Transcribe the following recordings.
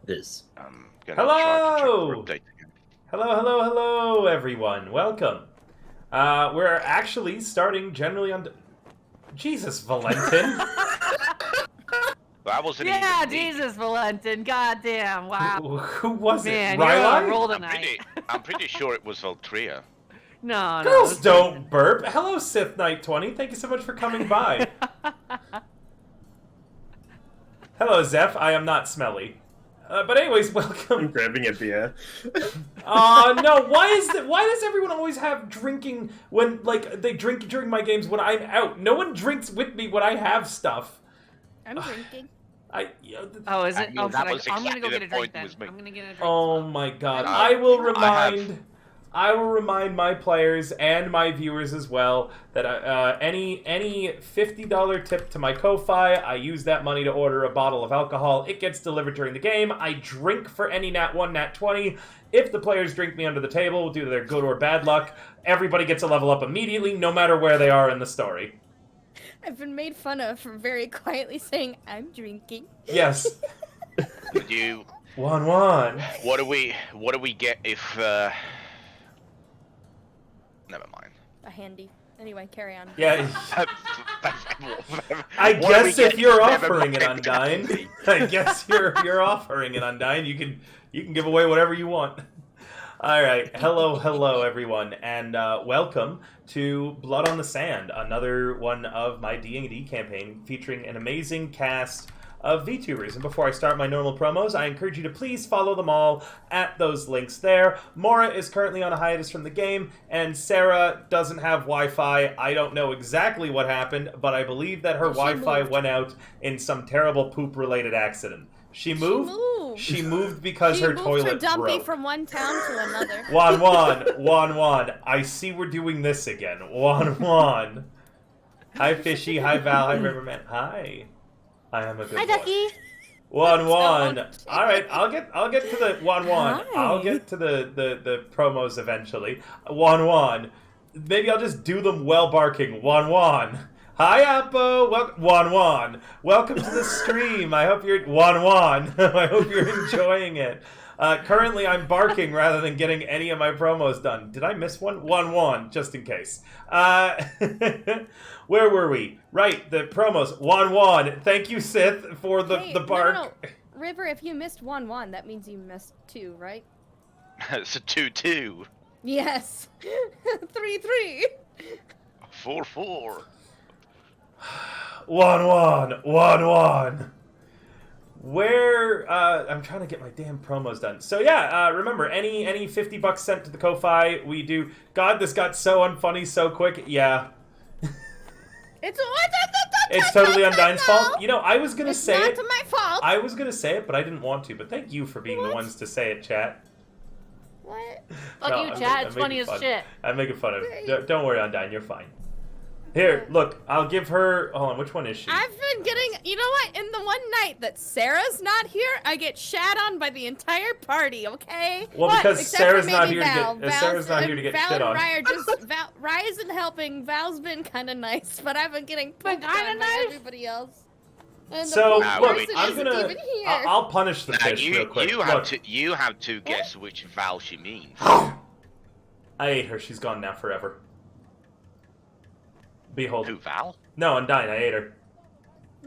This. I'm gonna Hello! try to check for update again. Hello, everyone. Welcome. We're actually starting generally on... Jesus, Valentin. That wasn't Yeah, even me. Jesus, Valentin. Goddamn, wow. Who was Man, it? you're on a Riley? roll tonight. I'm pretty sure it was Valtria. No, no. Girls it's don't burp. Hello, Sith Knight 20. Thank you so much for coming by. Hello, Zeph. I am not smelly. But anyways, I'm welcome. grabbing a beer. No, why does everyone always have drinking when, like, they drink during my games when I'm out? No one drinks with me when I have stuff. I'm drinking. Oh, is it? I mean, Oh, that shit, was I'm gonna go exactly get a the drink point then. was made. I'm gonna get a drink. Oh as well. my god. I I will remind my players and my viewers as well that any $50 tip to my Ko-Fi, I use that money to order a bottle of alcohol. It gets delivered during the game. I drink for any Nat 1, Nat 20. If the players drink me under the table due to their good or bad luck, everybody gets a level up immediately, no matter where they are in the story. I've been made fun of for very quietly saying I'm drinking. Yes. Did you? 1-1. What do we get if? Never mind. A handy. Anyway, carry on. Yeah. What I do we guess get if you're never offering it, mind. Undyne, I guess you're offering it, Undyne. You can give away whatever you want. All right, hello, everyone, and welcome to Blood on the Sand, another one of my D&D campaign featuring an amazing cast of Vtubers. And before I start my normal promos, I encourage you to please follow them all at those links there. Mora is currently on a hiatus from the game, and Sarah doesn't have Wi-Fi. I don't know exactly what happened, but I believe that her She Wi-Fi moved. went out in some terrible poop-related accident. She moved? moved. She moved because She her moved toilet her dumpy broke. from one town to another. Juan. I see we're doing this again. Juan. Hi, Fishy. Hi, Val. Hi, Riverman. Hi. I am a good Hi, boy. Ducky. Juan. So- All right, I'll get to the Juan. Hi. I'll get to the promos eventually. Juan. Maybe I'll just do them well barking. Juan. Hi, Appo. Juan. Welcome to the stream. I hope you're Juan. I hope you're enjoying it. Currently, I'm barking rather than getting any of my promos done. Did I miss one? Juan, just in case. Where were we? Right, the promos. Juan. Thank you, Sith, for the bark. No. River, if you missed 1-1, that means you missed 2, right? It's a 2-2. Yes. 3-3. 4-4. Juan. Where I'm trying to get my damn promos done. So yeah, remember any $50 sent to the Ko-Fi, we do. God, this got so unfunny so quick. Yeah, it's totally Undyne's fault. You know, I was gonna say it. It's not my fault. I was gonna say it, but I didn't want to. But thank you for being the What? ones to say it, chat. What? Fuck No, you, I'm chat. It's making funny as fun. shit. I'm making fun of Great. it. Don't worry, Undyne, you're fine. Here, look, I'll give her. Hold on, which one is she? I've been getting, you know what, in the one night that Sarah's not here, I get shat on by the entire party, okay? Well, because Except Sarah's for not maybe here to Val. get. Sarah's not here to get Val shit and on. Rye are just, Rye isn't helping, Val's been kind of nice, but I've been getting Been poked kinda on by nice? everybody else. And the So poor look, person I'm isn't gonna. even here. I'll punish the Now fish real quick. you have to guess which Val she means. I ate her. She's gone now forever. Behold. Who, Val? No, Undyne. I ate her.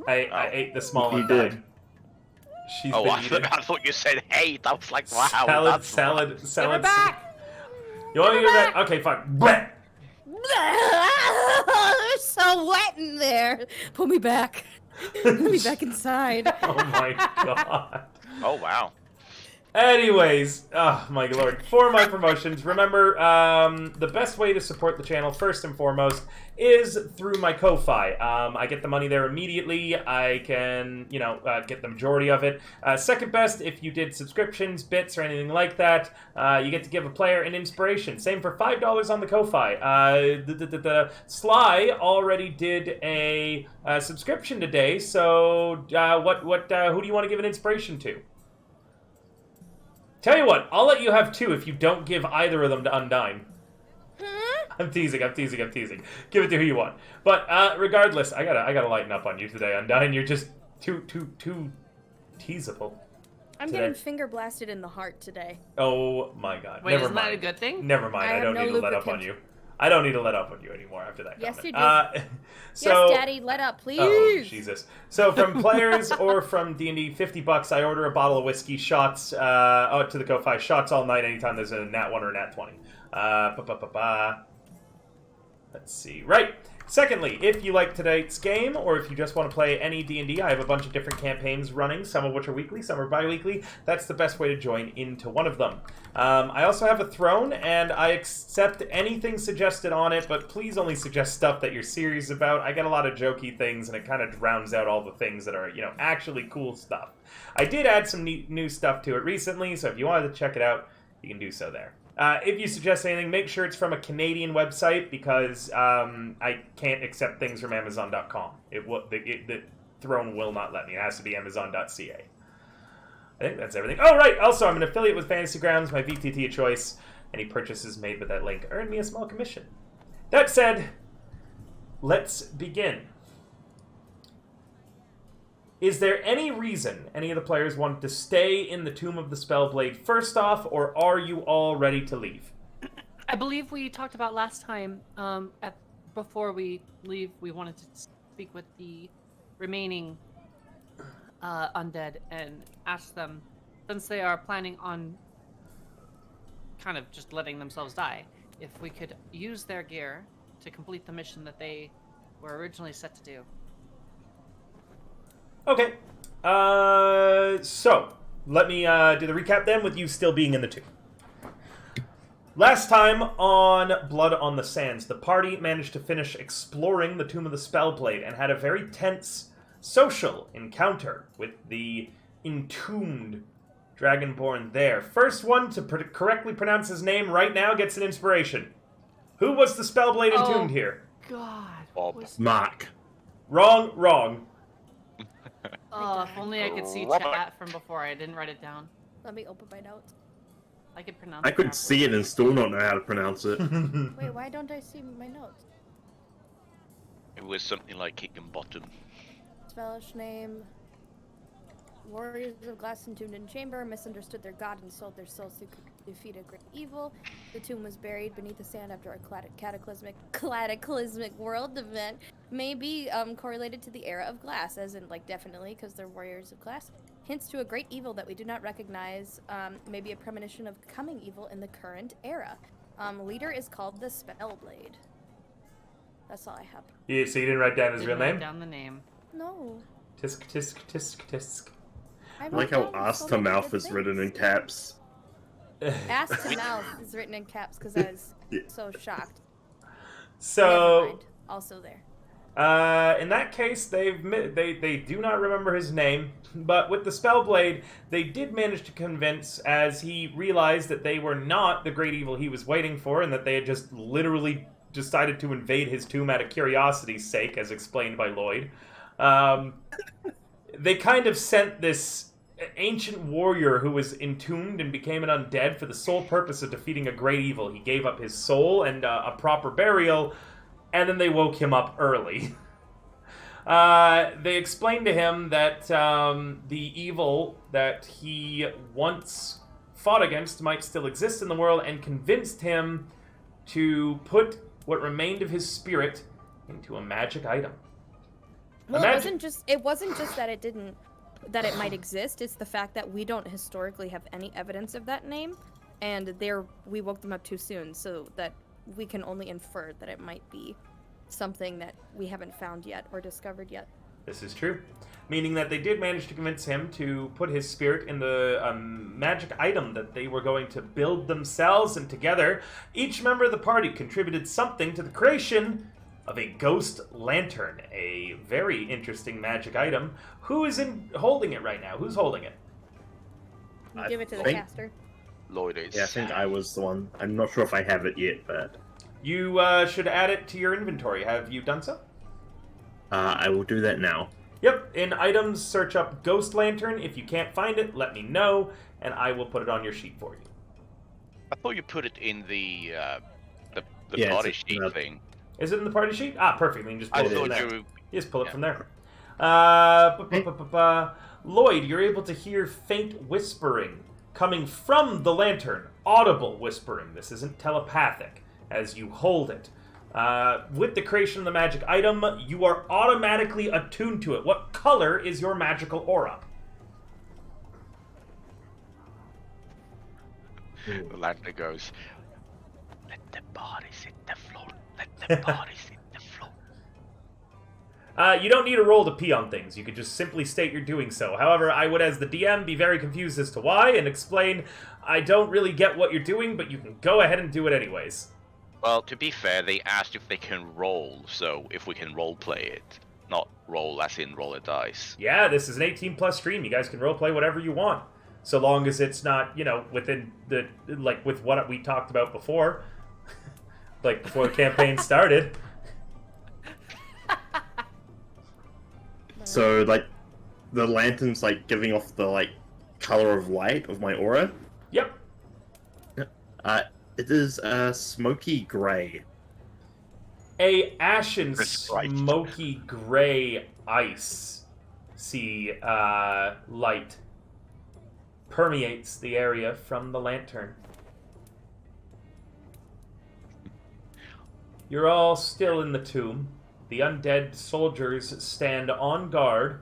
I ate the small You Undyne. did. She's Oh, been I eating. thought you said hey. I was like, wow. Salad. Give her back. You want me to Give her get back? Okay, fine. Bleh. They're so wet in there. Put me back. Put me back inside. Oh my god. Oh, wow. Anyways, oh my lord. For my promotions, remember, the best way to support the channel, first and foremost, is through my Ko-Fi. I get the money there immediately. I can, get the majority of it. Second best, if you did subscriptions, bits, or anything like that, you get to give a player an inspiration. Same for $5 on the Ko-Fi. Sly already did a subscription today, so who do you want to give an inspiration to? Tell you what, I'll let you have 2 if you don't give either of them to Undyne. I'm teasing. Give it to who you want. But regardless, I gotta lighten up on you today, Undyne. You're just too teasable. I'm today. getting finger blasted in the heart today. Oh my god. Wait, Never isn't mind. that a good thing? Never mind. I I don't have need no to let up on lubricant. you. I don't need to let up on you anymore after that Yes, comment. you do. So, Yes, Daddy, let up, please. oh, Jesus. So from players or from D&D, $50, I order a bottle of whiskey, shots, to the Ko-Fi, shots all night anytime there's a nat 1 or a nat 20. Let's see. Right. Secondly, if you like today's game, or if you just want to play any D&D, I have a bunch of different campaigns running, some of which are weekly, some are bi-weekly. That's the best way to join into one of them. I also have a throne, and I accept anything suggested on it, but please only suggest stuff that you're serious about. I get a lot of jokey things, and it kind of drowns out all the things that are, actually cool stuff. I did add some new stuff to it recently, so if you wanted to check it out, you can do so there. If you suggest anything, make sure it's from a Canadian website, because I can't accept things from Amazon.com. The throne will not let me. It has to be Amazon.ca. I think that's everything. Oh, right! Also, I'm an affiliate with Fantasy Grounds, my VTT of choice. Any purchases made with that link earn me a small commission. That said, let's begin. Is there any reason any of the players want to stay in the Tomb of the Spellblade first off, or are you all ready to leave? I believe we talked about last time, before we leave, we wanted to speak with the remaining undead and ask them, since they are planning on kind of just letting themselves die, if we could use their gear to complete the mission that they were originally set to do. Okay. So, let me do the recap then, with you still being in the tomb. Last time on Blood on the Sands, the party managed to finish exploring the Tomb of the Spellblade and had a very tense social encounter with the entombed Dragonborn there. First one to correctly pronounce his name right now gets an inspiration. Who was the Spellblade entombed here? God. Bob. Mark. Wrong. Oh, if only I could see Robert. chat from before. I didn't write it down. Let me open my notes. I could pronounce I it could properly. see it and still not know how to pronounce it. Wait, why don't I see my notes? It was something like Higginbottom. Spellish name. Warriors of glass entombed in chamber misunderstood their god and sold their souls to defeat a great evil. The tomb was buried beneath the sand after a cataclysmic world event. May be correlated to the era of glass, as in, like, definitely, because they're warriors of glass. Hints to a great evil that we do not recognize, maybe a premonition of coming evil in the current era. Leader is called the Spellblade. That's all I have. Yeah, so you didn't write down his Didn't real write name? down the name. No. Tisk, tisk, tisk, tisk. I I like wrote how down ass so to many mouth good is written in things. caps. Ass to mouth is written in caps because I was Yeah. so shocked. Never So, mind. Also there. in that case, they do not remember his name, but with the Spellblade, they did manage to convince, as he realized that they were not the great evil he was waiting for, and that they had just literally decided to invade his tomb out of curiosity's sake, as explained by Lloyd. They kind of sent this ancient warrior who was entombed and became an undead for the sole purpose of defeating a great evil. He gave up his soul and a proper burial, and then they woke him up early. They explained to him that the evil that he once fought against might still exist in the world, and convinced him to put what remained of his spirit into a magic item. Well, Imagine- it wasn't just that it might exist. It's the fact that we don't historically have any evidence of that name, and we woke them up too soon, so that we can only infer that it might be something that we haven't found yet or discovered yet. This is true. Meaning that they did manage to convince him to put his spirit in the magic item that they were going to build themselves, and together, each member of the party contributed something to the creation of a ghost lantern, a very interesting magic item. Who is holding it right now? Who's holding it? You I give it to the think- caster. Lloyd is. Yeah, I think I was the one. I'm not sure if I have it yet, but You should add it to your inventory. Have you done so? I will do that now. Yep, in items, search up Ghost Lantern. If you can't find it, let me know, and I will put it on your sheet for you. I thought you put it in the Yeah, party it's sheet in the- thing. Is it in the party sheet? Ah, perfect. Then you just I pull it from thought there. you. You just pull it Yeah. from there. Lloyd, you're able to hear faint whispering coming from the lantern. Audible whispering. This isn't telepathic, as you hold it. With the creation of the magic item, you are automatically attuned to it. What color is your magical aura? The lantern goes, let the bodies hit the floor. Let the bodies hit the floor. You don't need a roll to pee on things. You could just simply state you're doing so. However, I would, as the DM, be very confused as to why and explain, I don't really get what you're doing, but you can go ahead and do it anyways. Well, to be fair, they asked if they can roll, so if we can roleplay it. Not roll as in roll a dice. Yeah, this is an 18+ stream. You guys can roleplay whatever you want. So long as it's not, within the, with what we talked about before. Before the campaign started. So, the lantern's, giving off the, color of light of my aura. Yep. It is smoky gray. A ashen, That's right. smoky gray ice light permeates the area from the lantern. You're all still in the tomb. The undead soldiers stand on guard,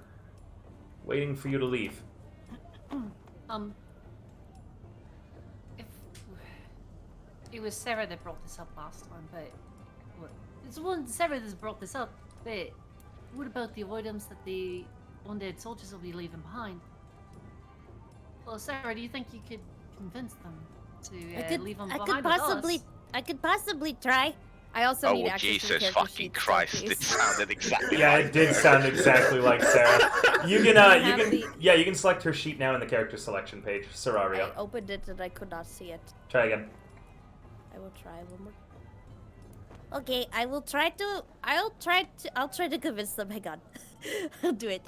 waiting for you to leave. If it was Sarah that brought this up last time, but it's one Sarah that's brought this up. But what about the items that the undead soldiers will be leaving behind? Well, Sarah, do you think you could convince them to leave them behind with us? I could possibly try. I also need Oh, access to the Jesus character fucking sheet, so Christ, please. it sounded exactly Yeah, like it did her. sound exactly like Sarah. You can, have the- you can select her sheet now in the character selection page. I Serario. opened it and I could not see it. Try again. I will try one more. Okay, I'll try to convince them. Hang on. I'll do it.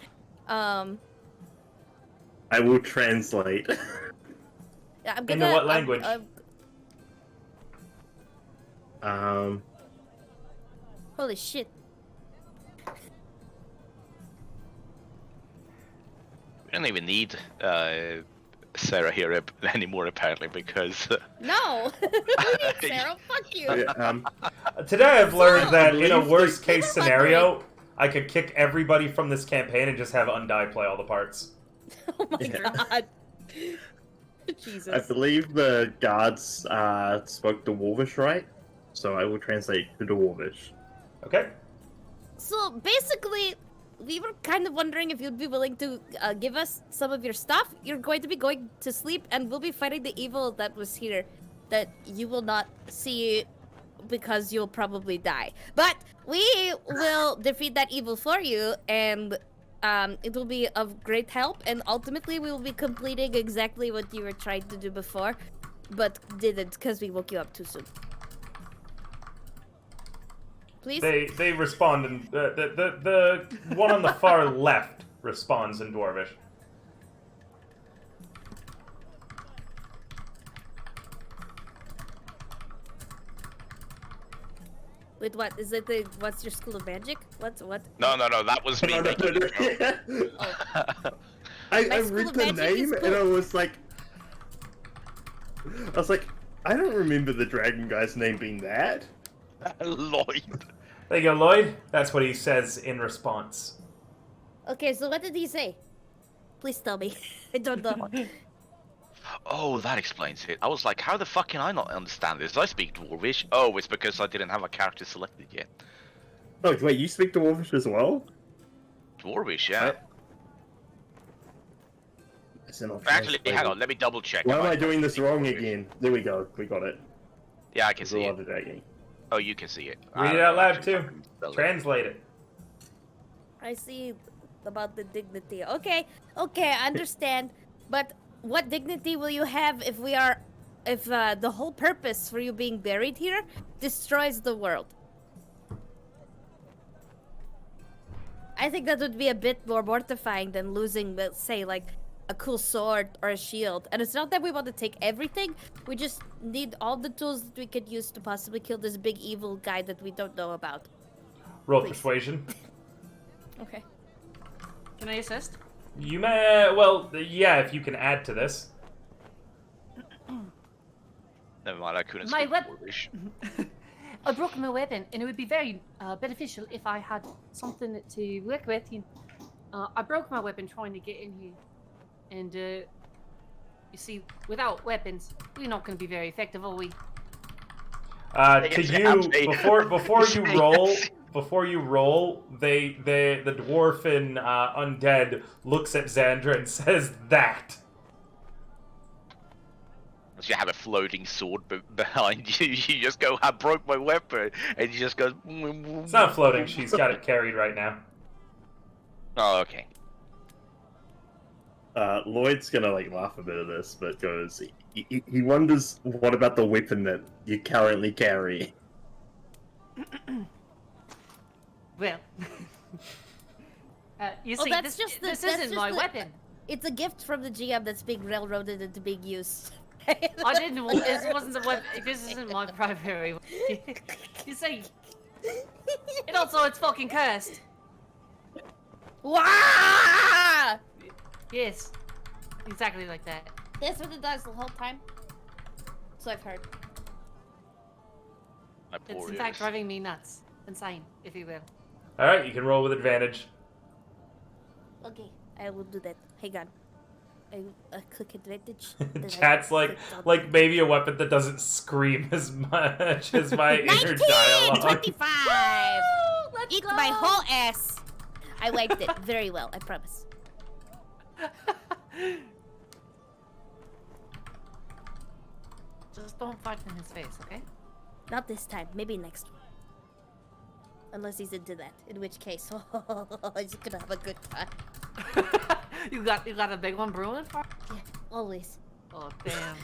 I will translate. Yeah, I'm Into gonna. what language? Holy shit. We don't even need Sarah here anymore, apparently, because... No! We need Sarah, fuck you! Today I've learned that in a Leave worst the- case scenario, I could kick everybody from this campaign and just have Undie play all the parts. Oh my Yeah. god. I Jesus. believe the guards spoke Dwarvish, right? So I will translate to Dwarvish. Okay? So basically, we were kind of wondering if you'd be willing to give us some of your stuff. You're going to be going to sleep, and we'll be fighting the evil that was here, that you will not see because you'll probably die. But we will defeat that evil for you, and it will be of great help. And ultimately, we will be completing exactly what you were trying to do before, but didn't because we woke you up too soon. Please. They respond in... the one on the far left responds in Dwarvish. Wait, what? Is it what's your school of magic? What? No, that was me making a joke. I My school read of the magic is name cool. and I was like, I don't remember the dragon guy's name being that. Lloyd. There you go, Lloyd. That's what he says in response. Okay, so what did he say? Please tell me. I don't know. Oh, that explains it. I was like, how the fuck can I not understand this? I speak Dwarvish. Oh, it's because I didn't have a character selected yet. Oh, wait, you speak Dwarvish as well? Dwarvish, yeah. It's an option. Actually, hang on, let me double check. Why am I not doing this speaking wrong Dwarvish. again? There we go. We got it. Yeah, I can see Roll it. of the dragon. Oh, you can see it. Read it out loud, too. Translate it. I see about the dignity. Okay, I understand. But what dignity will you have if the whole purpose for you being buried here destroys the world? I think that would be a bit more mortifying than losing, let's say, like a cool sword or a shield. And it's not that we want to take everything. We just need all the tools that we could use to possibly kill this big evil guy that we don't know about. Roll Please. persuasion. Okay. Can I assist? You may... Well, yeah, if you can add to this. Never mind, I couldn't My speak web- Dwarvish. I broke my weapon, and it would be very beneficial if I had something to work with. I broke my weapon trying to get in here, and you see, without weapons, we're not going to be very effective, are we? To you, before you roll, the dwarfen undead looks at Xandra and says that. You have a floating sword behind you. You just go, I broke my weapon, and you just go. It's not floating. She's got it carried right now. Oh, okay. Lloyd's gonna like laugh a bit at this, but goes. He wonders what about the weapon that you currently carry. Well, you Well, see, that's this isn't my weapon. It's a gift from the GM that's being railroaded into big use. I didn't. It wasn't the weapon. This isn't my primary weapon. You see, and also it's fucking cursed. Wah! Yes, exactly like that. That's what it does the whole time. So I've heard. My It's poor in fact ears. driving me nuts, insane, if you will. All right, you can roll with advantage. Okay, I will do that. Hang on. I click advantage. then I Chat's click on- like maybe a weapon that doesn't scream as much as my inner 19! dialogue. 25! Let's Eat go! my whole ass! I wiped it very well, I promise. Just don't fight in his face, okay? Not this time, maybe next one. Unless he's into that, in which case, he's gonna have a good time. you got a big one brewing for? Yeah, always. Oh damn!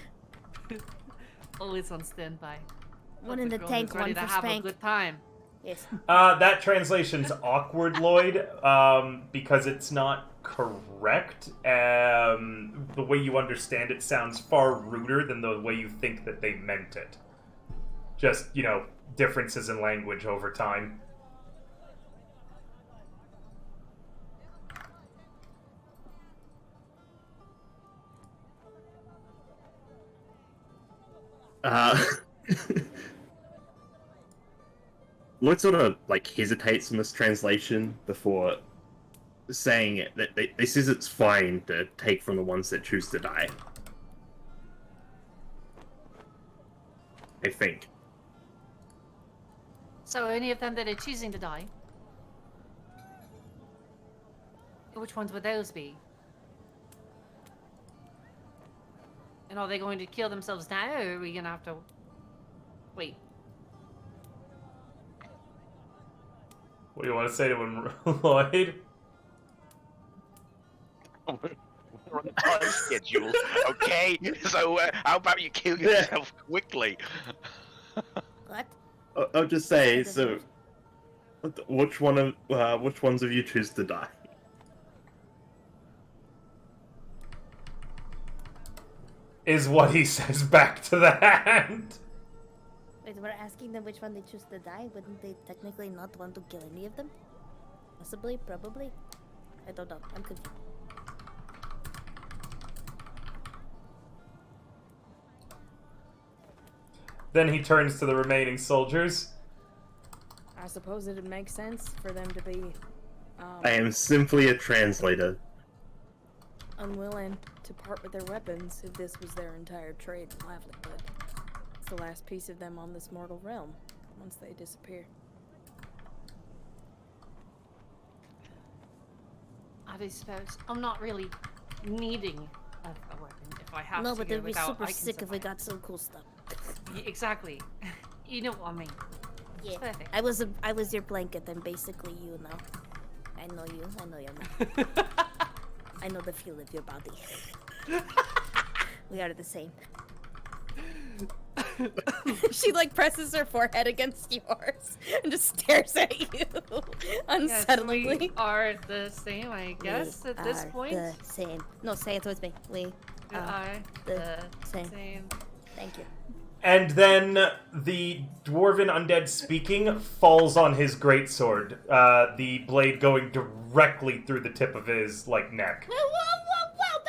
Always on standby. One in the girl tank, who's ready one to for have spank. a good time. Yes. That translation's awkward, Lloyd, because it's not correct. The way you understand it sounds far ruder than the way you think that they meant it. Just, differences in language over time. Lloyd sort of like hesitates in this translation before saying that he says it's fine to take from the ones that choose to die. I think. So any of them that are choosing to die? Which ones would those be? And are they going to kill themselves now, or are we gonna have to wait? What do you want to say to him, Lloyd? We're on a time schedule, okay? So how about you kill yourself quickly? What? I'll just say, so which ones of you choose to die? Is what he says back to the hand. Wait, we're asking them which one they choose to die? Wouldn't they technically not want to kill any of them? Possibly, probably. I don't know. I'm confused. Then he turns to the remaining soldiers. I suppose it makes sense for them to be I am simply a translator. unwilling to part with their weapons if this was their entire trade and livelihood. It's the last piece of them on this mortal realm once they disappear. I suppose I'm not really needing a weapon if I have No, to. but go they'd be without, super I can sick if we survive. got some cool stuff. Exactly. You know what I mean. Yeah. Perfect. I was your blanket, and basically you know. I know you. I know you're not. I know the feel of your body. We are the same. She like presses her forehead against yours and just stares at you Yes, unsettlingly. we are the same, I guess, We at this are point. the same. No, say it with me. We We are are the the same. same. Thank you. And then the dwarven undead speaking falls on his greatsword, the blade going directly through the tip of his neck. Whoa!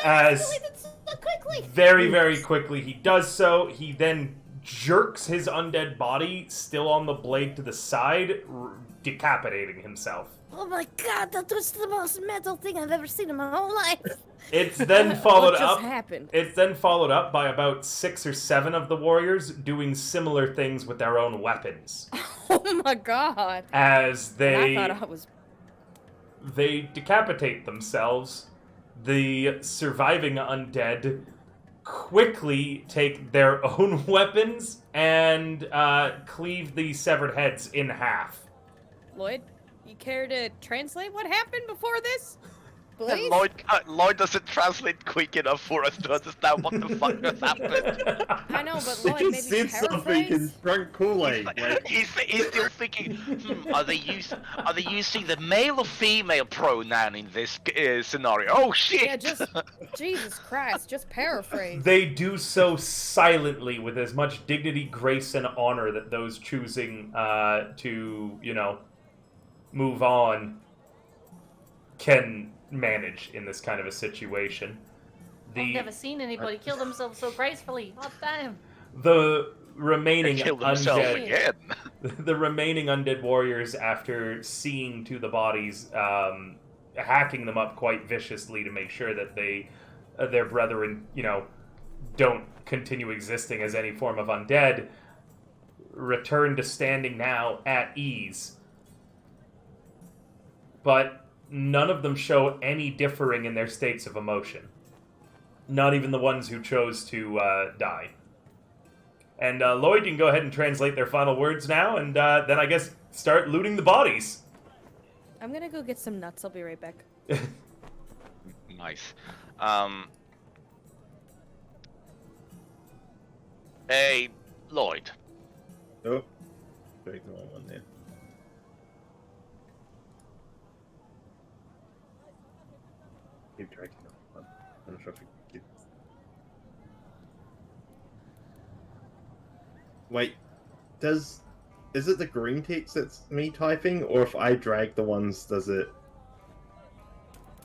As That so quickly. very, very quickly he does so, he then jerks his undead body, still on the blade, to the side, decapitating himself. Oh my god, that was the most mental thing I've ever seen in my whole life. It's then followed What just up. happened? It's then followed up by about 6 or 7 of the warriors doing similar things with their own weapons. Oh my god. As And I thought I was... they decapitate themselves, the surviving undead quickly take their own weapons and cleave the severed heads in half. Lloyd, you care to translate what happened before this? Please? Lloyd doesn't translate quick enough for us to understand what the fuck just happened. I know, but They Lloyd, just maybe said something paraphrase? and drunk Kool-Aid. He's still thinking, are they using the male or female pronoun in this scenario? Oh shit! Yeah, just... Jesus Christ, just paraphrase. They do so silently with as much dignity, grace, and honor that those choosing to, move on can manage in this kind of a situation. I've never seen anybody kill themselves so gracefully. Oh, damn. The remaining Kill themselves undead, again. the remaining undead warriors, after seeing to the bodies, hacking them up quite viciously to make sure that their brethren, don't continue existing as any form of undead, return to standing now at ease. But none of them show any differing in their states of emotion. Not even the ones who chose to die. And Lloyd, you can go ahead and translate their final words now, and then I guess start looting the bodies. I'm gonna go get some nuts. I'll be right back. Nice. Hey, Lloyd. Oh, very the wrong one there. Keep tracking that. I'm not sure if we can keep. Wait, is it the green text that's me typing, or if I drag the ones, does it?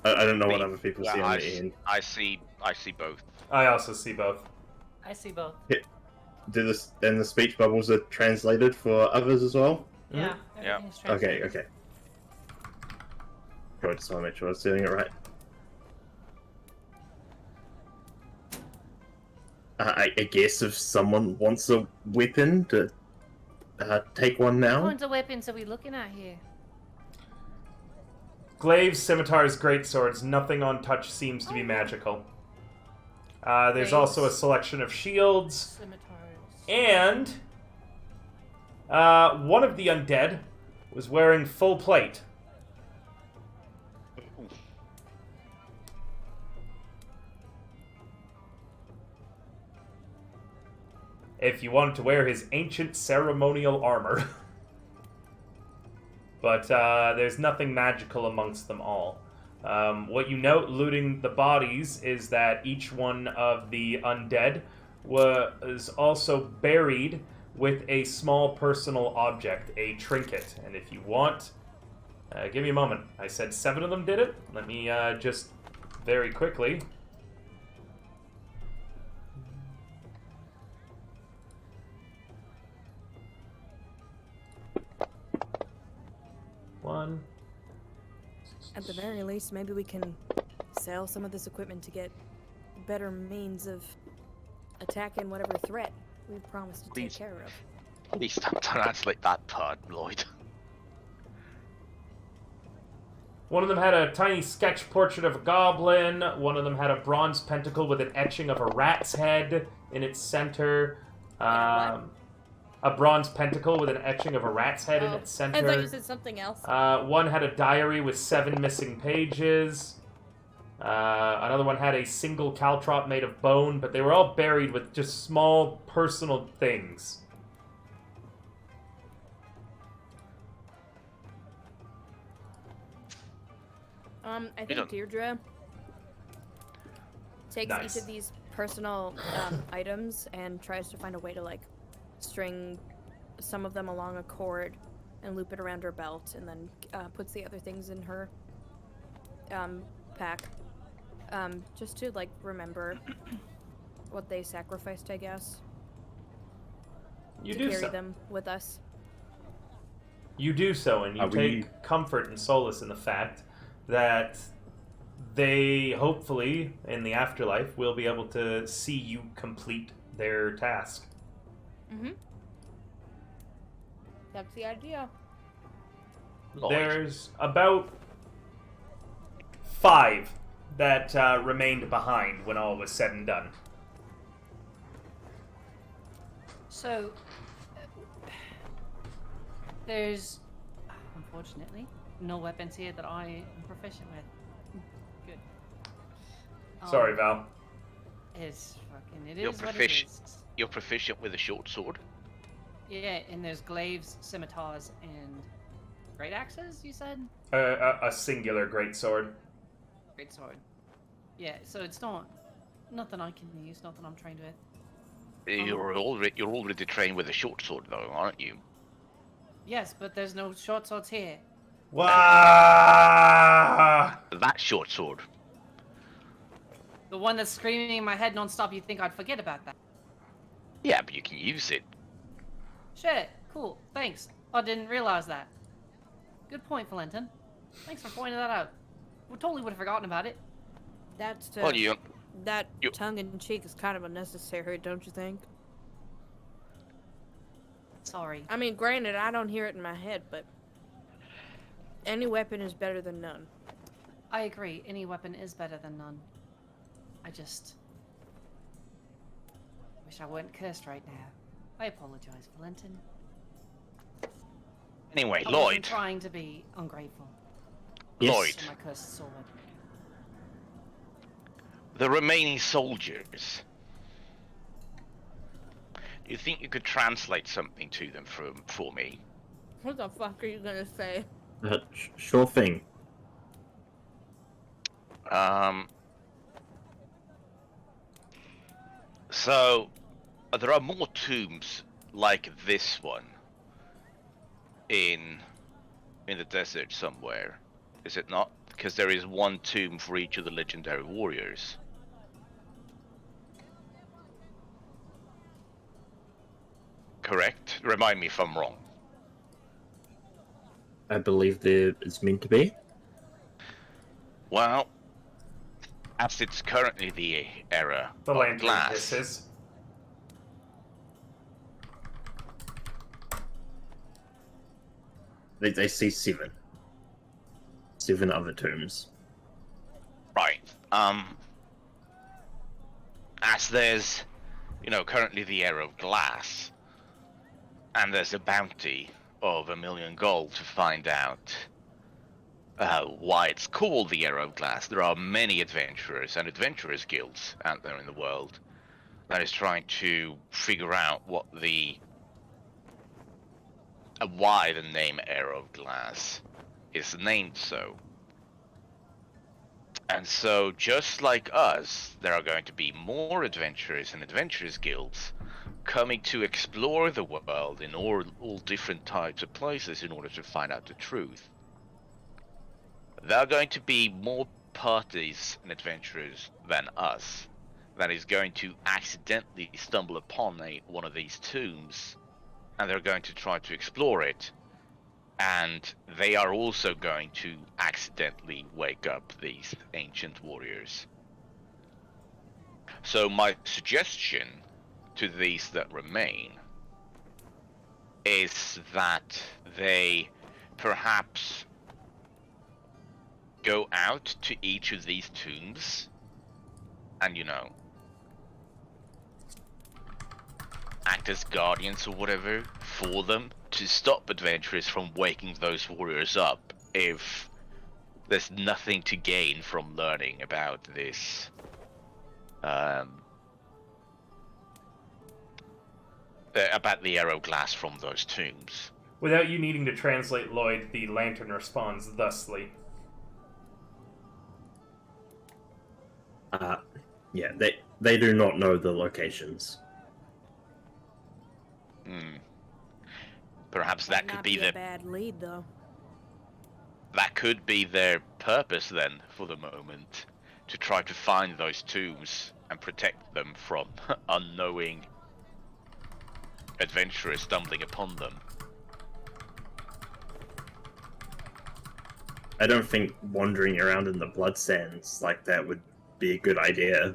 I don't know what other people see on the end. I see both. I also see both. I see both. And the speech bubbles are translated for others as well? Yeah. Yeah. everything's translated. Okay. Cool, I just want to make sure I was doing it right. I guess if someone wants a weapon to take one now. What kinds of weapons are we looking at here? Glaives, scimitars, greatswords, nothing on touch seems to be magical. There's Glaives. also a selection of shields, Scimitars. and one of the undead was wearing full plate. If you wanted to wear his ancient ceremonial armor. But there's nothing magical amongst them all. What you note looting the bodies is that each one of the undead was also buried with a small personal object, a trinket. And if you want... give me a moment. I said 7 of them did it. Let me just very quickly... One. At the very least, maybe we can sell some of this equipment to get better means of attacking whatever threat we've promised to take Please. care of. Please don't translate that part, Lloyd. One of them had a tiny sketch portrait of a goblin. One of them had a bronze pentacle with an etching of a rat's head in its center. A bronze pentacle with an etching of a rat's head in its center. I thought you said something else. One had a diary with 7 missing pages. Another one had a single caltrop made of bone, but they were all buried with just small personal things. I think Deirdre takes Nice. each of these personal items and tries to find a way to, string some of them along a cord and loop it around her belt, and then puts the other things in her pack. Just to, like, remember what they sacrificed, I guess. You to do carry so. them with us. You do so, and you take comfort and solace in the fact that they, hopefully, in the afterlife, will be able to see you complete their task. Mm-hmm. That's the idea. Lloyd. There's about 5 that remained behind when all was said and done. So, there's, unfortunately, no weapons here that I am proficient with. Good. Sorry, Val. It's fucking, it You're is what it proficient. is. You're proficient with a short sword. Yeah, and there's glaives, scimitars, and great axes, you said? A singular greatsword. Great sword. Yeah, so it's not, nothing I can use, nothing I'm trained with. You're already trained with a short sword, though, aren't you? Yes, but there's no short swords here. Wow! That short sword. The one that's screaming in my head non-stop, you'd think I'd forget about that. Yeah, but you can use it. Shit, cool, thanks. I didn't realize that. Good point, Valentin. Thanks for pointing that out. We totally would have forgotten about it. That's Well, you tongue-in-cheek is kind of unnecessary, don't you think? Sorry. I mean, granted, I don't hear it in my head, but any weapon is better than none. I agree, any weapon is better than none. I just wish I weren't cursed right now. I apologize, Valentin. anyway, I Lloyd. wasn't trying to be ungrateful. Yes. Lloyd. To my cursed sword. The remaining soldiers. Do you think you could translate something to them for me? What the fuck are you gonna say? Sure thing. So, there are more tombs like this one in the desert somewhere, is it not? Because there is one tomb for each of the legendary warriors. Correct? Remind me if I'm wrong. I believe there is meant to be. Well, as it's currently the era The of lantern glass, hisses. They see 7. 7 other tombs. right? As there's, currently the era of glass, and there's a bounty of 1 million gold to find out why it's called the era of glass. There are many adventurers and adventurers guilds out there in the world that is trying to figure out what why the name era of glass is named so. And so, just like us, there are going to be more adventurers and adventurers guilds coming to explore the world in all different types of places in order to find out the truth. There are going to be more parties and adventurers than us that is going to accidentally stumble upon one of these tombs, and they're going to try to explore it. And they are also going to accidentally wake up these ancient warriors. So my suggestion to these that remain is that they perhaps go out to each of these tombs and, act as guardians or whatever for them to stop adventurers from waking those warriors up if there's nothing to gain from learning about this about the arrow glass from those tombs. Without you needing to translate, Lloyd, the lantern responds thusly. Yeah, they do not know the locations. Perhaps that could be a bad lead, though. that could be their purpose then, for the moment, to try to find those tombs and protect them from unknowing adventurers stumbling upon them. I don't think wandering around in the blood sands like that would be a good idea.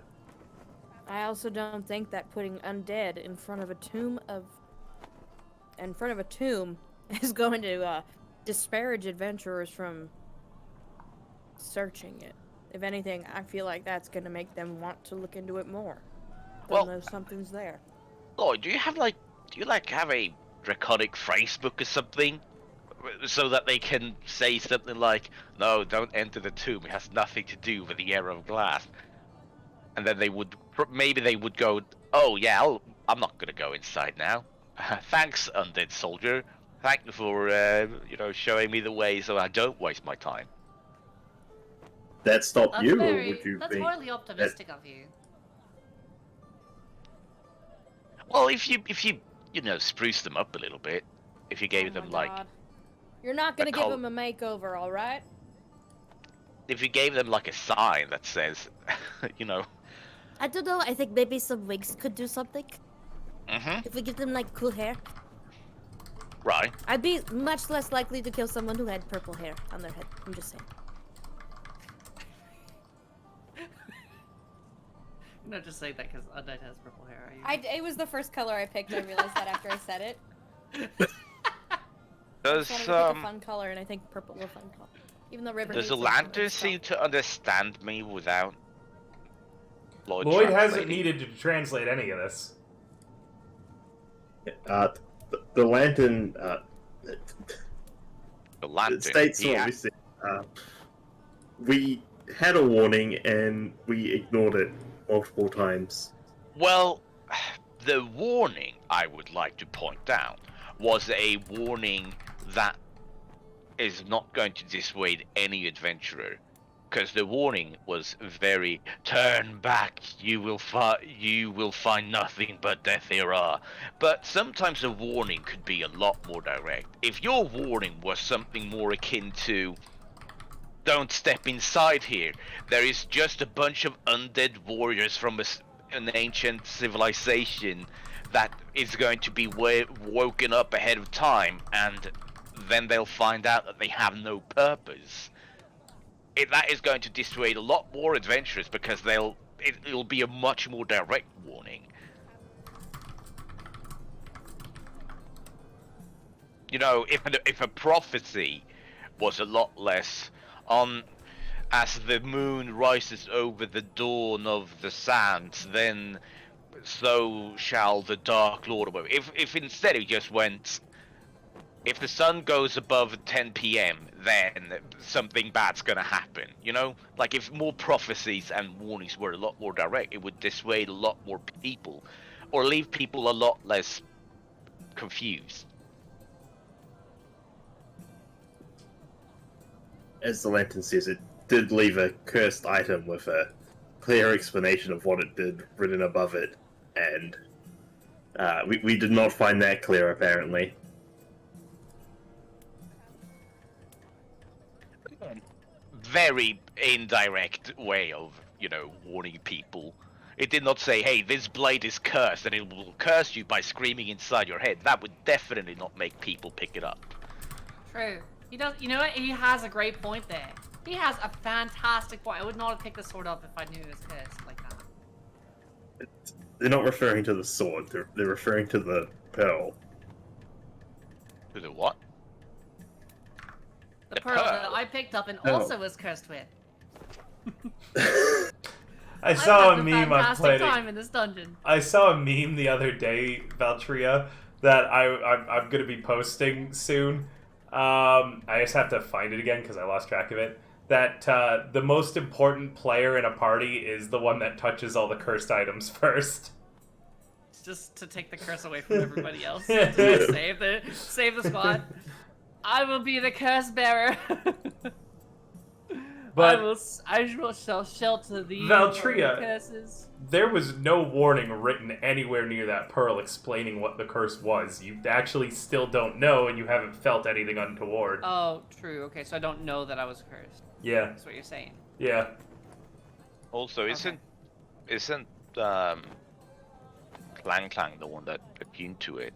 I also don't think that putting undead in front of a tomb is going to disparage adventurers from searching it. If anything, I feel like that's going to make them want to look into it more. They'll know something's there. Lloyd, do you have a draconic phrasebook or something? So that they can say something like, no, don't enter the tomb, it has nothing to do with the era of glass. And then maybe they would go, oh yeah, I'm not gonna go inside now. Thanks, undead soldier. Thank you for, showing me the way so I don't waste my time. That stopped you, or would you That's think hardly optimistic of you. Well, if you spruce them up a little bit, if you gave them God. You're not gonna give them a makeover, all right? if you gave them like a sign that says, I don't know. I think maybe some wigs could do something. If we give them like cool hair. Right. I'd be much less likely to kill someone who had purple hair on their head. I'm just saying. You're not just saying that because Undead has purple hair, are you? It was the first color I picked. I realized that after I said it. Does I wanted to pick a fun color, and I think purple is a fun color. Even though River does hates the it, lantern it's seem to understand me without Lloyd hasn't translating? needed to translate any of this. The lantern. The lantern. It states what we said. We had a warning and we ignored it multiple times. Well, the warning I would like to point out was a warning that is not going to dissuade any adventurer, because the warning was very turn back, you will find nothing but death here are. But sometimes a warning could be a lot more direct. If your warning was something more akin to don't step inside here, there is just a bunch of undead warriors from an ancient civilization that is going to be woken up ahead of time, and then they'll find out that they have no purpose. That is going to dissuade a lot more adventurers, because it'll be a much more direct warning. If a prophecy was a lot less on, as the moon rises over the dawn of the sands, then so shall the Dark Lord away. If instead it just went, if the sun goes above 10 p.m., then something bad's gonna happen, Like, if more prophecies and warnings were a lot more direct, it would dissuade a lot more people, or leave people a lot less confused. As the lantern says, it did leave a cursed item with a clear explanation of what it did written above it, and we did not find that clear, apparently. Very indirect way of, warning people. It did not say, hey, this blade is cursed and it will curse you by screaming inside your head. That would definitely not make people pick it up. True. He does. You know what? He has a great point there. He has a fantastic point. I would not have picked the sword up if I knew it was cursed like that. They're not referring to the sword, they're referring to the pearl. To the what? The pearl that I picked up and also was cursed with. I saw a had meme on fantastic Planet. time in this dungeon. I saw a meme the other day, Valtria, that I'm gonna be posting soon. I just have to find it again because I lost track of it. That the most important player in a party is the one that touches all the cursed items first. Just to take the curse away from everybody else. To save the squad. I will be the curse bearer. But I will shall shelter thee. Valtria, curses. there was no warning written anywhere near that pearl explaining what the curse was. You actually still don't know, and you haven't felt anything untoward. Oh, true. Okay, so I don't know that I was cursed. Yeah. That's what you're saying. Yeah. Also, isn't Clang Clang the one that attuned to it?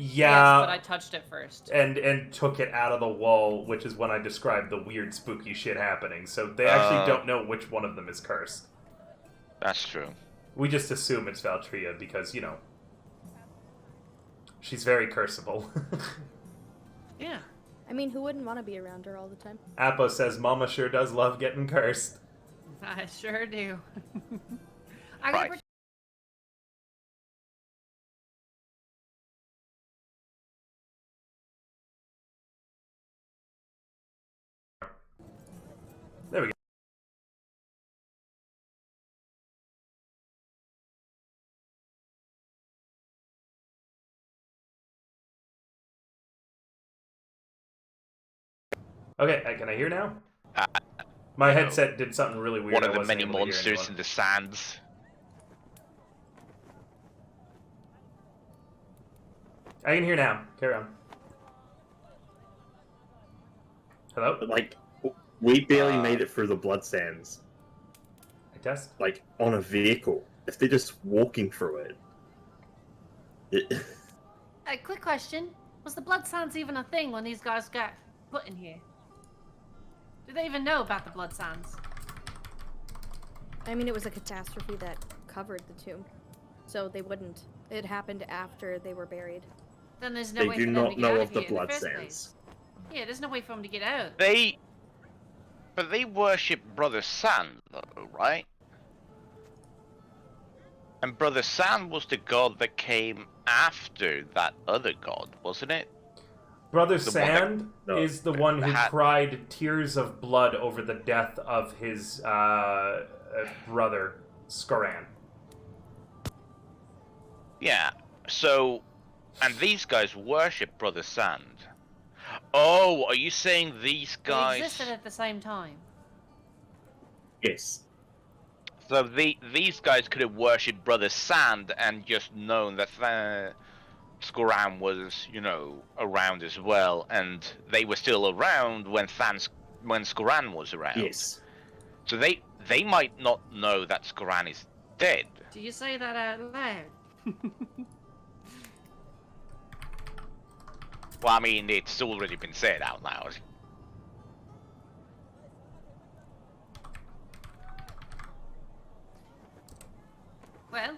Yeah. Yes, but I touched it first. And took it out of the wall, which is when I described the weird, spooky shit happening. So they actually don't know which one of them is cursed. That's true. We just assume it's Valtria because, you know, she's very curseable. Yeah. I mean, who wouldn't want to be around her all the time? Appo says, Mama sure does love getting cursed. I sure do. I Right. got There we go. Okay, can I hear now? My headset did something really weird. One of I the wasn't many able to hear monsters anyone. in the sands. I can hear now. Carry on. Hello? Like, we barely made it through the blood sands. I test? Like, on a vehicle. If they're just walking through it... a quick question. Was the blood sands even a thing when these guys got put in here? Did they even know about the blood sands? I mean, it was a catastrophe that covered the tomb. So they wouldn't. It happened after they were buried. Then there's no They way do for them not to get know out of the here in blood first sands. place. Yeah, there's no way for them to get out. But they worship Brother Sand, though, right? And Brother Sand was the god that came after that other god, wasn't it? Brother The one Sand that- no, is the one who that- cried tears of blood over the death of his brother, Skoran. Yeah, so... And these guys worship Brother Sand. Oh, are you saying these They guys... existed at the same time. Yes. So these guys could have worshipped Brother Sand and just known that Skoran was, you know, around as well, and they were still around when Skoran was around. Yes. So they might not know that Skoran is dead. Do you say that out loud? Well, I mean, it's already been said out loud. Well,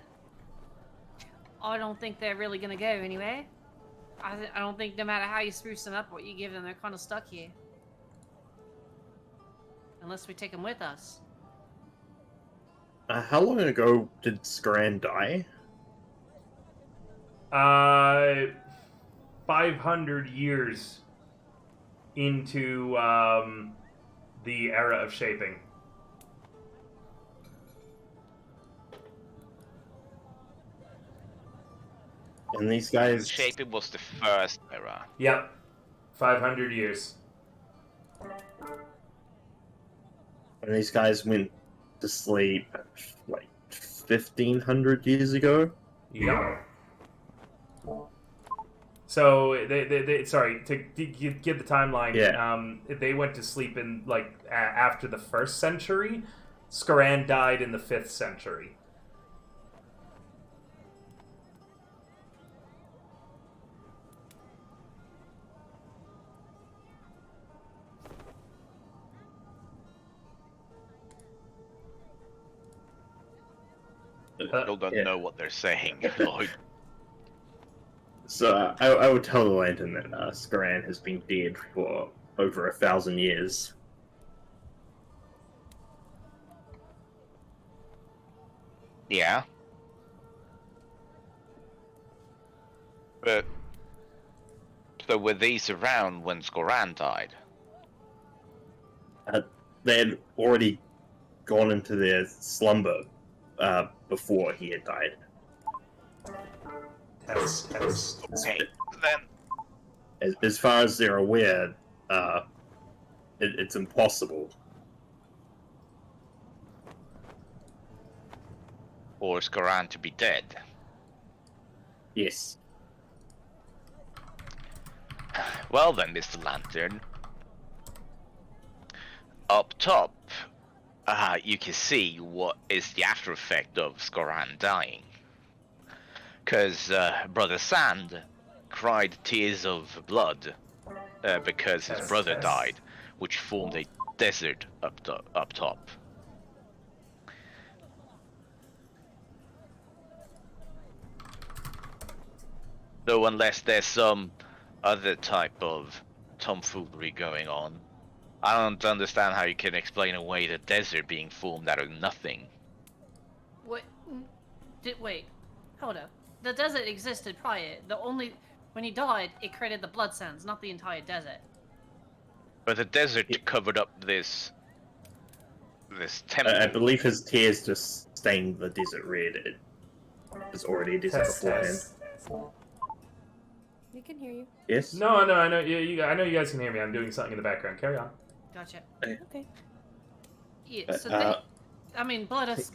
I don't think they're really gonna go anywhere. I don't think no matter how you spruce them up, what you give them, they're kind of stuck here. Unless we take them with us. How long ago did Skoran die? 500 years into the era of shaping. And these guys... Shaping was the first era. Yep. 500 years. And these guys went to sleep, like, 1,500 years ago? Yep. So they sorry to give the timeline. Yeah. They went to sleep in like after the 1st century. Skoran died in the 5th century. People don't know what they're saying, Lloyd. So I would tell the Lantern that Skoran has been dead for over 1,000 years. Yeah. But... So were these around when Skoran died? They had already gone into their slumber before he had died. Test. Okay, then... As far as they're aware, it's impossible. or Skoran to be dead. Yes. Well then, Mr. Lantern. Up top, you can see what is the after effect of Skoran dying. Because Brother Sand cried tears of blood because his brother died, which formed a desert up top. Though unless there's some other type of tomfoolery going on, I don't understand how you can explain away the desert being formed out of nothing. What? Wait, hold up. The desert existed prior. When he died, it created the blood sands, not the entire desert. But the desert covered up this temple. I believe his tears just stained the desert red. It was already a desert beforehand. We can hear you. Yes? No, I know. I know you guys can hear me. I'm doing something in the background. Carry on. Gotcha. Okay. Yeah, so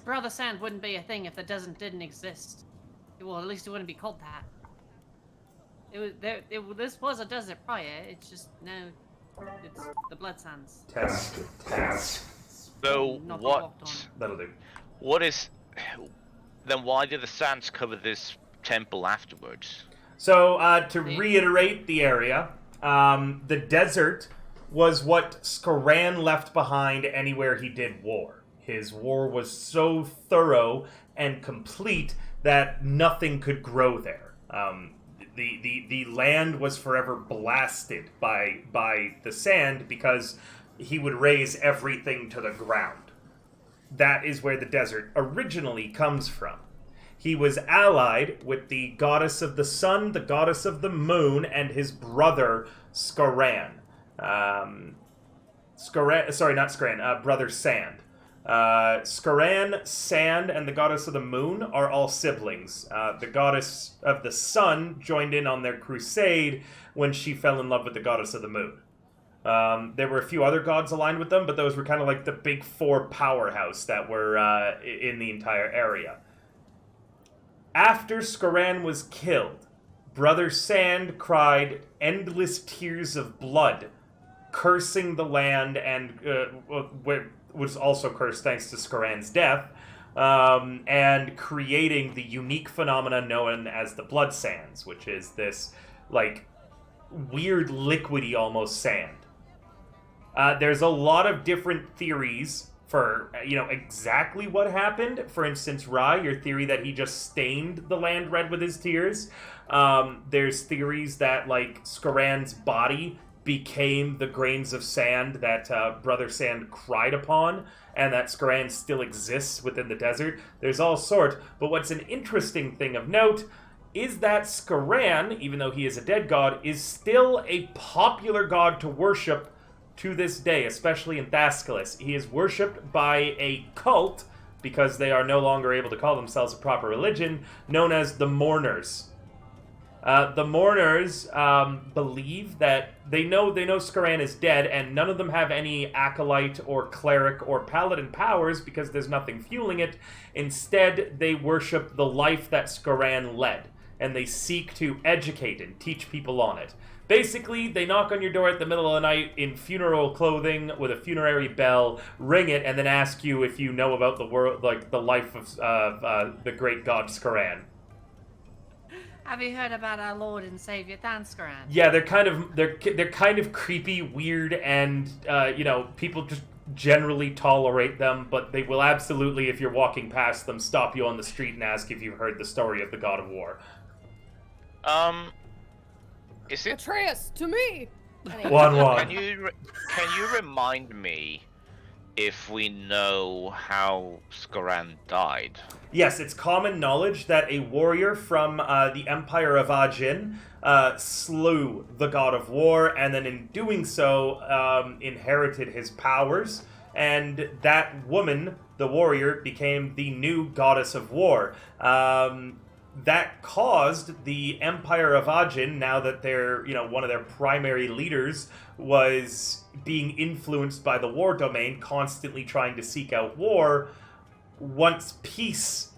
Brother Sand wouldn't be a thing if the desert didn't exist. Well, at least it wouldn't be called that. This was a desert prior. It's just now it's the blood sands. Test. So Not what? walked on. That'll do. What is? Then why did the sands cover this temple afterwards? So, to reiterate the area, the desert was what Skoran left behind anywhere he did war. His war was so thorough and complete that nothing could grow there. The land was forever blasted by the sand because he would raise everything to the ground. That is where the desert originally comes from. He was allied with the goddess of the sun, the goddess of the moon, and his brother Skoran. Brother Sand. Skoran, Sand, and the goddess of the moon are all siblings. The goddess of the sun joined in on their crusade when she fell in love with the goddess of the moon. There were a few other gods aligned with them, but those were kind of like the big four powerhouse that were in the entire area. After Skoran was killed, Brother Sand cried endless tears of blood, cursing the land and was also cursed thanks to Skoran's death, and creating the unique phenomena known as the blood sands, which is this like weird liquidy almost sand. There's a lot of different theories for exactly what happened. For instance, Rai, your theory that he just stained the land red with his tears. There's theories that like Skoran's body became the grains of sand that Brother Sand cried upon, and that Skoran still exists within the desert. There's all sort, but what's an interesting thing of note is that Skoran, even though he is a dead god, is still a popular god to worship to this day, especially in Thascalis. He is worshipped by a cult, because they are no longer able to call themselves a proper religion, known as the Mourners. The Mourners believe that they know Skoran is dead, and none of them have any acolyte or cleric or paladin powers because there's nothing fueling it. Instead, they worship the life that Skoran led, and they seek to educate and teach people on it. Basically, they knock on your door at the middle of the night in funeral clothing with a funerary bell, ring it, and then ask you if you know about the world, like the life of the great god Skoran. Have you heard about our Lord and Savior Thanskoran? Yeah, they're kind of creepy, weird, and people just generally tolerate them, but they will absolutely, if you're walking past them, stop you on the street and ask if you've heard the story of the God of War. Is it? Atreus, to me! 1-1. Can you remind me if we know how Skoran died? Yes, it's common knowledge that a warrior from the Empire of Ajin slew the God of War, and then in doing so, inherited his powers, and that woman, the warrior, became the new goddess of war. That caused the Empire of Ajin, now that they're, one of their primary leaders was being influenced by the war domain, constantly trying to seek out war. Once peace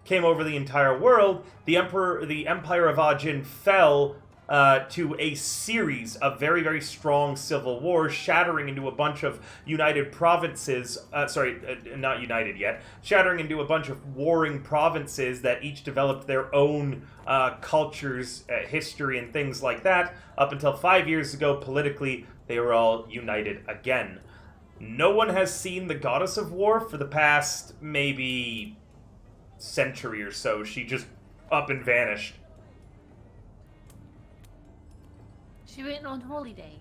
came over the entire world, the Empire of Ajin fell to a series of very, very strong civil wars, shattering into a bunch of united provinces. Not united yet. Shattering into a bunch of warring provinces that each developed their own cultures, history, and things like that. Up until 5 years ago, politically, they were all united again. No one has seen the Goddess of War for the past, maybe, century or so. She just up and vanished. She went on holiday.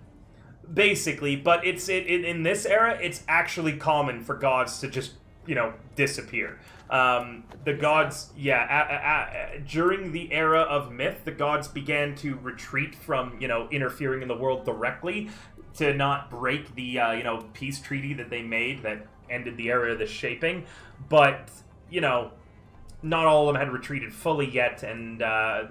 Basically, but in this era, it's actually common for gods to just, disappear. The gods, during the era of myth, the gods began to retreat from, interfering in the world directly to not break the, peace treaty that they made that ended the era of the shaping. But, not all of them had retreated fully yet, and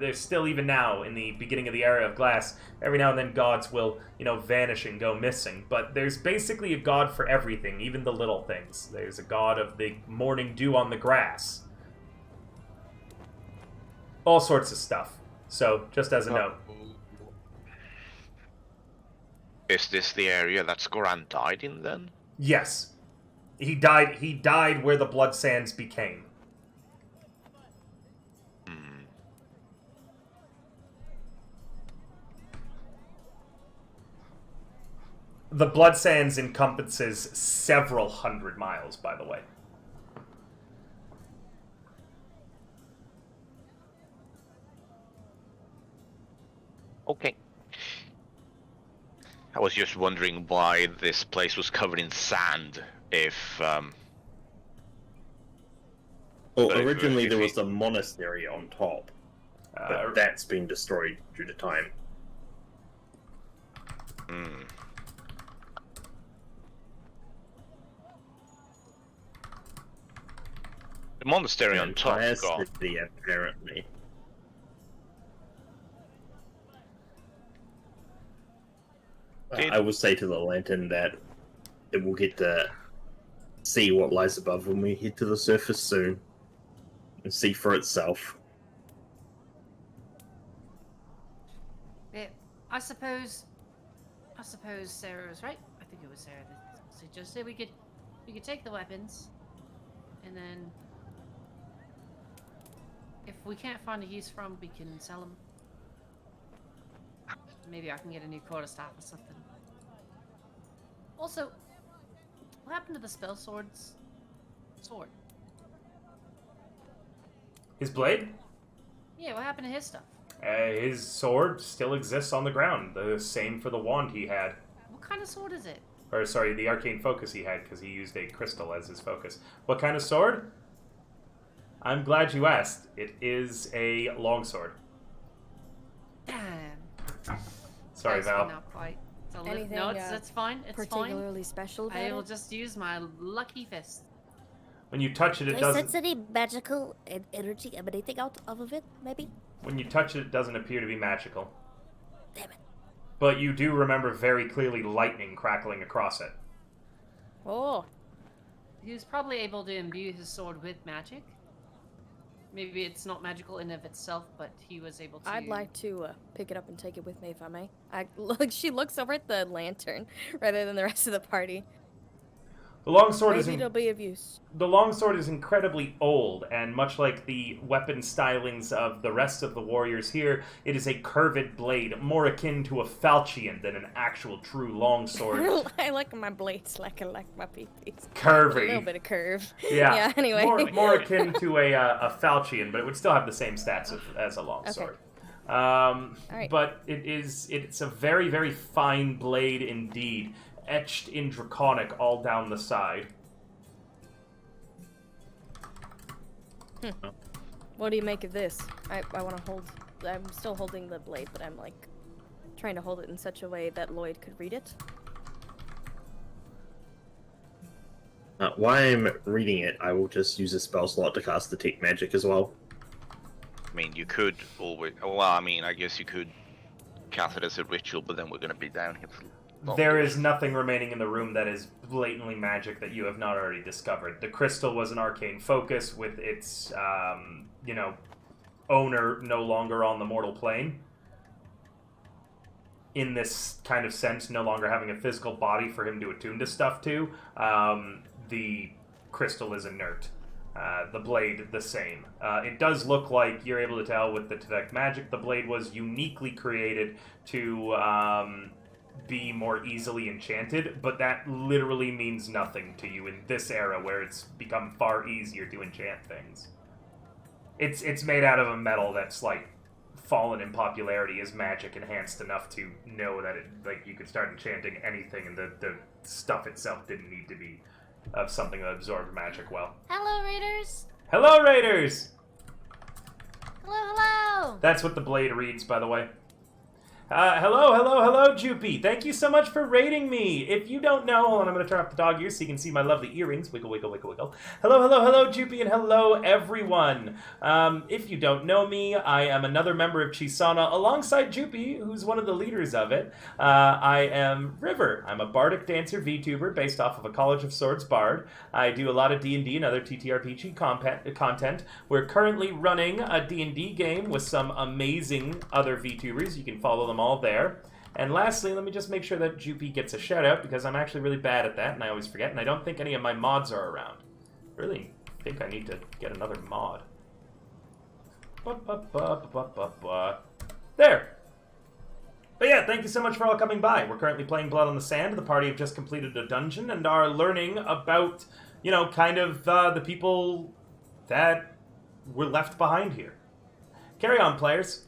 there's still, even now, in the beginning of the era of glass, every now and then gods will, vanish and go missing. But there's basically a god for everything, even the little things. There's a god of the morning dew on the grass. All sorts of stuff. So, just as a note. Is this the area that Skoran died in, then? Yes. He died where the Blood Sands became. The Blood Sands encompasses several hundred miles, by the way. Okay. I was just wondering why this place was covered in sand, if, Well, But if- originally if there we- was a monastery on top, but that's been destroyed due to time. The monastery on top Entire got... city, apparently. Did- I will say to the lantern that it will get to see what lies above when we head to the surface soon and see for itself. Yeah, I suppose Sarah was right. I think it was Sarah that suggested we could take the weapons, and then if we can't find a use for them, we can sell them. Maybe I can get a new quarterstaff or something. Also, what happened to the spell sword's sword? His blade? Yeah, what happened to his stuff? His sword still exists on the ground. The same for the wand he had. What kind of sword is it? Or, sorry, the arcane focus he had, because he used a crystal as his focus. What kind of sword? I'm glad you asked. It is a longsword. Damn. Sorry, Thanks, Val. but not quite. So Anything, no, it's fine. It's fine. Particularly special about I will it? just use my lucky fist. When you touch it, it Do I doesn't... sense any magical energy emanating out of it, maybe? When you touch it, it doesn't appear to be magical. Damn it. But you do remember very clearly lightning crackling across it. Oh, He was probably able to imbue his sword with magic. Maybe it's not magical in of itself, but he was able to. I'd like to pick it up and take it with me if I may. She looks over at the lantern rather than the rest of the party. The longsword is Maybe it'll be of use. The longsword is incredibly old, and much like the weapon stylings of the rest of the warriors here, it is a curved blade, more akin to a falchion than an actual true longsword. I like my blades like I like my PPs. Curvy. A little bit of curve. Yeah. Yeah, anyway. More akin to a falchion, but it would still have the same stats as a longsword. Alright. But it's a very, very fine blade indeed, etched in draconic all down the side. What do you make of this? I want to hold... I'm still holding the blade, but I'm, like, trying to hold it in such a way that Lloyd could read it. While I'm reading it, I will just use a spell slot to cast Detect Magic as well. I mean, you could always... Well, I mean, I guess you could cast it as a ritual, but then we're going to be down here for There is nothing remaining in the room that is blatantly magic that you have not already discovered. The crystal was an arcane focus with its, owner no longer on the mortal plane. In this kind of sense, no longer having a physical body for him to attune to stuff to, the crystal is inert. The blade, the same. It does look like you're able to tell with the detect magic, the blade was uniquely created to be more easily enchanted, but that literally means nothing to you in this era where it's become far easier to enchant things. It's made out of a metal that's like fallen in popularity is magic enhanced enough to know that you could start enchanting anything, and the stuff itself didn't need to be of something that absorbed magic well. Hello, Raiders. Hello, Raiders! Hello. That's what the blade reads, by the way. Hello, Jupy. Thank you so much for raiding me. If you don't know, hold on, I'm going to turn off the dog ears so you can see my lovely earrings. Wiggle, wiggle, wiggle, wiggle. Hello, Jupy, and hello, everyone. If you don't know me, I am another member of Chisana alongside Jupy, who's one of the leaders of it. I am River. I'm a bardic dancer VTuber based off of a College of Swords bard. I do a lot of D&D and other TTRPG content. We're currently running a D&D game with some amazing other VTubers. You can follow them all there. And lastly, let me just make sure that Jupy gets a shout out, because I'm actually really bad at that and I always forget, and I don't think any of my mods are around. Really think I need to get another mod. There! But yeah, thank you so much for all coming by. We're currently playing Blood on the Sand. The party have just completed a dungeon and are learning about, kind of the people that were left behind here. Carry on, players.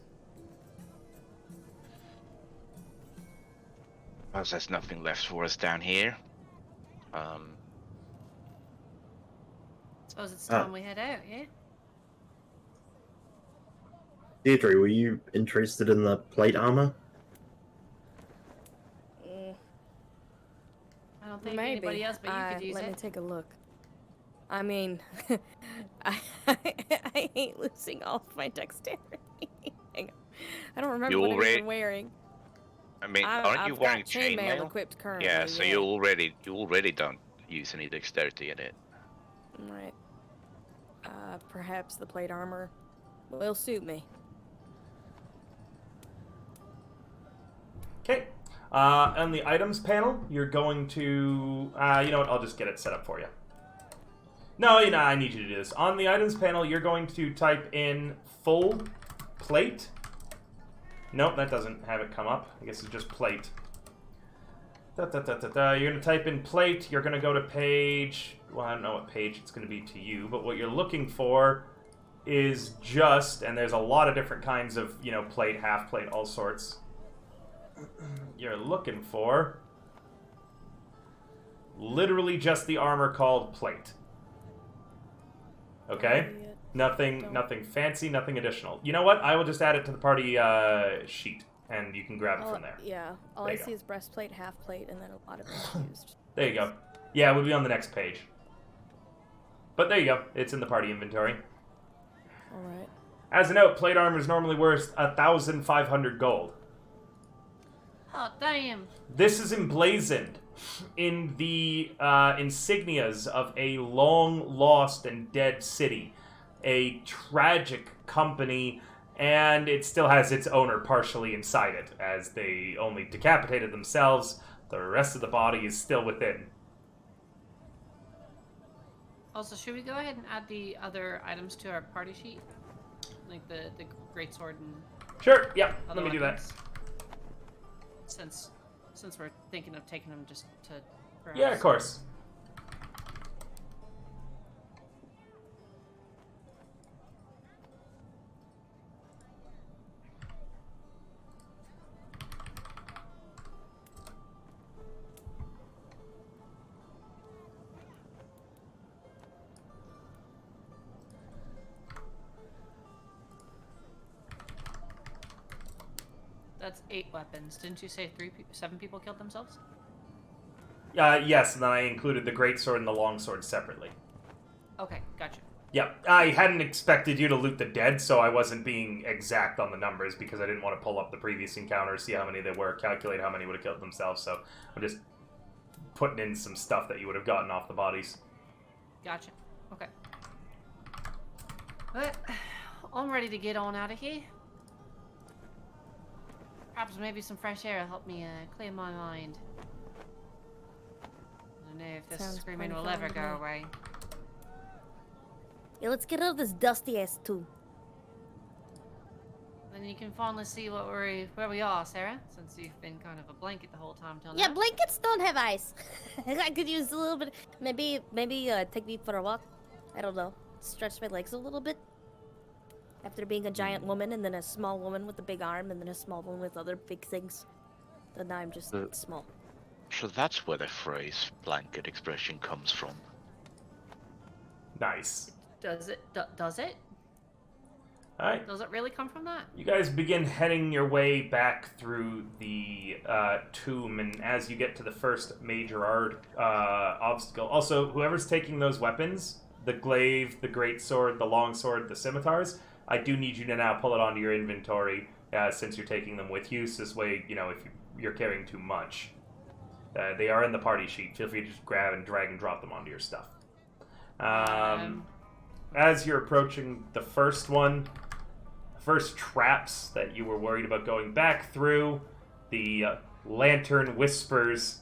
Well, there's nothing left for us down here. Suppose it's time we head out, yeah? Deirdre, were you interested in the plate armor? I don't think Maybe. anybody else, but you could use Let me it. take a look. I mean, I hate losing all of my dexterity. Hang on. I don't remember what I've been wearing. I mean, aren't you I've wearing got chainmail chainmail? equipped currently. Yeah, so you already don't use any dexterity in it. Right. Perhaps the plate armor will suit me. Okay. On the items panel, you're going to... you know what? I'll just get it set up for you. No, I need you to do this. On the items panel, you're going to type in full plate. Nope, that doesn't have it come up. I guess it's just plate. You're going to type in plate. You're going to go to page... Well, I don't know what page it's going to be to you, but what you're looking for is just... And there's a lot of different kinds of, plate, half plate, all sorts. You're looking for... literally just the armor called plate. Okay? Nothing fancy, nothing additional. You know what? I will just add it to the party sheet, and you can grab it from there. Yeah. All I see is breastplate, half plate, and then a lot of it used. There you go. Yeah, it would be on the next page. But there you go. It's in the party inventory. Alright. As a note, plate armor is normally worth 1,500 gold. Oh, damn. This is emblazoned in the insignias of a long-lost and dead city. A tragic company, and it still has its owner partially inside it, as they only decapitated themselves. The rest of the body is still within. Also, should we go ahead and add the other items to our party sheet? Like the greatsword and... Sure, yeah, let other me do that. weapons? Since we're thinking of taking them just to... Yeah, of course. That's 8 weapons. Didn't you say 7 people killed themselves? Yes, and then I included the greatsword and the longsword separately. Okay, gotcha. Yep, I hadn't expected you to loot the dead, so I wasn't being exact on the numbers because I didn't want to pull up the previous encounter, see how many there were, calculate how many would have killed themselves, so I'm just putting in some stuff that you would have gotten off the bodies. Gotcha. Okay. But I'm ready to get on out of here. Perhaps maybe some fresh air will help me clear my mind. I don't know if this Sounds screaming pretty will ever fun, go yeah. away. Yeah, let's get out of this dusty ass too. Then you can finally see where we are, Sarah, since you've been kind of a blanket the whole time till Yeah, now. blankets don't have eyes. I could use a little bit. Maybe take me for a walk. I don't know. Stretch my legs a little bit. After being a giant woman, and then a small woman with a big arm, and then a small woman with other big things. Then now I'm just small. So that's where the phrase blanket expression comes from. Nice. Does it? Does it? Alright. Does it really come from that? You guys begin heading your way back through the tomb, and as you get to the first major obstacle... Also, whoever's taking those weapons, the glaive, the greatsword, the longsword, the scimitars, I do need you to now pull it onto your inventory, since you're taking them with you, so this way, you know, if you're carrying too much. They are in the party sheet. Feel free to just grab and drag and drop them onto your stuff. As you're approaching the first one, first traps that you were worried about going back through, the lantern whispers,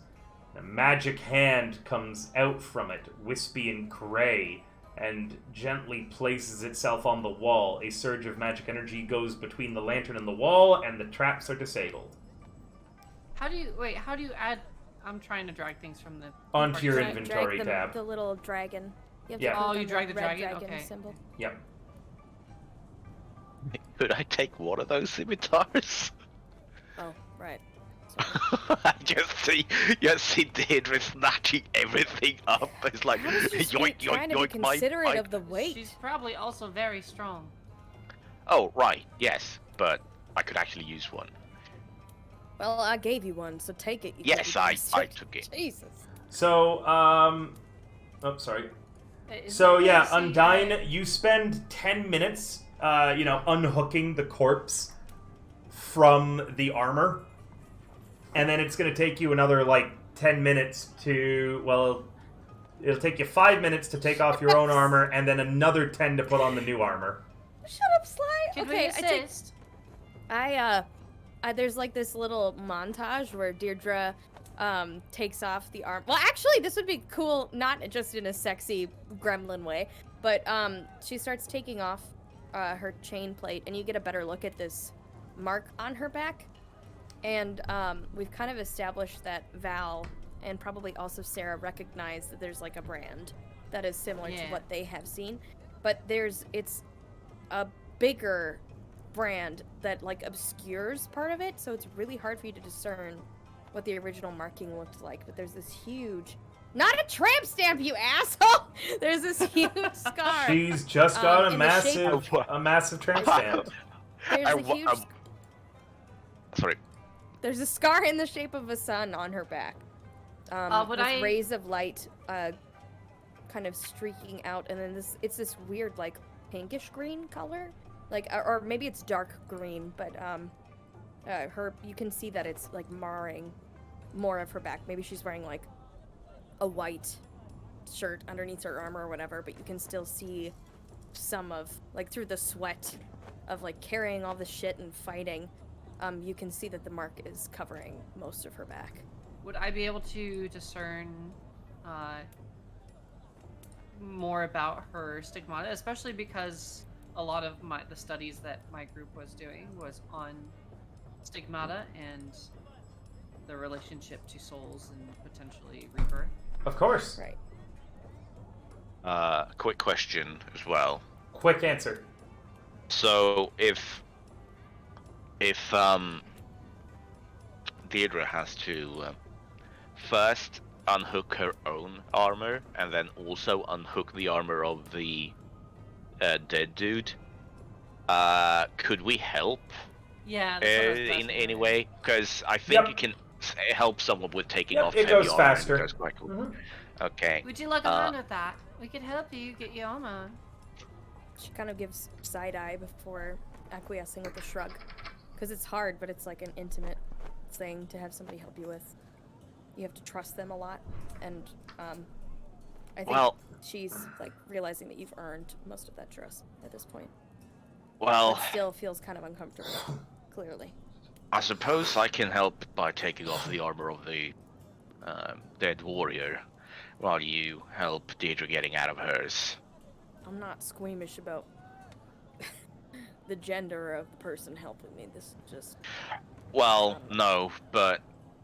a magic hand comes out from it, wispy and gray, and gently places itself on the wall. A surge of magic energy goes between the lantern and the wall, and the traps are disabled. How do you add... I'm trying to drag things from the... Onto your Drag- inventory drag tab. the little dragon. You have to Yeah. click Oh, on you drag the red dragon? Okay. symbol. Yep. Could I take one of those scimitars? Oh, right. I just see Deirdre snatching everything up. It's like, I was just yoink, trying yoink, to be yoink, considerate mine. of the weight. She's probably also very strong. Oh, right, yes, but I could actually use one. Well, I gave you one, so take it. You Yes, bloody I bastard. took it. Jesus. So, oh, sorry. Is So that yeah, what I see? Undyne, you spend 10 minutes, unhooking the corpse from the armor, and then it's going to take you another, 10 minutes to, well, it'll take you 5 minutes to take off your own armor, and then another 10 to put on the new armor. Shut up, Sly. Can Okay, we assist? there's like this little montage where Deirdre takes off the arm. Well, actually, this would be cool, not just in a sexy gremlin way, but she starts taking off her chain plate, and you get a better look at this mark on her back. And we've kind of established that Val and probably also Sarah recognize that there's like a brand that is similar to what they have seen, but it's a bigger brand that like obscures part of it, so it's really hard for you to discern what the original marking looked like. But there's this huge, not a tramp stamp, you asshole. There's this huge scar. She's just got a in the shape massive tramp stamp. There's a huge. Sorry. There's a scar in the shape of a sun on her back. With rays of light kind of streaking out, and then it's this weird like pinkish green color, like or maybe it's dark green, but you can see that it's like marring more of her back. Maybe she's wearing like a white shirt underneath her armor or whatever, but you can still see some of like through the sweat of like carrying all the shit and fighting. You can see that the mark is covering most of her back. Would I be able to discern more about her stigmata, especially because a lot of the studies that my group was doing was on stigmata and the relationship to souls and potentially rebirth? Of course. Right. Quick question as well. Quick answer. So if Deirdre has to first unhook her own armor and then also unhook the armor of the dead dude, could we help Yeah. That's what I was in asking any her. way? Because I think you can help someone with taking off it heavy goes armor. faster. It goes quite cool. Mhm. Okay. Would you like a hand with that? We could help you get your armor on. She kind of gives side eye before acquiescing with a shrug, because it's hard, but it's like an intimate thing to have somebody help you with. You have to trust them a lot, and I think she's like realizing that you've earned most of that trust at this point. Well, But still feels kind of uncomfortable, clearly. I suppose I can help by taking off the armor of the dead warrior, while you help Deirdre getting out of hers. I'm not squeamish about the gender of the person helping me. This is just... Well, no, but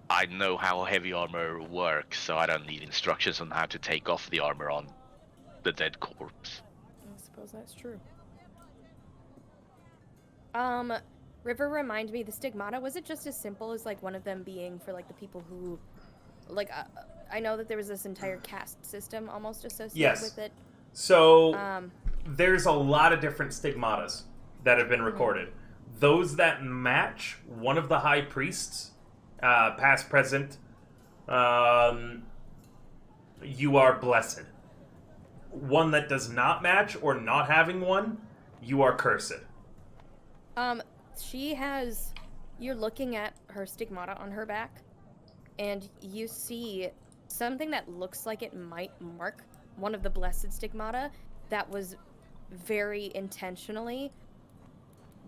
I know how heavy armor works, so I don't need instructions on how to take off the armor on the dead corpse. I suppose that's true. River, remind me, the stigmata, was it just as simple as, like, one of them being for, like, the people who... Like, I know that there was this entire caste system almost associated with it. So, there's a lot of different stigmatas that have been recorded. Those that match one of the high priests, past, present, you are blessed. One that does not match, or not having one, you are cursed. She has... You're looking at her stigmata on her back, and you see something that looks like it might mark one of the blessed stigmata that was very intentionally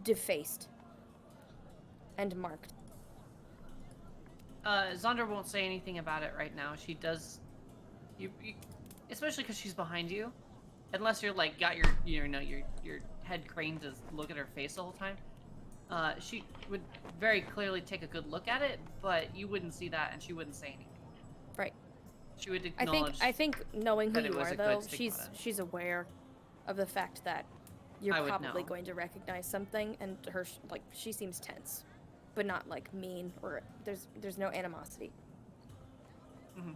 defaced and marked. Zonder won't say anything about it right now. She does, you especially because she's behind you. Unless you're like got your head craned to look at her face the whole time. She would very clearly take a good look at it, but you wouldn't see that, and she wouldn't say anything. Right. She would acknowledge. I think knowing who you are, though, stigmata. she's aware of the fact that you're probably going to recognize something, and her she seems tense, but not like mean, or there's no animosity. Mm-hmm.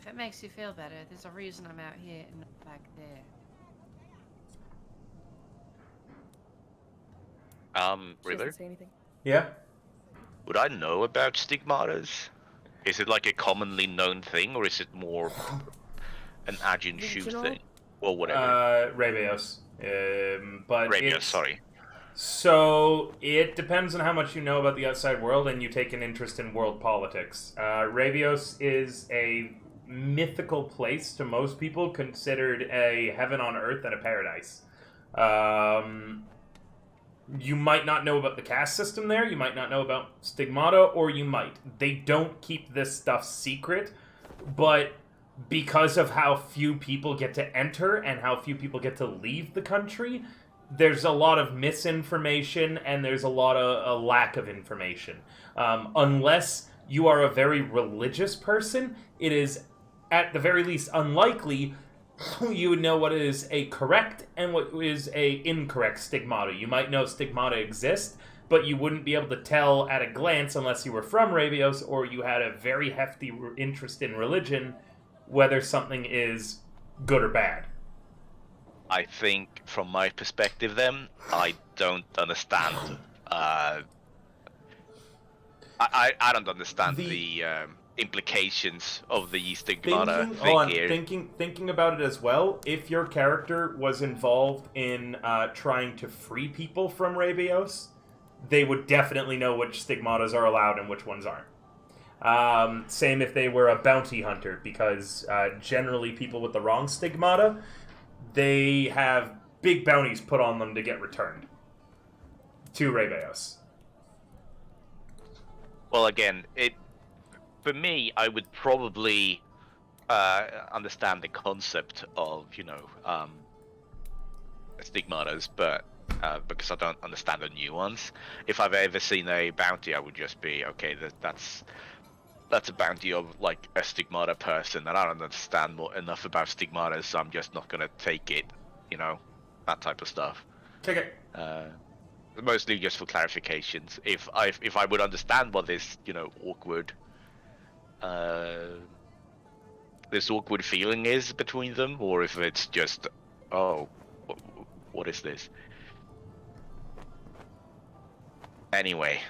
If it makes you feel better, there's a reason I'm out here and not back there. River? Say anything. Yeah? Would I know about stigmatas? Is it like a commonly known thing, or is it more an agent shoot thing? Or whatever. Rabios. But Rabios, sorry. So, it depends on how much you know about the outside world and you take an interest in world politics. Rabios is a mythical place to most people, considered a heaven on earth and a paradise. You might not know about the caste system there, you might not know about stigmata, or you might. They don't keep this stuff secret, but because of how few people get to enter and how few people get to leave the country, there's a lot of misinformation and there's a lot of a lack of information. Unless you are a very religious person, it is at the very least unlikely you would know what is a correct and what is a incorrect stigmata. You might know stigmata exist, but you wouldn't be able to tell at a glance unless you were from Rabios or you had a very hefty interest in religion whether something is good or bad. I think, from my perspective then, I don't understand. I don't understand the implications of the stigmata thing here. Thinking about it as well, if your character was involved in trying to free people from Rabios, they would definitely know which stigmatas are allowed and which ones aren't. Same if they were a bounty hunter, because generally people with the wrong stigmata, they have big bounties put on them to get returned to Rabios. Well, again, for me, I would probably understand the concept of, stigmatas, but because I don't understand the nuance. If I've ever seen a bounty, I would just be, okay, that's a bounty of, like, a stigmata person, and I don't understand enough about stigmatas, so I'm just not gonna take it, that type of stuff. Take it. Mostly just for clarifications. If I would understand what this, awkward feeling is between them, or if it's just, oh, what is this? Anyway,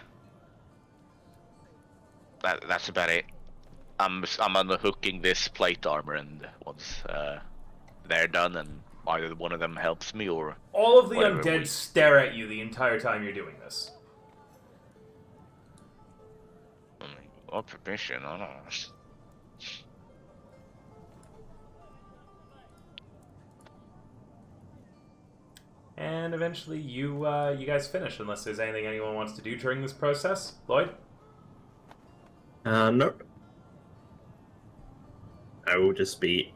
that's about it. I'm unhooking this plate armor, and once they're done and either one of them helps me or All of the whatever undead we- stare at you the entire time you're doing this. What permission? I don't know. And eventually you guys finish, unless there's anything anyone wants to do during this process. Lloyd? Nope. I will just be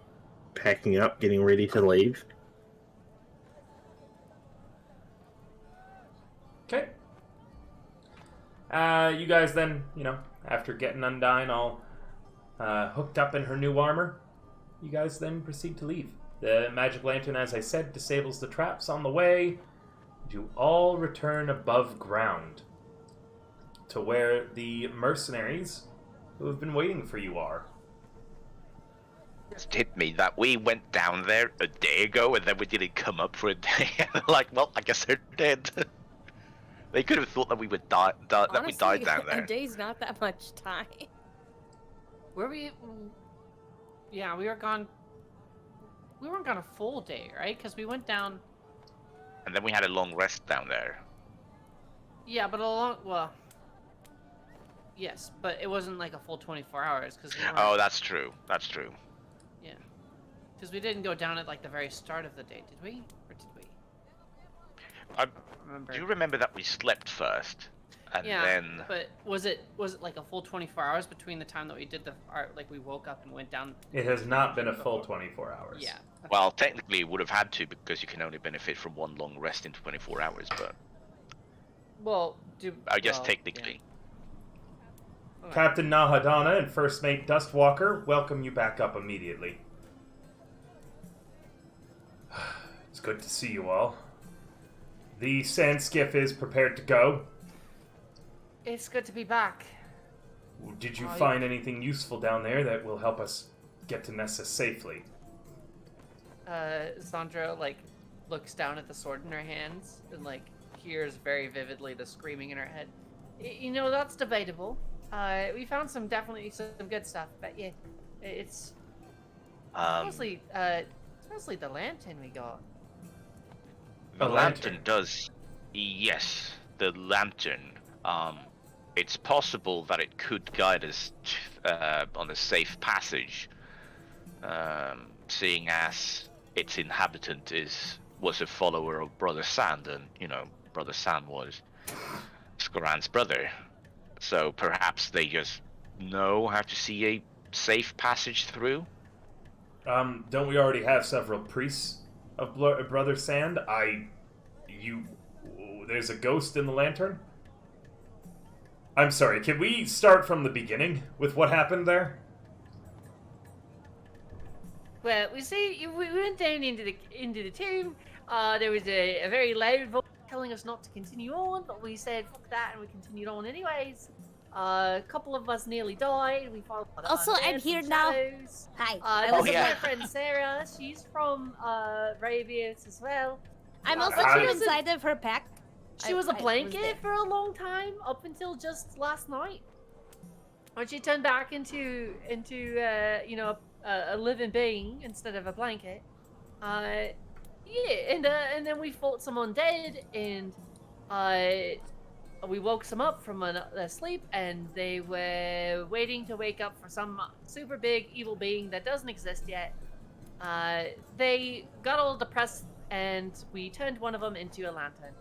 packing up, getting ready to leave. Okay. You guys then, after getting Undyne all hooked up in her new armor, you guys then proceed to leave. The magic lantern, as I said, disables the traps on the way. You all return above ground to where the mercenaries who have been waiting for you are. Just hit me that we went down there a day ago and then we didn't come up for a day. Like, well, I guess they're dead. They could have thought that we would die. That we died Honestly, down A there. day's not that much time. Were we? Yeah, we were gone. We weren't gone a full day, right? Because we went down. And then we had a long rest down there. Yeah, but a long. Well. Yes, but it wasn't like a full 24 hours because. Oh, that's true. That's true. Yeah. Because we didn't go down at like the very start of the day, did we? Or did we? I Remember. do you remember that we slept first, and Yeah, then but was it like a full 24 hours between the time that we did like we woke up and went down? It has not been a full 24 hours. Yeah. well, technically it would have had to because you can only benefit from one long rest in 24 hours. But Well, I guess well, technically. yeah. Captain Nahadana and First Mate Dustwalker welcome you back up immediately. It's good to see you all. The sand skiff is prepared to go. It's good to be back. Did you Oh, find anything useful down there that will help us get to Nessa safely? Sandra like looks down at the sword in her hands and like hears very vividly the screaming in her head. That's debatable. We found definitely some good stuff, but yeah, it's mostly the lantern we got. The A lantern lantern. does, yes, the lantern. It's possible that it could guide us on a safe passage, seeing as its inhabitant was a follower of Brother Sand, and Brother Sand was Skoran's brother. So perhaps they just know how to see a safe passage through. Don't we already have several priests of Brother Sand? There's a ghost in the lantern? I'm sorry, can we start from the beginning with what happened there? Well, we went down into the tomb. There was a very loud voice telling us not to continue on, but we said fuck that and we continued on anyways. A couple of us nearly died. We followed. Also, I'm here now. Shadows. Hi. This is yeah. my friend Sarah. She's from Ravius as well. I'm also I- here inside of her pack. She was a there. blanket for a long time, up until just last night, when she turned back into a living being instead of a blanket. And then we fought some undead, and we woke some up from their sleep, and they were waiting to wake up for some super big evil being that doesn't exist yet. They got all depressed, and we turned one of them into a lantern.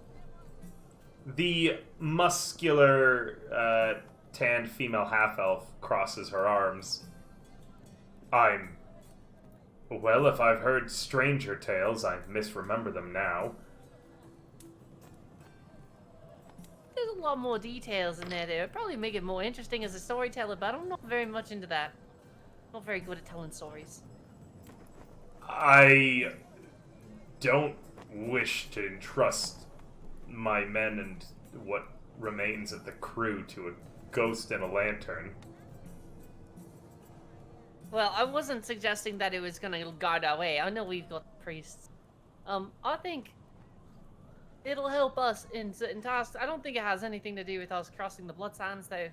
The muscular, tanned female half-elf crosses her arms. Well, if I've heard stranger tales, I misremember them now. There's a lot more details in there that would probably make it more interesting as a storyteller, but I'm not very much into that. Not very good at telling stories. I don't wish to entrust my men and what remains of the crew to a ghost in a lantern. Well, I wasn't suggesting that it was gonna guard our way. I know we've got priests. I think it'll help us in certain tasks. I don't think it has anything to do with us crossing the blood sands, though.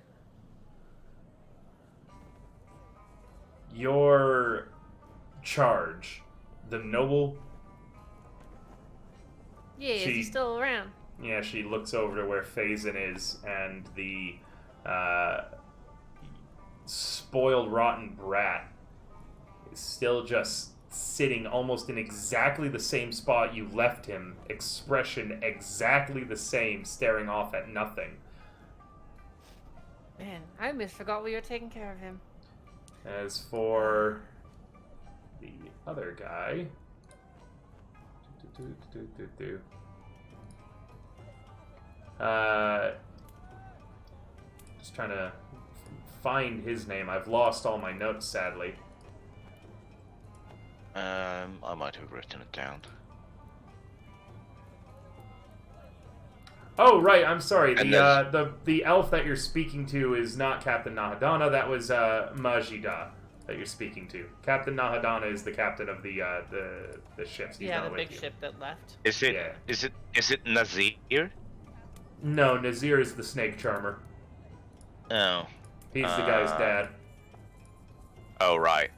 Your charge, the noble Yeah, is he still around? Yeah, she looks over to where Phazon is, and the spoiled, rotten brat is still just sitting almost in exactly the same spot you left him, expression exactly the same, staring off at nothing. Man, I almost forgot we were taking care of him. As for the other guy... just trying to find his name. I've lost all my notes, sadly. I might have written it down. Oh, right, I'm sorry. And The elf that you're speaking to is not Captain Nahadana. That was Majida that you're speaking to. Captain Nahadana is the captain of the ships. He's Yeah, not the with big you. ship that left. Is it? Yeah. Is it Nazir? No, Nazir is the snake charmer. Oh. He's the guy's dad. Oh, right.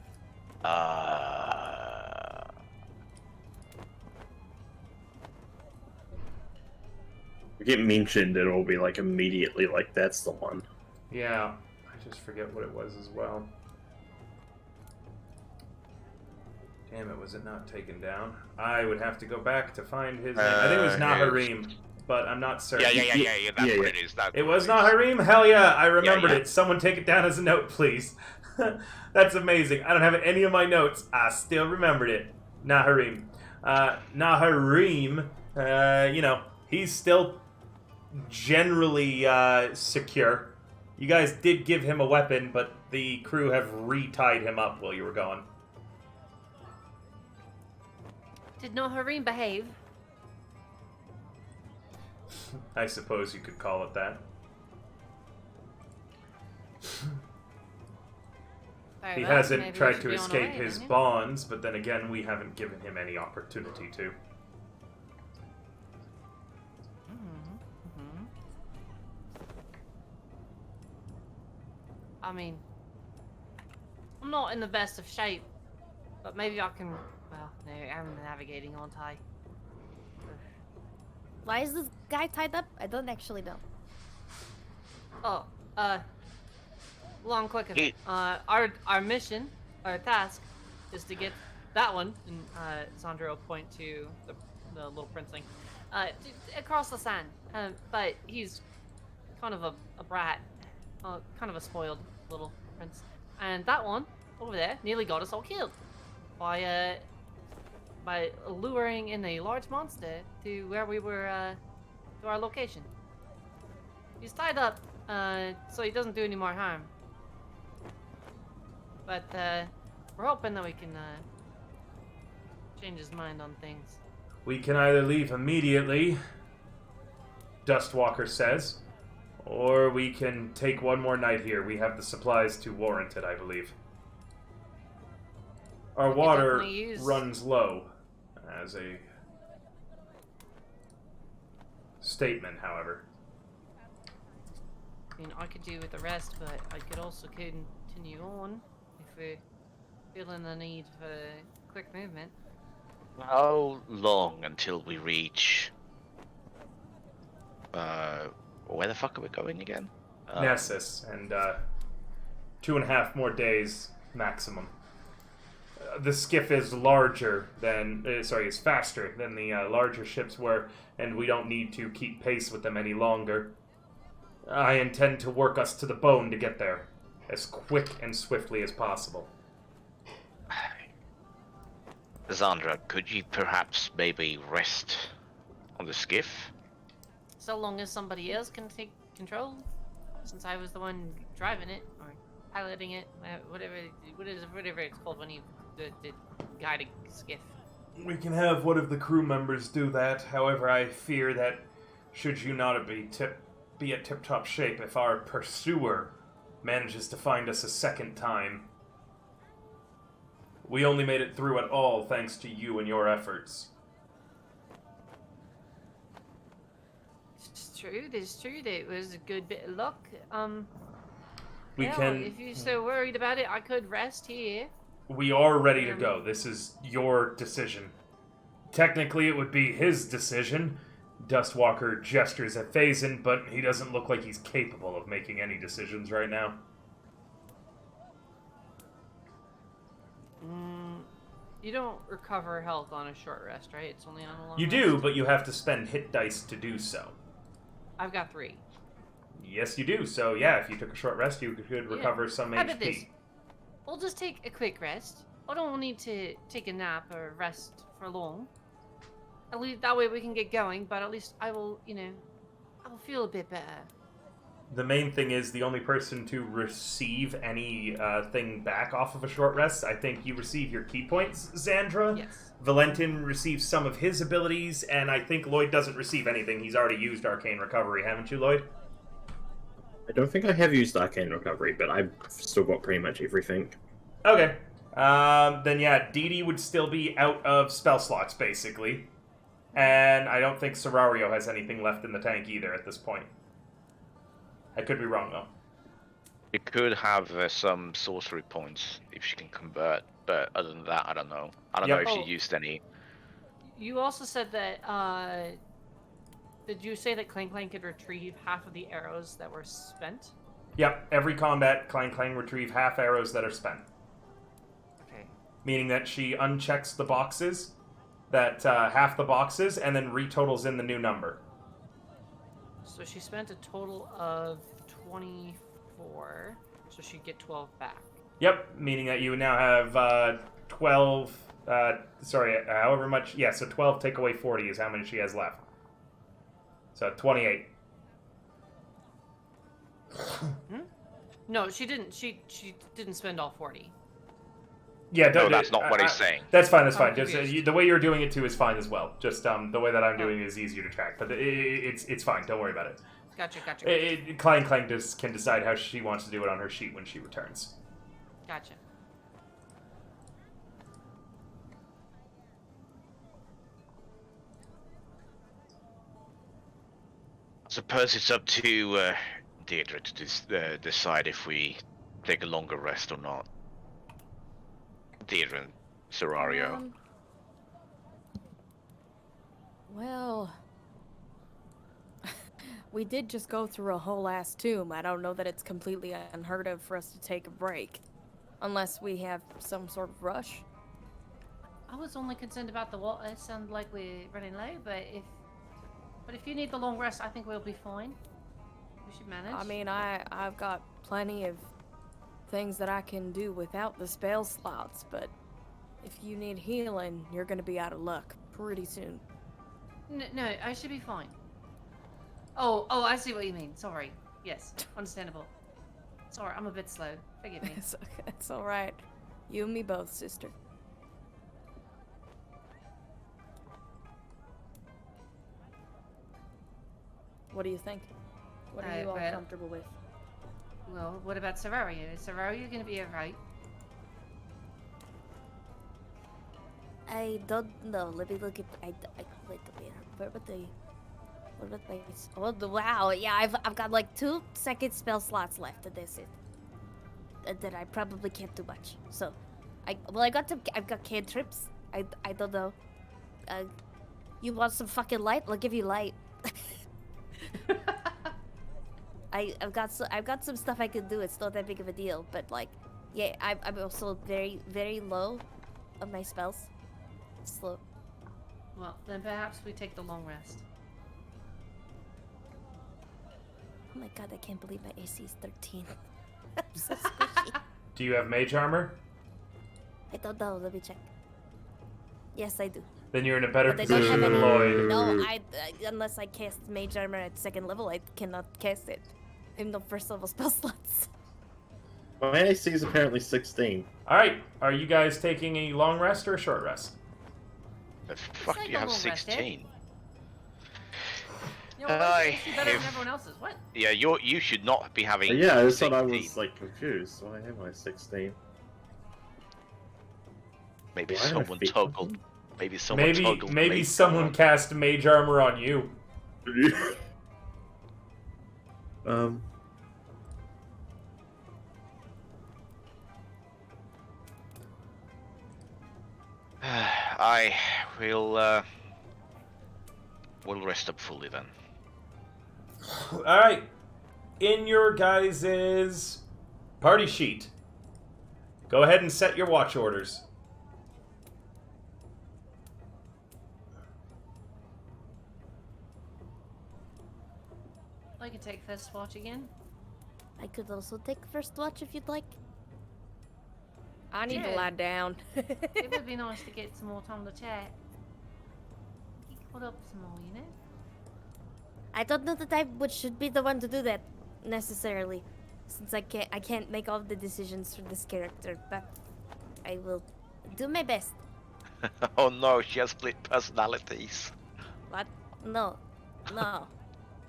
We get mentioned, it'll be like immediately like that's the one. Yeah, I just forget what it was as well. Damn it, was it not taken down? I would have to go back to find his name. I think it was Naharim, but I'm not certain. Yeah. That's Yeah, what yeah. it is. That's It what was is. Naharim? Hell yeah, I remembered yeah. it. Someone take it down as a note, please. That's amazing. I don't have any of my notes. I still remembered it. Naharim. Naharim, he's still generally secure. You guys did give him a weapon, but the crew have re-tied him up while you were gone. Did no Harim behave? I suppose you could call it that. Very He well, hasn't maybe we tried should to be on our escape way, his then, yeah? bonds, but then again, we haven't given him any opportunity to. I mean, I'm not in the best of shape, but maybe I can. Well, no, I'm navigating on tie. Why is this guy tied up? I don't actually know. Oh, long quick of it. He- Our mission, our task, is to get that one, and Sandra will point to the little princeling, across the sand. But he's kind of a brat, kind of a spoiled little prince, and that one over there nearly got us all killed by luring in a large monster to where we were, to our location. He's tied up, so he doesn't do any more harm. But we're hoping that we can change his mind on things. We can either leave immediately, Dustwalker says, or we can take one more night here. We have the supplies to warrant it, I believe. Our We could water definitely use- runs low, as a statement, however. I mean, I could do with the rest, but I could also continue on if we're feeling the need for quick movement. How long until we reach? Where the fuck are we going again? Nessus, and 2.5 more days maximum. The skiff is larger than, is faster than the larger ships were, and we don't need to keep pace with them any longer. I intend to work us to the bone to get there, as quick and swiftly as possible. Zandra, could you perhaps maybe rest on the skiff? So long as somebody else can take control, since I was the one driving it or piloting it, whatever it's called when you the guiding skiff. We can have one of the crew members do that. However, I fear that should you not be at tip-top shape, if our pursuer manages to find us a second time, we only made it through at all thanks to you and your efforts. It's true. It's true. That was a good bit of luck. We Hell, can. if you're so worried about it, I could rest here. We are ready to go. This is your decision. Technically, it would be his decision. Dustwalker gestures at Phazon, but he doesn't look like he's capable of making any decisions right now. You don't recover health on a short rest, right? It's only on a long You rest? do, but you have to spend hit dice to do so. I've got 3. Yes, you do. So, yeah, if you took a short rest, you could recover some How about HP. this? We'll just take a quick rest. I don't need to take a nap or rest for long. At least that way we can get going, but at least I will, I will feel a bit better. The main thing is the only person to receive any thing back off of a short rest. I think you receive your key points, Xandra. Yes. Valentin receives some of his abilities, and I think Lloyd doesn't receive anything. He's already used Arcane Recovery, haven't you, Lloyd? I don't think I have used Arcane Recovery, but I've still got pretty much everything. Okay. Then yeah, Dee Dee would still be out of spell slots, basically. And I don't think Serario has anything left in the tank either at this point. I could be wrong, though. You could have some sorcery points if she can convert, but other than that, I don't know. I don't know if she used any. You also said that, did you say that Clang Clang could retrieve half of the arrows that were spent? Yep, every combat, Clang Clang retrieve half arrows that are spent. Okay. Meaning that she unchecks the boxes, half the boxes, and then retotals in the new number. So she spent a total of 24, so she'd get 12 back. Yep, meaning that you now have 12, however much, yeah, so 12 take away 40 is how many she has left. So 28. No, she didn't. She didn't spend all 40. Yeah, no, that's not what he's saying. That's fine. That's fine. I'm Just the way you're doing it too is fine as well. Just the way that I'm doing it is easier to track. But it's fine. Don't worry about it. Gotcha. Clang just can decide how she wants to do it on her sheet when she returns. Gotcha. I suppose it's up to Deirdre to decide if we take a longer rest or not. Deirdre and Serario. Well, we did just go through a whole ass tomb. I don't know that it's completely unheard of for us to take a break. Unless we have some sort of rush. I was only concerned about the water. It sounded like we're running low, but if you need the long rest, I think we'll be fine. We should manage. I mean, I've got plenty of things that I can do without the spell slots, but if you need healing, you're gonna be out of luck pretty soon. No, I should be fine. Oh, I see what you mean. Sorry. Yes, understandable. Sorry, I'm a bit slow. Forgive me. It's all right. You and me both, sister. What do you think? What are you all comfortable with? Well, what about Serario? Is Serario gonna be alright? I don't know. Let me look at. Wait a minute. Where would they? What would they? Oh wow! Yeah, I've got like 2 second spell slots left, and that's it. And then I probably can't do much. So, I've got cantrips. I don't know. You want some fucking light? I'll give you light. I've got some stuff I can do. It's not that big of a deal, but like, yeah, I'm also very, very low on my spells. Slow. Well, then perhaps we take the long rest. Oh my god, I can't believe my AC is 13. I'm so squishy. Do you have mage armor? I don't know. Let me check. Yes, I do. Then you're in a better But I don't position have than any. Lloyd. No, unless I cast mage armor at 2nd level, I cannot cast it. In the 1st level spell slots. My AC is apparently 16. Alright, are you guys taking a long rest or a short rest? The fuck do you have 16? You know, why is your AC better than everyone else's? What? Yeah, you should not be having. Yeah, I just thought I 16. was like confused. Why am I 16? Maybe Why am I someone 15? toggled. Maybe someone toggled. Maybe mage someone armor. cast mage armor on you. we'll rest up fully then. Alright. In your guys' party sheet, go ahead and set your watch orders. I could take first watch again. I could also take first watch if you'd like. I need to Yeah. lie down. It would be nice to get some more time to chat. You could put up some more, you know? I don't know that should be the one to do that necessarily, since I can't make all the decisions for this character, but I will do my best. Oh no, she has split personalities. What? No. No.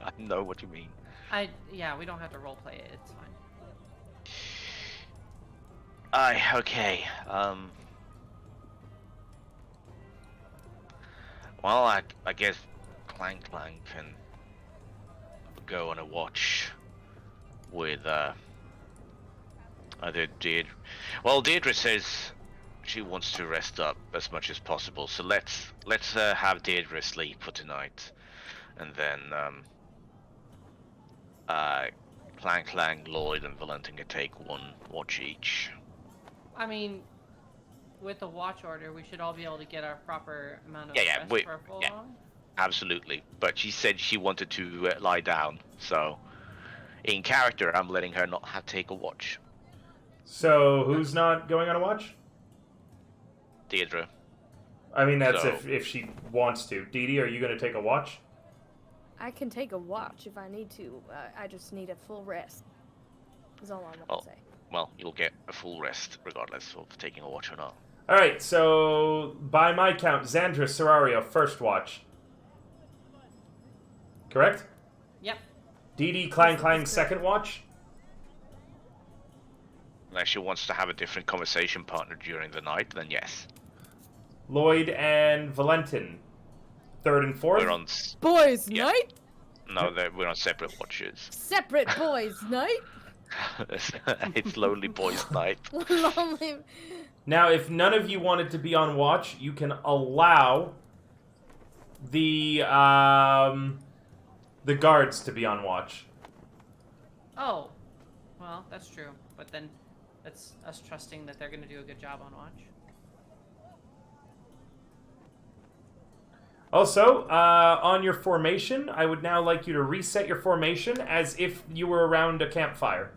I know what you mean. Yeah, we don't have to roleplay it. It's fine. Okay. Well, I guess Clang can go on a watch with either Deirdre. Well, Deirdre says she wants to rest up as much as possible, so let's have Deirdre sleep for tonight, and then Clang, Lloyd, and Valentin can take one watch each. I mean, with the watch order, we should all be able to get our proper amount of Yeah, rest wait, for a full yeah. on. Absolutely, but she said she wanted to lie down, so in character, I'm letting her not take a watch. So, who's not going on a watch? Deirdre. I mean, that's So- if she wants to. Dee Dee, are you going to take a watch? I can take a watch if I need to. I just need a full rest. Is all I'm Oh. gonna say. Well, you'll get a full rest regardless of taking a watch or not. Alright, so by my count, Xandra Serario, first watch. Correct? Yep. Dee Dee Clang, second watch? Unless she wants to have a different conversation partner during the night, then yes. Lloyd and Valentin, third and fourth? We're on... Boys' Yeah. night? No, we're on separate watches. Separate boys' night? It's Lonely Boys Night. Lonely. Now, if none of you wanted to be on watch, you can allow the guards to be on watch. Oh, well, that's true. But then, that's us trusting that they're going to do a good job on watch. Also, on your formation, I would now like you to reset your formation as if you were around a campfire.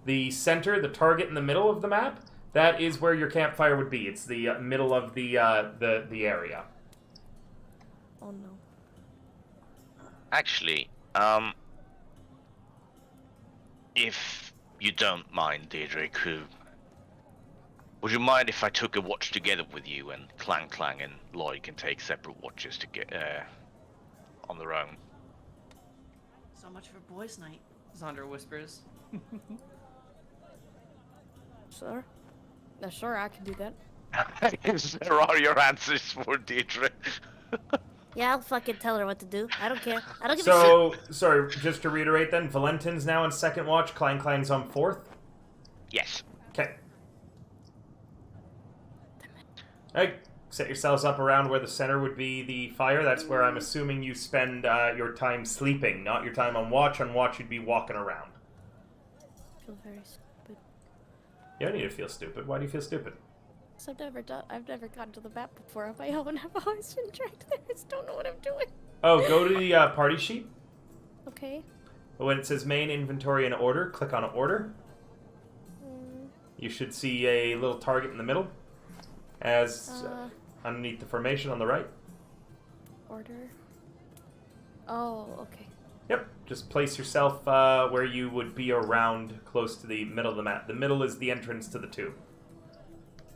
The center, the target in the middle of the map, that is where your campfire would be. It's the middle of the area. Oh no. Actually, if you don't mind, Deirdre, would you mind if I took a watch together with you, and Clang and Lloyd can take separate watches to get on their own? So much for boys' night, Zandra whispers. Sure. Sure, I can do that. There are your answers for Deirdre. Yeah, I'll fucking tell her what to do. I don't care. I don't give a So, sorry, just to reiterate then, Valentin's now on second watch, Clang's on fourth? Yes. Okay. Alright, set yourselves up around where the center would be the fire. That's where I'm assuming you spend your time sleeping, not your time on watch. On watch, you'd be walking around. I feel very stupid. You don't need to feel stupid. Why do you feel stupid? So I've never gotten to the map before on my own. I've always been dragged there. I just don't know what I'm doing. Oh, go to the party sheet. Okay. When it says main inventory and order, click on order. You should see a little target in the middle, as underneath the formation on the right. Order. Oh, okay. Yep, just place yourself where you would be around close to the middle of the map. The middle is the entrance to the tomb.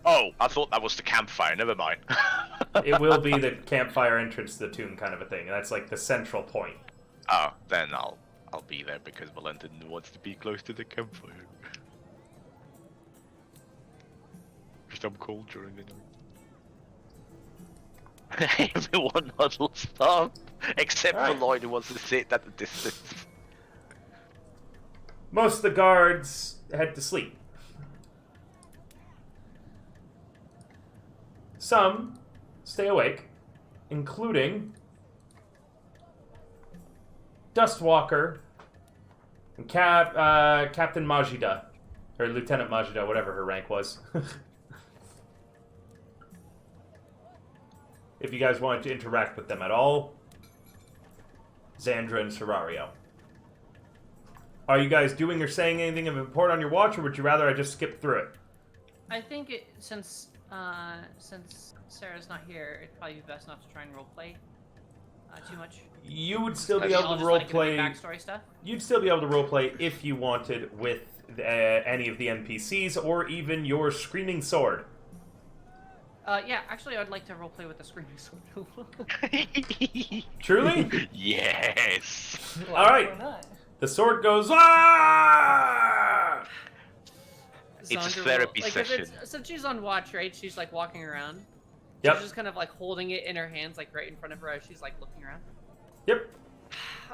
Oh, I thought that was the campfire. Never mind. It will be the campfire entrance to the tomb kind of a thing. That's like the central point. Oh, then I'll be there because Valentin wants to be close to the campfire. Because I'm cold during the night. Everyone huddles up, except Alright. for Lloyd who wants to sit at the distance. Most of the guards head to sleep. Some stay awake, including Dustwalker and Captain Majida, or Lieutenant Majida, whatever her rank was. If you guys wanted to interact with them at all, Xandra and Serario. Are you guys doing or saying anything of import on your watch, or would you rather I just skip through it? I think since Sarah's not here, it'd probably be best not to try and roleplay too much. You would still be I'll able to just, like, roleplay. backstory stuff. You'd still be able to roleplay if you wanted with any of the NPCs, or even your screaming sword. Yeah, actually, I'd like to roleplay with the screaming sword. Truly? Yes. All right. The sword goes. Ah! It's a Sandra therapy like, session. Since she's on watch, right? She's like walking around. Yep. She's just kind of like holding it in her hands, like right in front of her as she's like looking around. Yep.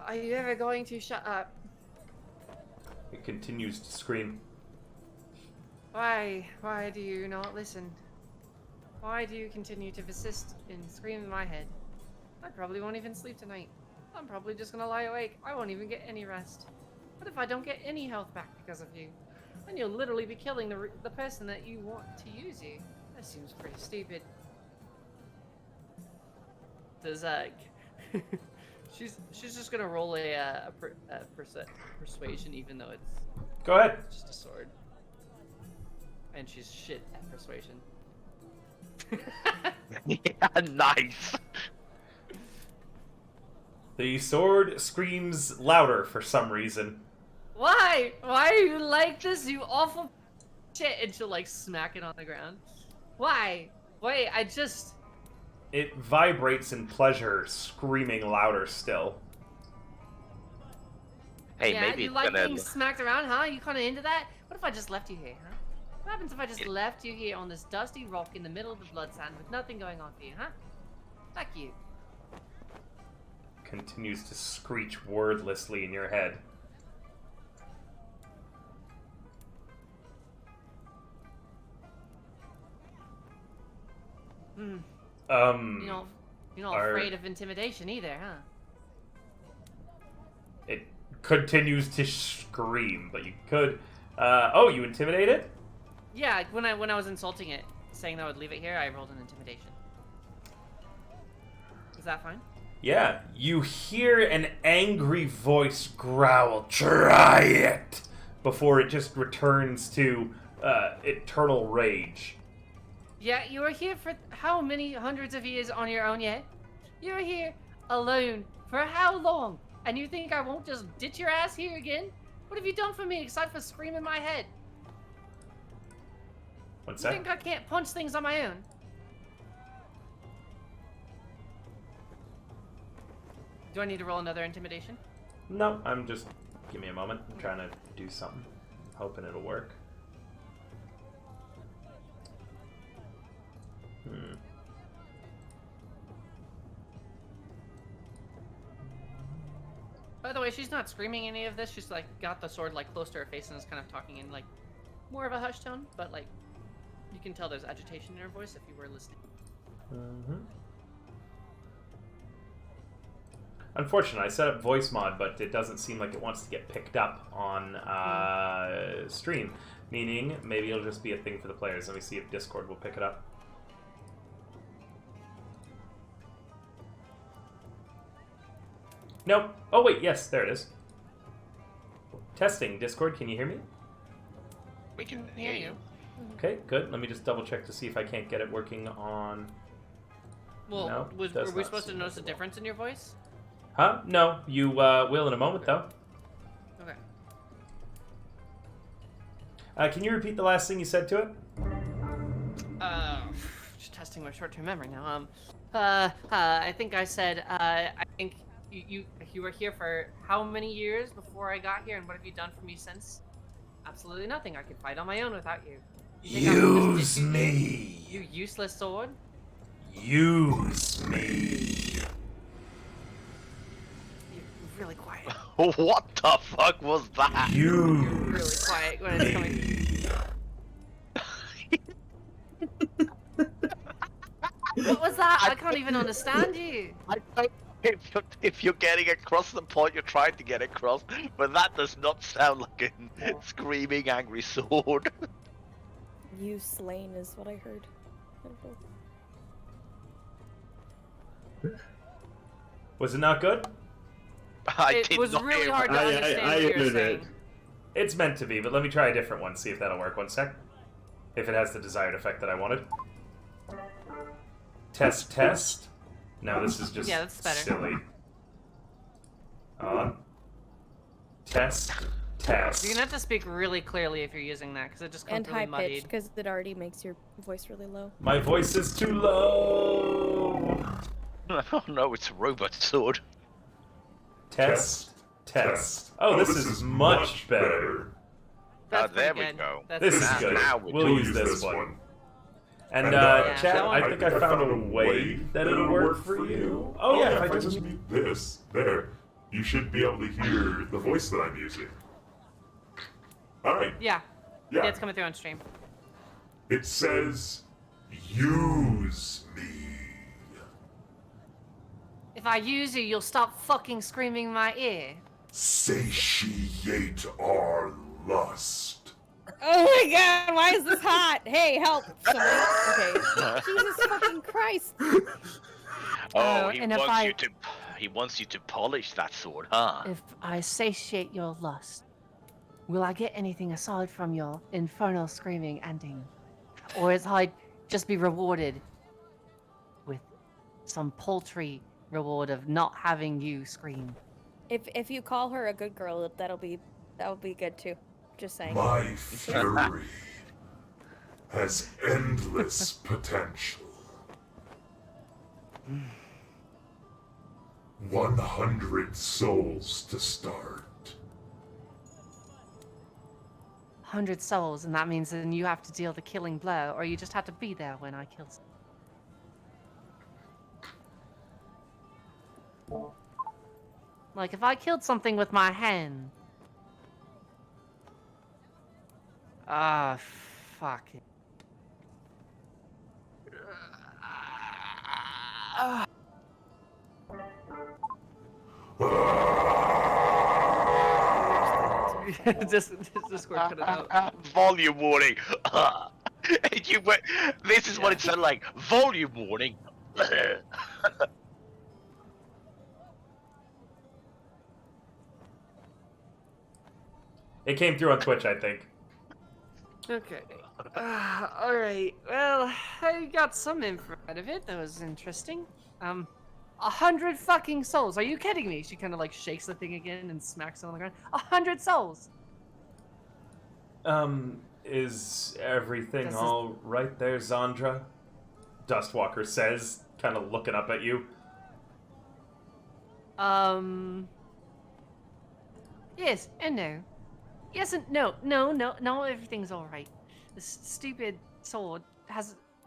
Are you ever going to shut up? It continues to scream. Why? Why do you not listen? Why do you continue to persist in screaming in my head? I probably won't even sleep tonight. I'm probably just gonna lie awake. I won't even get any rest. What if I don't get any health back because of you? Then you'll literally be killing the person that you want to use you. That seems pretty stupid. Does she's just gonna roll a persuasion, even though it's Go ahead. just a sword, and she's shit at persuasion. Yeah, nice. The sword screams louder for some reason. Why? Why are you like this, you awful shit? And she'll like smack it on the ground. Why? Wait, It vibrates in pleasure, screaming louder still. Hey, yeah, maybe you it's like gonna. being smacked around, huh? You kind of into that? What if I just left you here, huh? What happens if I just left you here on this dusty rock in the middle of the blood sand with nothing going on for you, huh? Fuck you. Continues to screech wordlessly in your head. Hmm. Are- You're not afraid of intimidation either, huh? It continues to scream, but you could. Oh, you intimidate it? Yeah, when I was insulting it, saying that I would leave it here, I rolled an intimidation. Is that fine? Yeah. You hear an angry voice growl, "Try it!" before it just returns to eternal rage. Yeah, you were here for how many hundreds of years on your own, yeah? You were here alone for how long? And you think I won't just ditch your ass here again? What have you done for me except for screaming my head? What's You that? think I can't punch things on my own? Do I need to roll another intimidation? No, I'm just... Give me a moment. I'm trying to do something. Hoping it'll work. By the way, she's not screaming any of this. She's like got the sword like close to her face and is kind of talking in like more of a hushed tone, but like you can tell there's agitation in her voice if you were listening. Unfortunately, I set up voice mod, but it doesn't seem like it wants to get picked up on stream. Meaning, maybe it'll just be a thing for the players. Let me see if Discord will pick it up. Nope. Oh wait, yes, there it is. Testing, Discord, can you hear me? We can hear you. Okay, good. Let me just double check to see if I can't get it working on... Well, No, were does we not supposed to seem notice a like it will. difference in your voice? Huh? No, you will in a moment, though. Okay. Can you repeat the last thing you said to it? Just testing my short-term memory now. I think I said, I think you were here for how many years before I got here, and what have you done for me since? Absolutely nothing. I could fight on my own without you. You think I would just ditch you, me! you useless sword. Use me! You're really quiet. What the fuck was that? You're really quiet when it's coming. What was that? I can't even understand you. I don't know if you're getting across the point you're trying to get across, but that does not sound like a screaming angry sword. You slain is what I heard. Was it not good? It was really hard to understand what you were saying. It's meant to be, but let me try a different one, see if that'll work. One sec. If it has the desired effect that I wanted. Test, test. No, this is just that's better. silly. Test, test. You're gonna have to speak really clearly if you're using that, because it just comes And really high muddied. pitched, because it already makes your voice really low. My voice is too low. Oh no, it's a robot sword. Test, test. Oh, this is much better. That's there pretty we good. go. That's This pretty is good. good. Now We'll use this one. And chat, that one- I think I found a way that it'll work for you. Oh yeah, if I just mute this, there, you should be able to hear the voice that I'm using. Alright, Yeah. yeah. It's coming through on stream. It says, use me. If I use you, you'll stop fucking screaming in my ear. Satiate our lust. Oh my god, why is this hot? Hey, help! Somebody. Okay. Jesus fucking Christ! Oh, and if I- he wants you to polish that sword, huh? If I satiate your lust, will I get anything aside from your infernal screaming ending? Or is I just be rewarded with some paltry reward of not having you scream? If you call her a good girl, that'll be good too. Just saying. My fury has endless potential. 100 souls to start. 100 souls, and that means then you have to deal the killing blow, or you just have to be there when I kill someone. Like, if I killed something with my hand... Ah, fuck it. just Discord cut it out. Volume warning. This is what it sounded like. Volume warning. it came through on Twitch, I think. Okay. Alright. Well, I got some info out of it. That was interesting. 100 fucking souls. Are you kidding me? She kind of like shakes the thing again and smacks it on the ground. 100 souls. Is everything This is- all right there, Zandra? Dustwalker says, kind of looking up at you. Yes and no. Yes and no, everything's alright. This stupid sword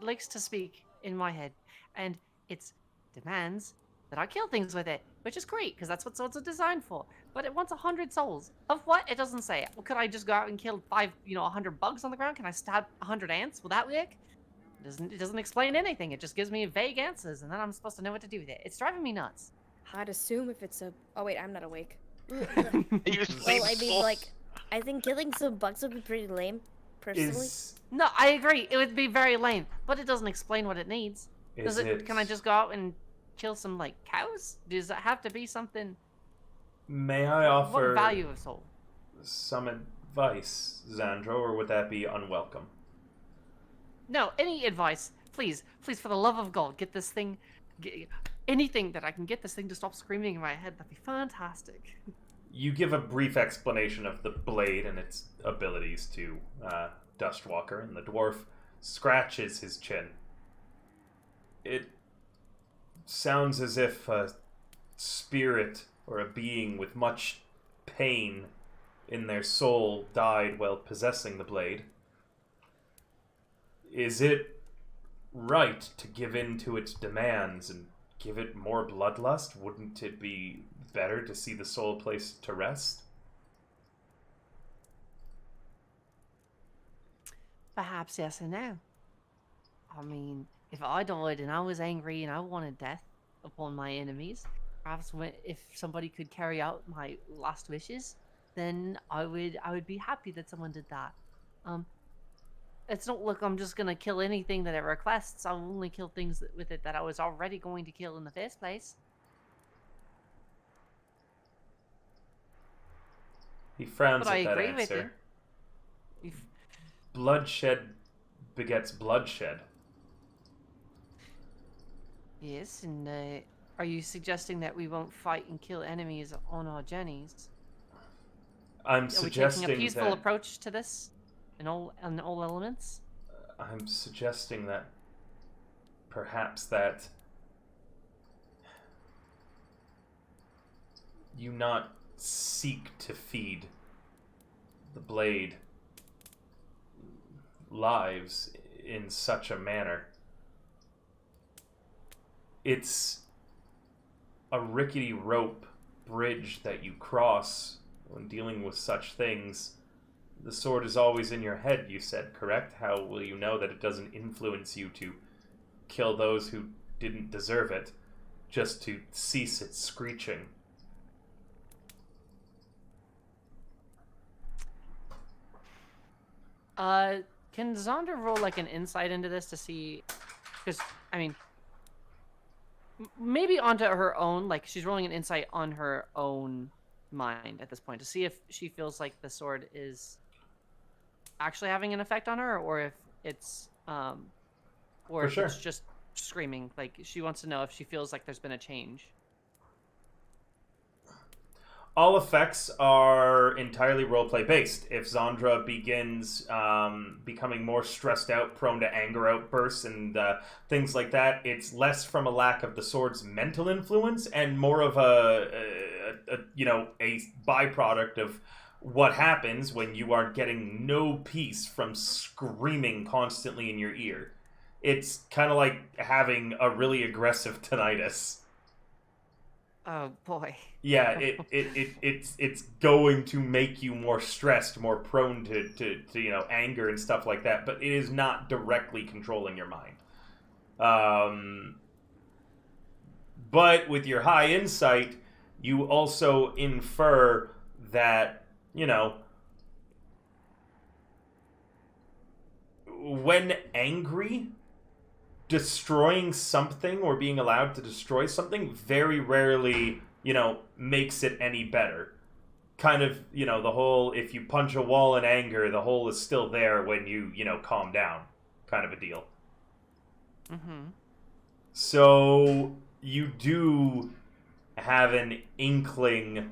likes to speak in my head, and it demands that I kill things with it, which is great, because that's what swords are designed for. But it wants 100 souls. Of what? It doesn't say. Well, could I just go out and kill 100 bugs on the ground? Can I stab 100 ants? Will that work? It doesn't explain anything. It just gives me vague answers, and then I'm supposed to know what to do with it. It's driving me nuts. I'd assume if it's a. Oh wait, I'm not awake. You Well, seem I mean, so- like, I think killing some bugs would be pretty lame, personally. Is No, I agree. It would be very lame, but it doesn't explain what it needs. is Can I just go out and kill some like cows? Does it have to be something? May I offer What value of soul? some advice, Zandro, or would that be unwelcome? No, any advice, please, for the love of God, get this thing. Anything that I can get this thing to stop screaming in my head, that'd be fantastic. You give a brief explanation of the blade and its abilities to Dustwalker, and the dwarf scratches his chin. It sounds as if a spirit or a being with much pain in their soul died while possessing the blade. Is it right to give in to its demands and give it more bloodlust? Wouldn't it be better to see the soul placed to rest? Perhaps yes and no. I mean, if I died and I was angry and I wanted death upon my enemies, perhaps if somebody could carry out my last wishes, then I would be happy that someone did that. It's not like I'm just gonna kill anything that it requests. I'll only kill things with it that I was already going to kill in the first place. He frowns But I at that agree with answer. you. Bloodshed begets bloodshed. Yes, and are you suggesting that we won't fight and kill enemies on our journeys? I'm Are we suggesting taking a peaceful that approach to this in all elements? I'm suggesting that perhaps that you not seek to feed the blade lives in such a manner. It's a rickety rope bridge that you cross when dealing with such things. The sword is always in your head, you said, correct? How will you know that it doesn't influence you to kill those who didn't deserve it, just to cease its screeching? Can Zondra roll like an insight into this to see? Because I mean, maybe onto her own. Like she's rolling an insight on her own mind at this point to see if she feels like the sword is actually having an effect on her, or if it's or if it's just screaming. Like she wants to know if she feels like there's been a change. All effects are entirely roleplay based. If Zondra begins becoming more stressed out, prone to anger outbursts and things like that, it's less from a lack of the sword's mental influence and more of a byproduct of what happens when you are getting no peace from screaming constantly in your ear. It's kind of like having a really aggressive tinnitus. Oh boy. Yeah, it's going to make you more stressed, more prone to anger and stuff like that, but it is not directly controlling your mind. But with your high insight, you also infer that, when angry, destroying something or being allowed to destroy something very rarely, makes it any better. Kind of, the whole, if you punch a wall in anger, the hole is still there when you, calm down kind of a deal. Mm-hmm. So you do have an inkling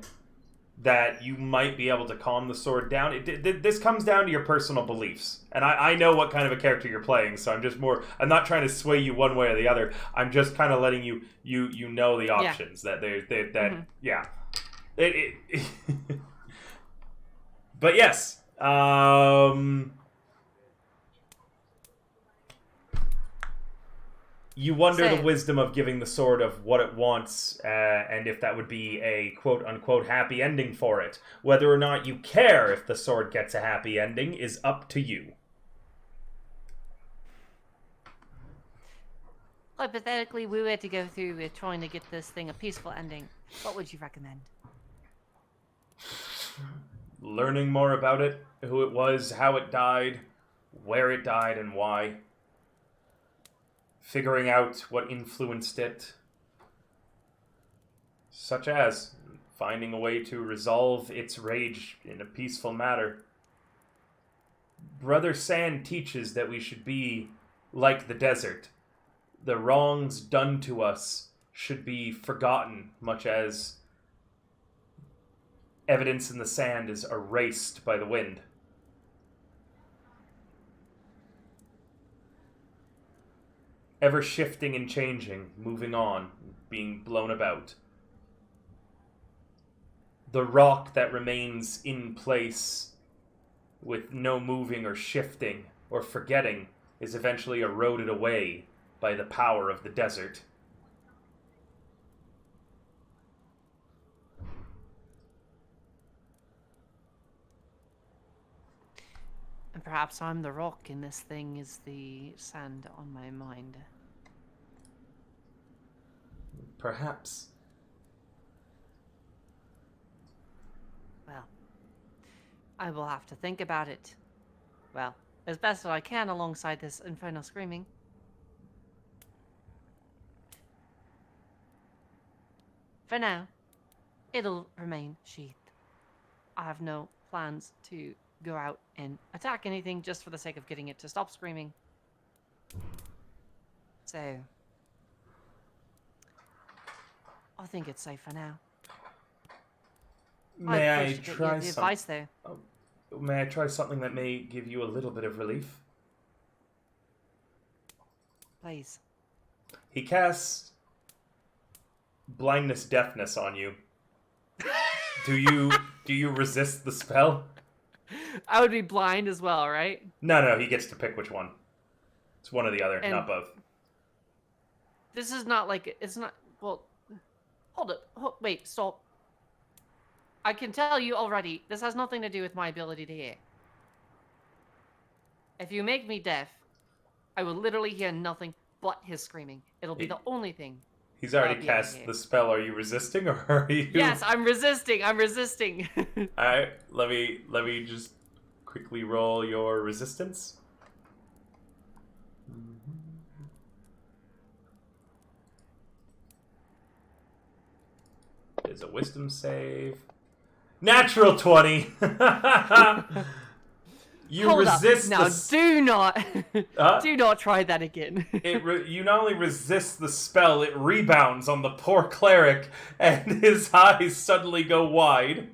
that you might be able to calm the sword down. This comes down to your personal beliefs. And I know what kind of a character you're playing, so I'm not trying to sway you one way or the other. I'm just kind of letting you know the options. Yeah. Yeah. But yes. You wonder the wisdom of giving the sword of what it wants, and if that would be a quote-unquote happy ending for it. Whether or not you care if the sword gets a happy ending is up to you. Hypothetically, we were to go through with trying to get this thing a peaceful ending. What would you recommend? Learning more about it, who it was, how it died, where it died, and why. Figuring out what influenced it, such as finding a way to resolve its rage in a peaceful manner. Brother Sand teaches that we should be like the desert. The wrongs done to us should be forgotten, much as evidence in the sand is erased by the wind. Ever shifting and changing, moving on, being blown about. The rock that remains in place with no moving or shifting or forgetting is eventually eroded away by the power of the desert. And perhaps I'm the rock and this thing is the sand on my mind. Perhaps. Well, I will have to think about it. Well, as best as I can alongside this infernal screaming. For now, it'll remain sheathed. I have no plans to go out and attack anything just for the sake of getting it to stop screaming. So, I think it's safe for now. May I appreciate try the advice, though. May I try something that may give you a little bit of relief? Please. He casts blindness deafness on you. Do you resist the spell? I would be blind as well, right? No, he gets to pick which one. It's one or the other, And not both. This is not like, it's not, well, hold up, wait, stop. I can tell you already, this has nothing to do with my ability to hear. If you make me deaf, I will literally hear nothing but his screaming. It'll be the only thing. He's already cast the spell. Are you resisting, or are you? Yes, I'm resisting. I'm resisting. All right, let me just quickly roll your resistance. There's a wisdom save. Natural 20. You Hold resist. Up. Now, do not try that again. You not only resist the spell, it rebounds on the poor cleric, and his eyes suddenly go wide.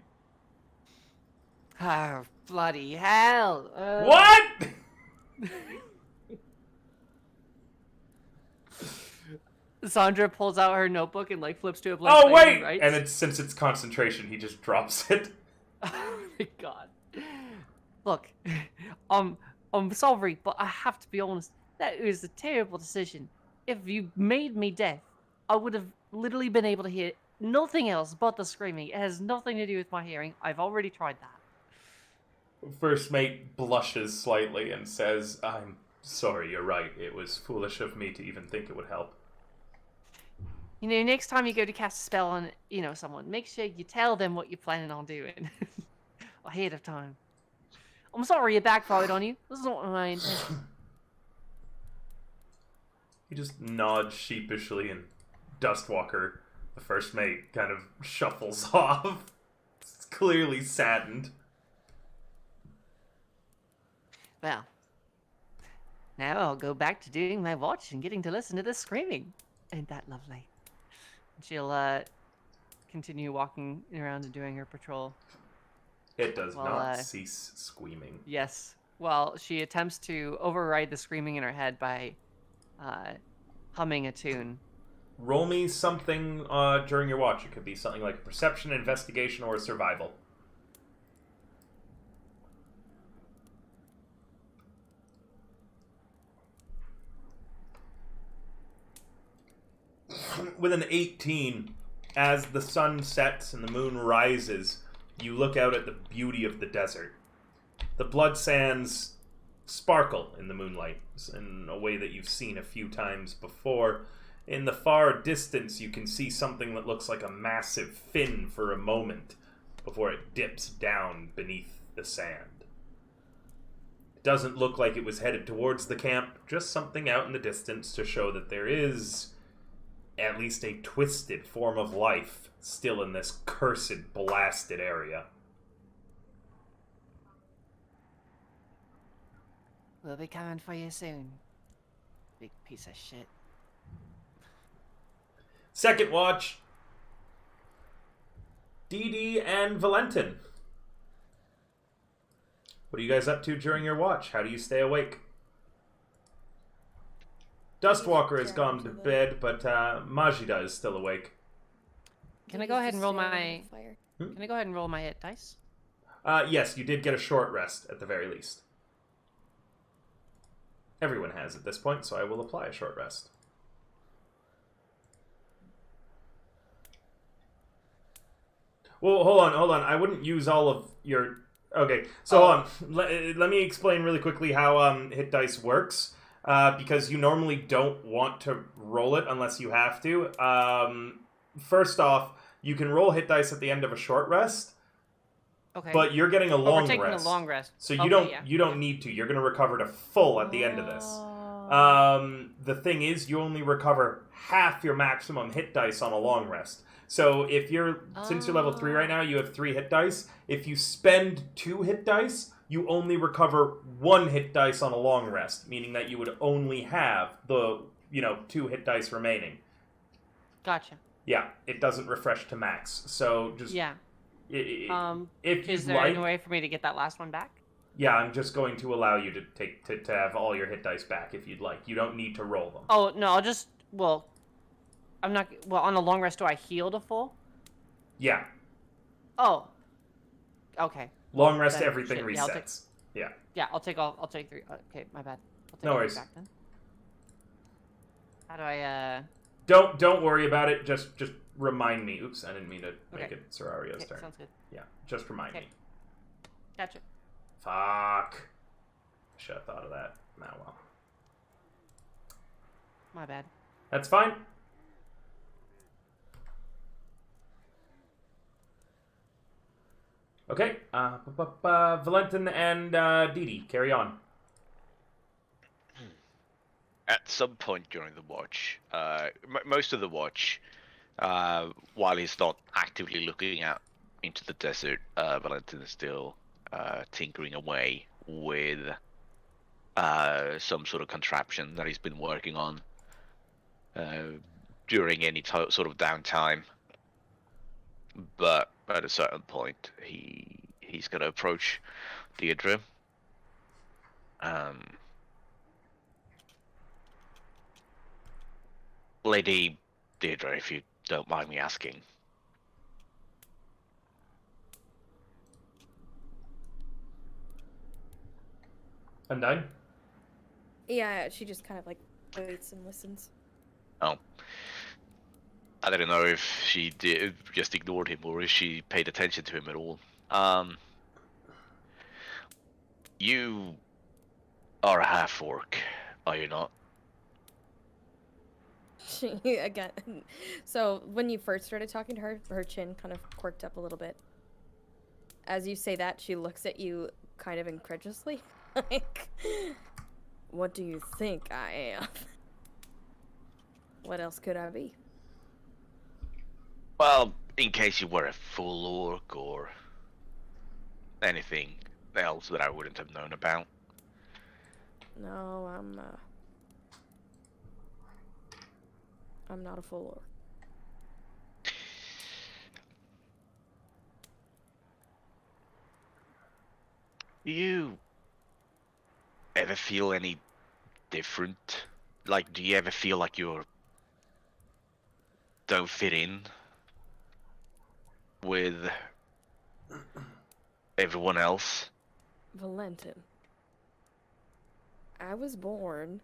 Oh, bloody hell! What? Sandra pulls out her notebook and like flips to a blank. Oh wait! Right? And since it's concentration, he just drops it. Oh my god. Look, I'm sorry, but I have to be honest. That was a terrible decision. If you made me deaf, I would have literally been able to hear nothing else but the screaming. It has nothing to do with my hearing. I've already tried that. First mate blushes slightly and says, "I'm sorry, you're right. It was foolish of me to even think it would help." You know, next time you go to cast a spell on, someone, make sure you tell them what you're planning on doing ahead of time. I'm sorry it backfired on you. This is not my intention. He just nods sheepishly, and Dustwalker, the first mate, kind of shuffles off. It's clearly saddened. Well, now I'll go back to doing my watch and getting to listen to this screaming. Ain't that lovely? She'll continue walking around and doing her patrol. It does not cease screaming. Yes. Well, she attempts to override the screaming in her head by humming a tune. Roll me something during your watch. It could be something like perception, investigation, or survival. With an 18, as the sun sets and the moon rises, you look out at the beauty of the desert. The blood sands sparkle in the moonlight in a way that you've seen a few times before. In the far distance, you can see something that looks like a massive fin for a moment before it dips down beneath the sand. It doesn't look like it was headed towards the camp, just something out in the distance to show that there is at least a twisted form of life still in this cursed, blasted area. We'll be coming for you soon. Big piece of shit. Second watch. DD and Valentin. What are you guys up to during your watch? How do you stay awake? Dustwalker has gone to bed, but Majida is still awake. Can I go ahead and roll my... Can I go ahead and roll my hit dice? Yes, you did get a short rest at the very least. Everyone has at this point, so I will apply a short rest. Well, hold on. I wouldn't use all of your... Okay, so hold on. Let me explain really quickly how hit dice works. because you normally don't want to roll it unless you have to. First off, you can roll hit dice at the end of a short rest, Okay. but you're getting a But long we're taking rest. a long rest. So you Okay, don't need to. You're going to recover to full at the end of this. The thing is, you only recover half your maximum hit dice on a long rest. So if since you're level 3 right now, you have 3 hit dice. If you spend 2 hit dice, you only recover 1 hit dice on a long rest, meaning that you would only have the 2 hit dice remaining. Gotcha. Yeah, it doesn't refresh to max. So just if is there any way for me to get that last one back? Yeah, I'm just going to allow you to have all your hit dice back if you'd like. You don't need to roll them. Oh no, I'll just I'm not on a long rest. Do I heal to full? Yeah. Oh. Okay. Long rest, Then, everything shit, resets. Yeah. Yeah, I'll take 3. Okay, my bad. I'll take No all worries. back then. How do I Don't worry about it. Just remind me. Oops, I didn't mean to make it Serrario's turn. Sounds good. Yeah, just remind me. Gotcha. Fuck. Should have thought of that. Nah, well. My bad. That's fine. Okay. Valentin and Didi, carry on. At some point during the watch, most of the watch, while he's not actively looking out into the desert, Valentin is still tinkering away with some sort of contraption that he's been working on during any sort of downtime. But at a certain point, he's going to approach Deirdre. Lady Deirdre, if you don't mind me asking. Undyne? Yeah, she just kind of like waits and listens. Oh. I didn't know if she just ignored him or if she paid attention to him at all. You are a half-orc, are you not? Again, so when you first started talking to her, her chin kind of quirked up a little bit. As you say that, she looks at you kind of incredulously. Like, what do you think I am? What else could I be? Well, in case you were a full orc or anything else that I wouldn't have known about. No, I'm not a full orc. Do you ever feel any different? Like, do you ever feel like you don't fit in with everyone else? Valentin, I was born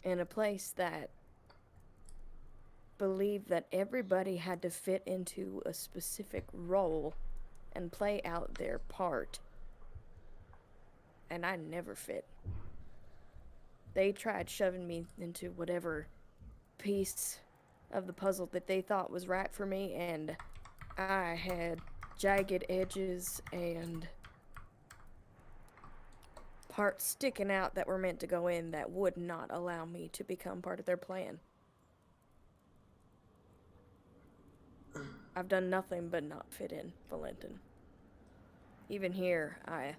in a place that believed that everybody had to fit into a specific role and play out their part. And I never fit. They tried shoving me into whatever piece of the puzzle that they thought was right for me, and I had jagged edges and parts sticking out that were meant to go in that would not allow me to become part of their plan. I've done nothing but not fit in, Valentin. Even here, I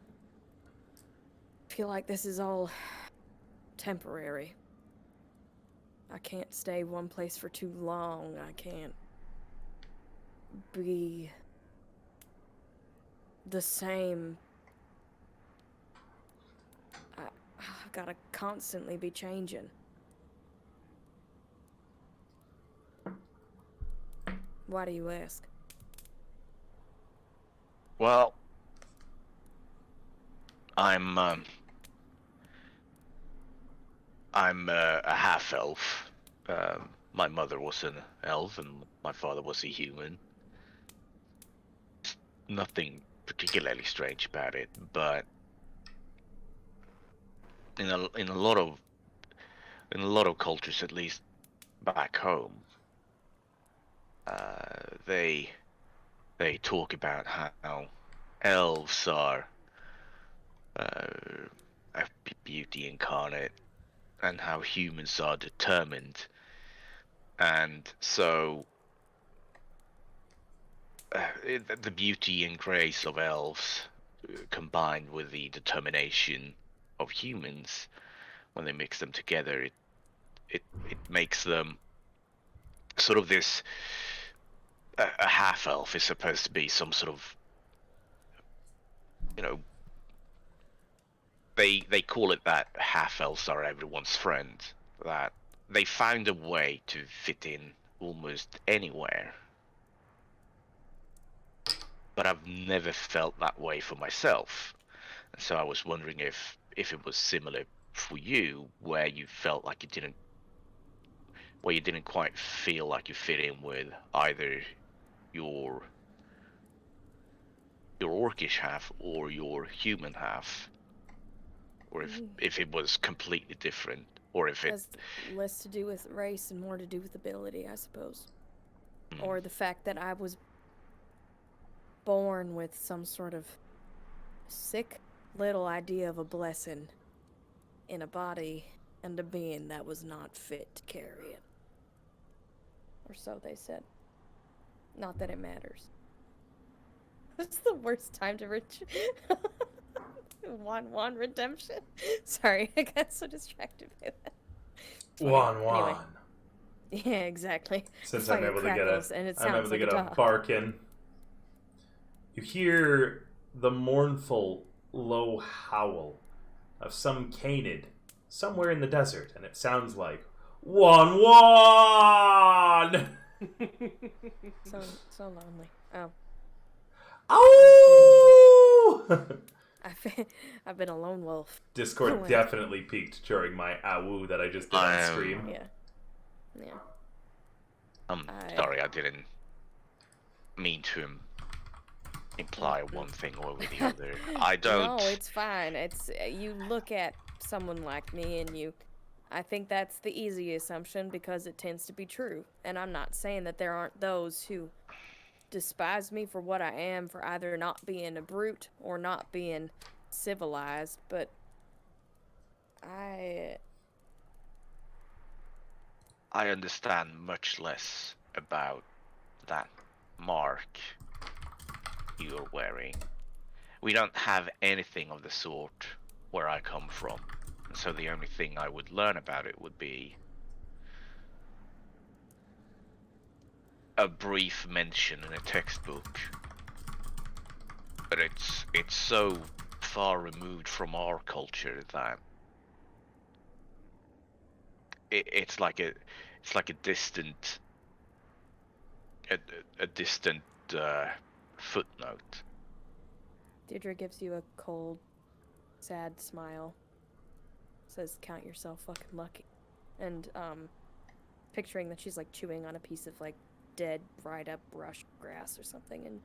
feel like this is all temporary. I can't stay one place for too long. I can't be the same. I've gotta constantly be changing. Why do you ask? Well, I'm a half-elf. My mother was an elf and my father was a human. Nothing particularly strange about it, but in a lot of cultures, at least back home, they talk about how elves are a beauty incarnate, and how humans are determined, and so the beauty and grace of elves combined with the determination of humans, when they mix them together, it makes them sort of this. A half elf is supposed to be some sort of, you know, they call it that half elves are everyone's friend. That they found a way to fit in almost anywhere. But I've never felt that way for myself. And so I was wondering if it was similar for you, where you felt like you didn't quite feel like you fit in with either your orcish half or your human half, or if it was completely different, or if it has less to do with race and more to do with ability, I suppose. Or the fact that I was born with some sort of sick little idea of a blessing in a body and a being that was not fit to carry it. Or so they said. Not that it matters. This is the worst time to Juan redemption. Sorry, I got so distracted by that. Juan. Anyway. Yeah, exactly. Since Fire I'm able to get crackles, and it I'm able sounds to like get a a dog. bark in. You hear the mournful, low howl of some canid somewhere in the desert, and it sounds like Juan. So lonely. Oh. Ow! I've been a lone wolf. Discord definitely peaked during my ow that I just did on stream. Yeah. I'm sorry, I didn't mean to imply one thing over the other. I don't. No, it's fine. It's you look at someone like me and I think that's the easy assumption because it tends to be true. And I'm not saying that there aren't those who despise me for what I am, for either not being a brute or not being civilized, but I understand much less about that mark you're wearing. We don't have anything of the sort where I come from, so the only thing I would learn about it would be a brief mention in a textbook. But it's so far removed from our culture that it's like a distant footnote. Deirdre gives you a cold, sad smile. Says, "Count yourself fucking lucky." And picturing that she's like chewing on a piece of like dead, dried up brush grass or something, and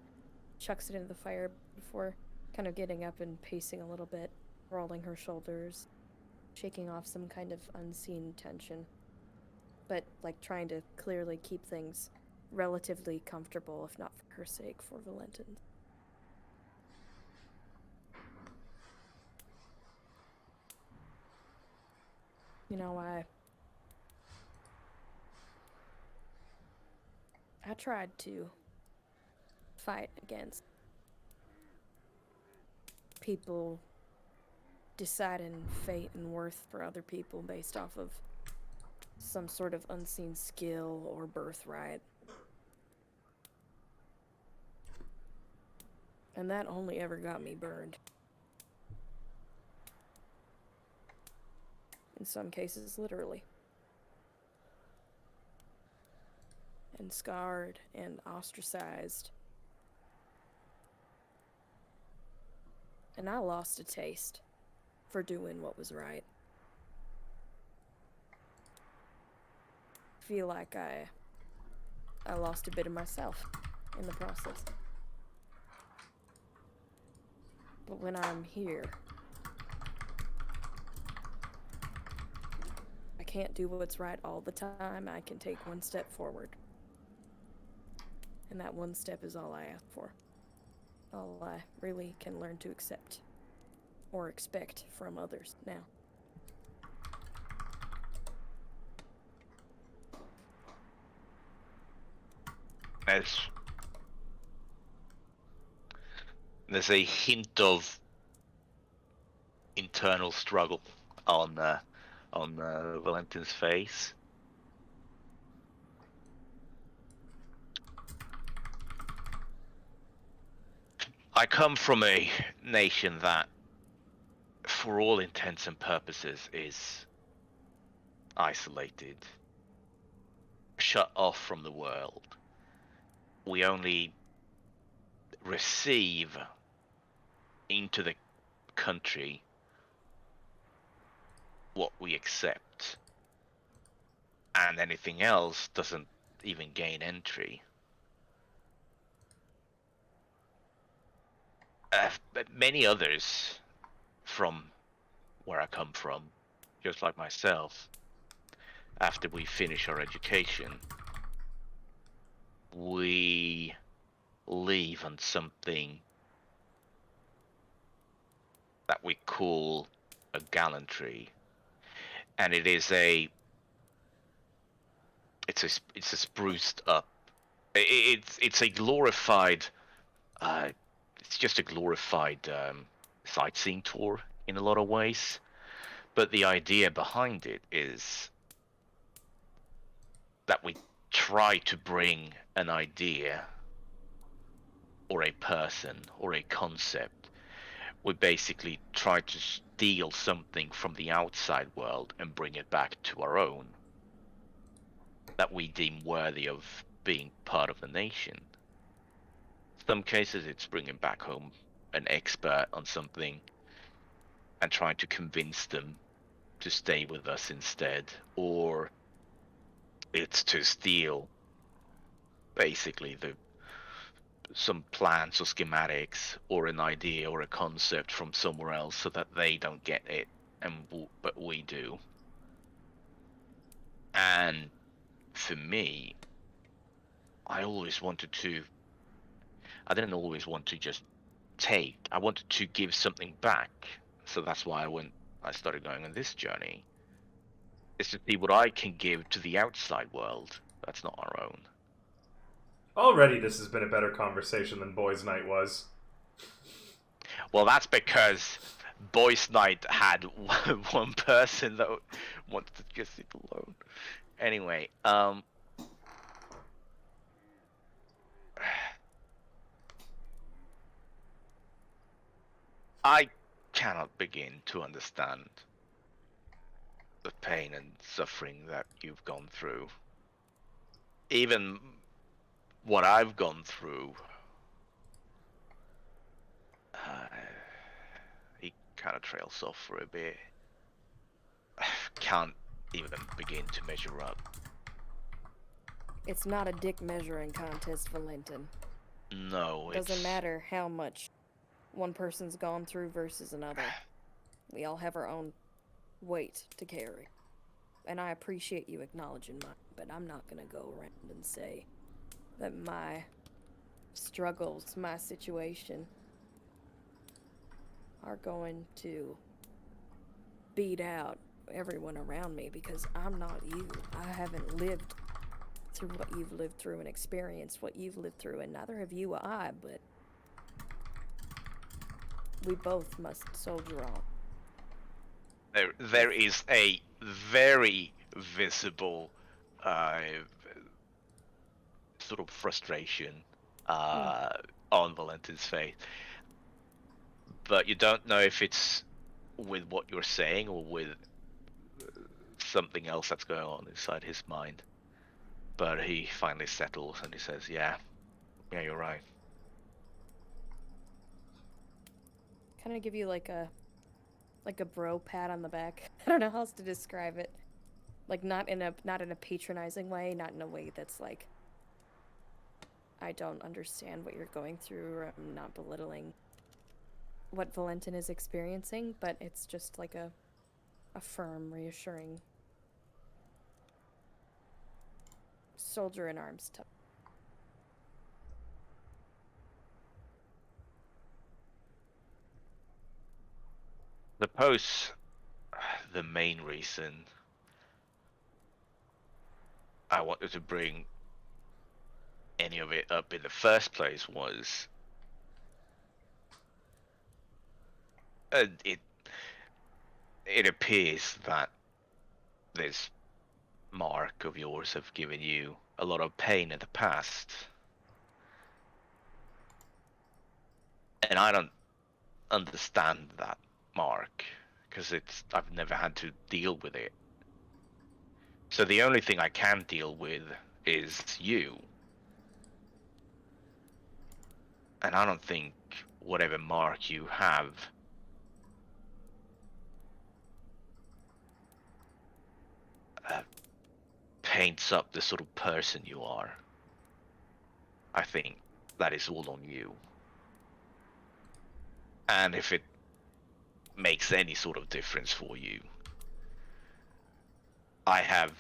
chucks it into the fire before kind of getting up and pacing a little bit, rolling her shoulders, shaking off some kind of unseen tension, but like trying to clearly keep things relatively comfortable, if not for her sake, for Valentin. You know, I tried to fight against people deciding fate and worth for other people based off of some sort of unseen skill or birthright. And that only ever got me burned. In some cases, literally. And scarred and ostracized. And I lost a taste for doing what was right. Feel like I lost a bit of myself in the process. But when I'm here, can't do what's right all the time, I can take one step forward. And that one step is all I ask for. All I really can learn to accept or expect from others now. There's a hint of internal struggle on Valentin's face. I come from a nation that, for all intents and purposes, is isolated, shut off from the world. We only receive into the country what we accept, and anything else doesn't even gain entry. But many others from where I come from, just like myself, after we finish our education, we leave on something that we call a gallantry, and it's a spruced up. It's a glorified. It's just a glorified sightseeing tour in a lot of ways, but the idea behind it is that we try to bring an idea or a person or a concept. We basically try to steal something from the outside world and bring it back to our own, that we deem worthy of being part of the nation. Some cases it's bringing back home an expert on something and trying to convince them to stay with us instead, or it's to steal basically some plans or schematics or an idea or a concept from somewhere else so that they don't get it, but we do. And for me, I didn't always want to just take. I wanted to give something back. So that's why I started going on this journey. Is to see what I can give to the outside world that's not our own. Already this has been a better conversation than Boys' Night was. Well, that's because Boys' Night had one person that wanted to just sit alone. Anyway, I cannot begin to understand the pain and suffering that you've gone through. Even what I've gone through, he kind of trails off for a bit. Can't even begin to measure up. It's not a dick measuring contest, Valentin. No, Doesn't matter how much one person's gone through versus another. We all have our own weight to carry. And I appreciate you acknowledging mine, but I'm not gonna go around and say that my struggles, my situation, are going to beat out everyone around me, because I'm not you. I haven't lived through what you've lived through and experienced what you've lived through, and neither have you or I, but we both must soldier on. There is a very visible sort of frustration on Valentin's face, but you don't know if it's with what you're saying or with something else that's going on inside his mind. But he finally settles and he says, yeah, you're right. Kind of give you like a bro pat on the back. I don't know how else to describe it. Like not in a patronizing way, not in a way that's like, I don't understand what you're going through, or I'm not belittling what Valentin is experiencing, but it's just like a firm, reassuring soldier in arms type. Suppose the main reason I wanted to bring any of it up in the first place was it appears that this mark of yours have given you a lot of pain in the past, and I don't understand that mark because I've never had to deal with it. So the only thing I can deal with is you. And I don't think whatever mark you have paints up the sort of person you are. I think that is all on you. And if it makes any sort of difference for you, I have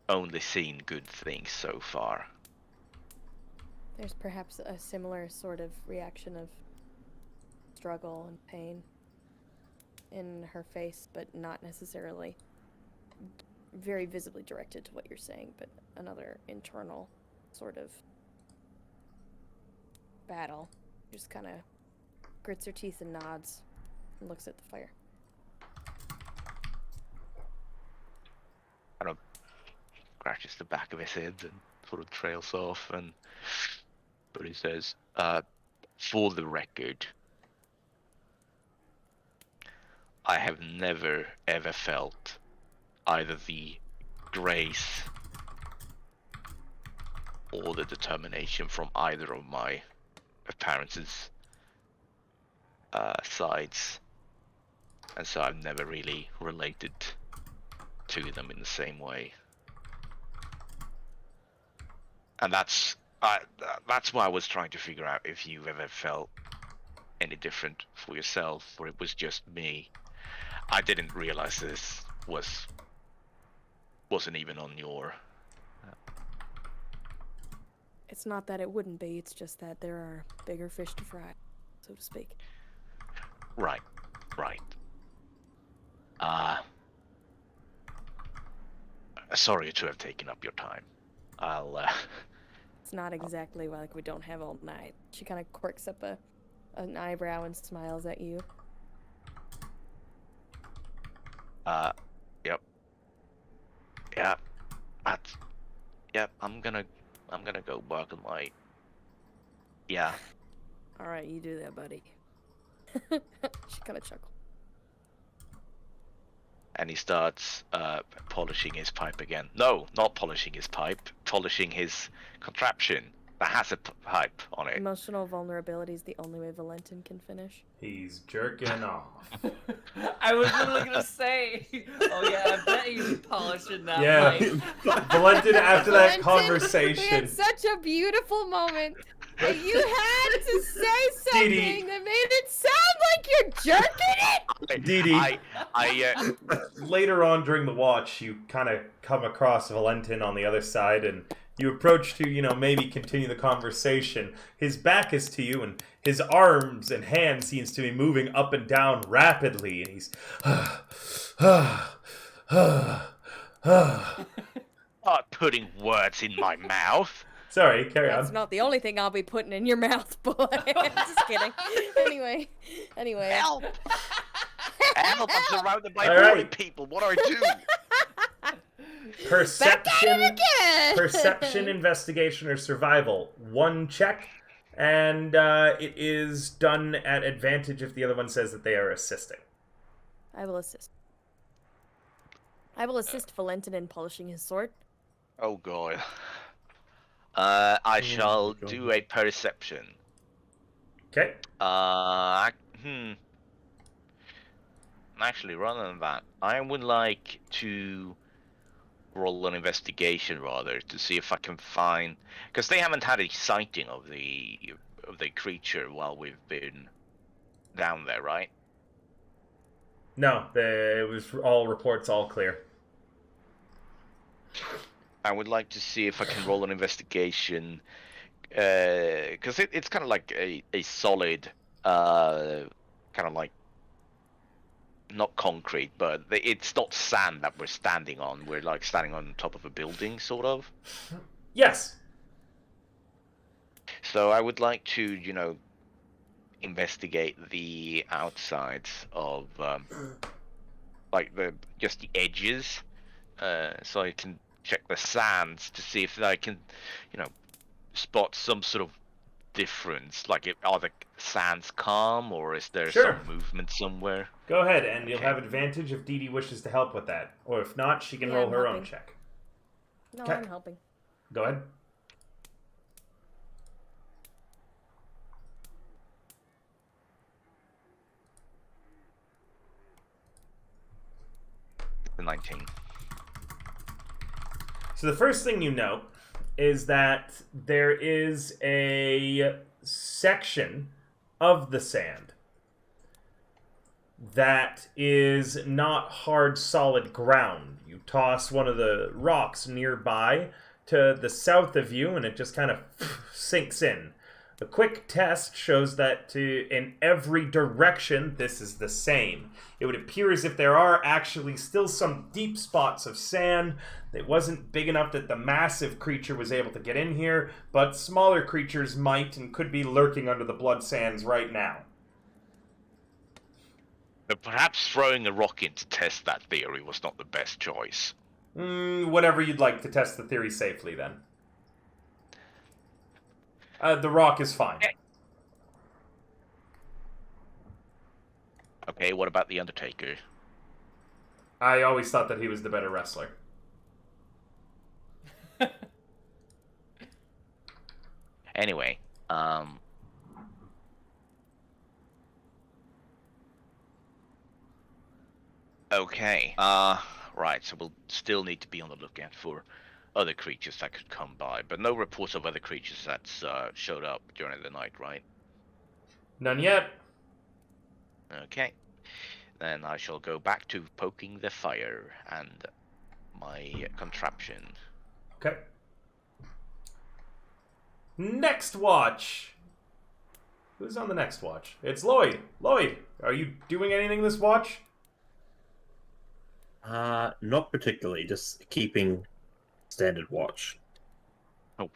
only seen good things so far. There's perhaps a similar sort of reaction of struggle and pain in her face, but not necessarily very visibly directed to what you're saying, but another internal sort of battle. Just kind of grits her teeth and nods and looks at the fire. Kind of scratches the back of his head and sort of trails off, but he says, for the record, I have never ever felt either the grace or the determination from either of my parents' sides, and so I've never really related to them in the same way. And that's why I was trying to figure out if you ever felt any different for yourself, or it was just me. I didn't realize this wasn't even on your... It's not that it wouldn't be, it's just that there are bigger fish to fry, so to speak. Right. Sorry to have taken up your time. It's not exactly like we don't have all night. She kind of quirks up an eyebrow and smiles at you. Yep. Yeah. Yep, I'm gonna go work on my... Yeah. Alright, you do that, buddy. She kind of chuckles. And he starts polishing his pipe again. No, not polishing his pipe. Polishing his contraption that has a pipe on it. Emotional vulnerability is the only way Valentin can finish. He's jerking off. I was literally gonna say, oh yeah, I bet he's polishing that Yeah, pipe. Valentin, after that Valentin, conversation... We had such a beautiful moment. And you had to say something Dee Dee. that made it sound like you're jerking it! Dee Dee. Later on during the watch, you kind of come across Valentin on the other side, and you approach to, maybe continue the conversation. His back is to you, and his arms and hands seems to be moving up and down rapidly, and he's... Not putting words in my mouth. Sorry, carry on. That's not the only thing I'll be putting in your mouth, boy. Just kidding. Anyway. Help! Help! I'm surrounded by All right. boring people. What do I do? Perception, investigation, or survival. One check, and it is done at advantage if the other one says that they are assisting. I will assist. I will assist Valentin in polishing his sword. Oh god. I shall do a perception. Okay. Actually, rather than that, I would like to roll an investigation rather to see if I can find, because they haven't had a sighting of the creature while we've been down there, right? No, it was all reports, all clear. I would like to see if I can roll an investigation, because it's kind of like a solid, kind of like not concrete, but it's not sand that we're standing on. We're like standing on top of a building, sort of. Yes. So I would like to, investigate the outsides of, like just the edges, so I can check the sands to see if I can, spot some sort of difference. Like, are the sands calm, or is there Sure. some movement somewhere? Go ahead, and you'll Okay. have advantage if Dee Dee wishes to help with that. Or if not, she can Yeah, roll I'm her own helping. check. No, Okay. I'm helping. Go ahead. The 19. So the first thing you note is that there is a section of the sand that is not hard, solid ground. You toss one of the rocks nearby to the south of you, and it just kind of sinks in. A quick test shows that in every direction, this is the same. It would appear as if there are actually still some deep spots of sand. It wasn't big enough that the massive creature was able to get in here, but smaller creatures might and could be lurking under the blood sands right now. But perhaps throwing a rock in to test that theory was not the best choice. Whatever you'd like to test the theory safely, then. The rock is fine. Okay, what about the Undertaker? I always thought that he was the better wrestler. Anyway, okay. Right, so we'll still need to be on the lookout for other creatures that could come by, but no reports of other creatures that's showed up during the night, right? None yet. Okay. Then I shall go back to poking the fire and my contraption. Okay. Next watch. Who's on the next watch? It's Lloyd. Lloyd, are you doing anything this watch? Not particularly. Just keeping standard watch.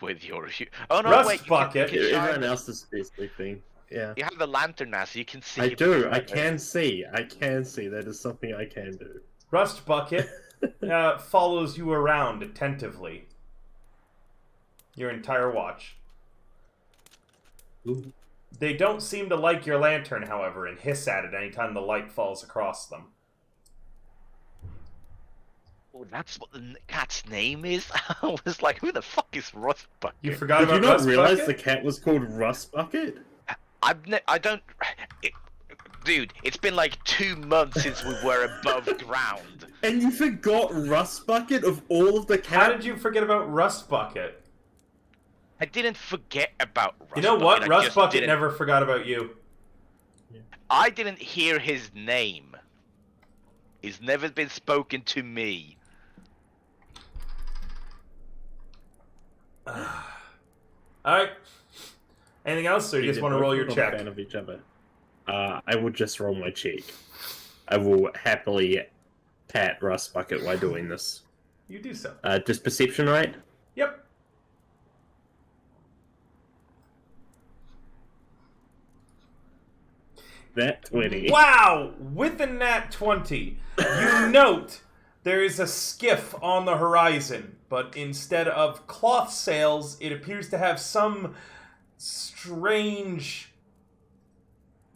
With your... Oh, no, Rust wait. bucket. You can shine- Everyone else is sleeping. Yeah. You have the lantern now, so you can see. I if do. it's I better. can see. I can see. That is something I can do. Rust Bucket follows you around attentively. Your entire watch. Ooh. They don't seem to like your lantern, however, and hiss at it anytime the light falls across them. Oh, that's what the cat's name is? I was like, who the fuck is Rust Bucket? You forgot Did about you not Rust realize Bucket? the cat was called Rust Bucket? I don't... Dude, it's been like 2 months since we were above ground. And you forgot Rust Bucket of all of the cat. How did you forget about Rust Bucket? I didn't forget about Rust You know Bucket. what? I Rust just Bucket didn't- never forgot about you. I didn't hear his name. He's never been spoken to me. Alright. Anything else, or you just want to roll your We're not check? a fan of each other. I would just roll my cheek. I will happily pat Rust Bucket while doing this. You do so. Just perception, right? Yep. That 20. Wow! With a nat 20, you note there is a skiff on the horizon, but instead of cloth sails, it appears to have some strange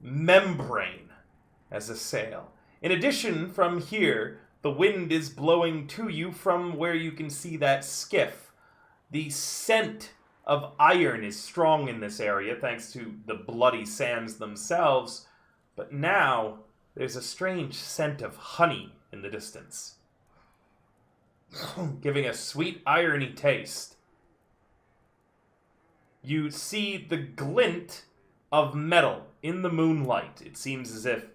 membrane as a sail. In addition, from here, the wind is blowing to you from where you can see that skiff. The scent of iron is strong in this area, thanks to the bloody sands themselves. But now, there's a strange scent of honey in the distance, giving a sweet irony taste. You see the glint of metal in the moonlight. It seems as if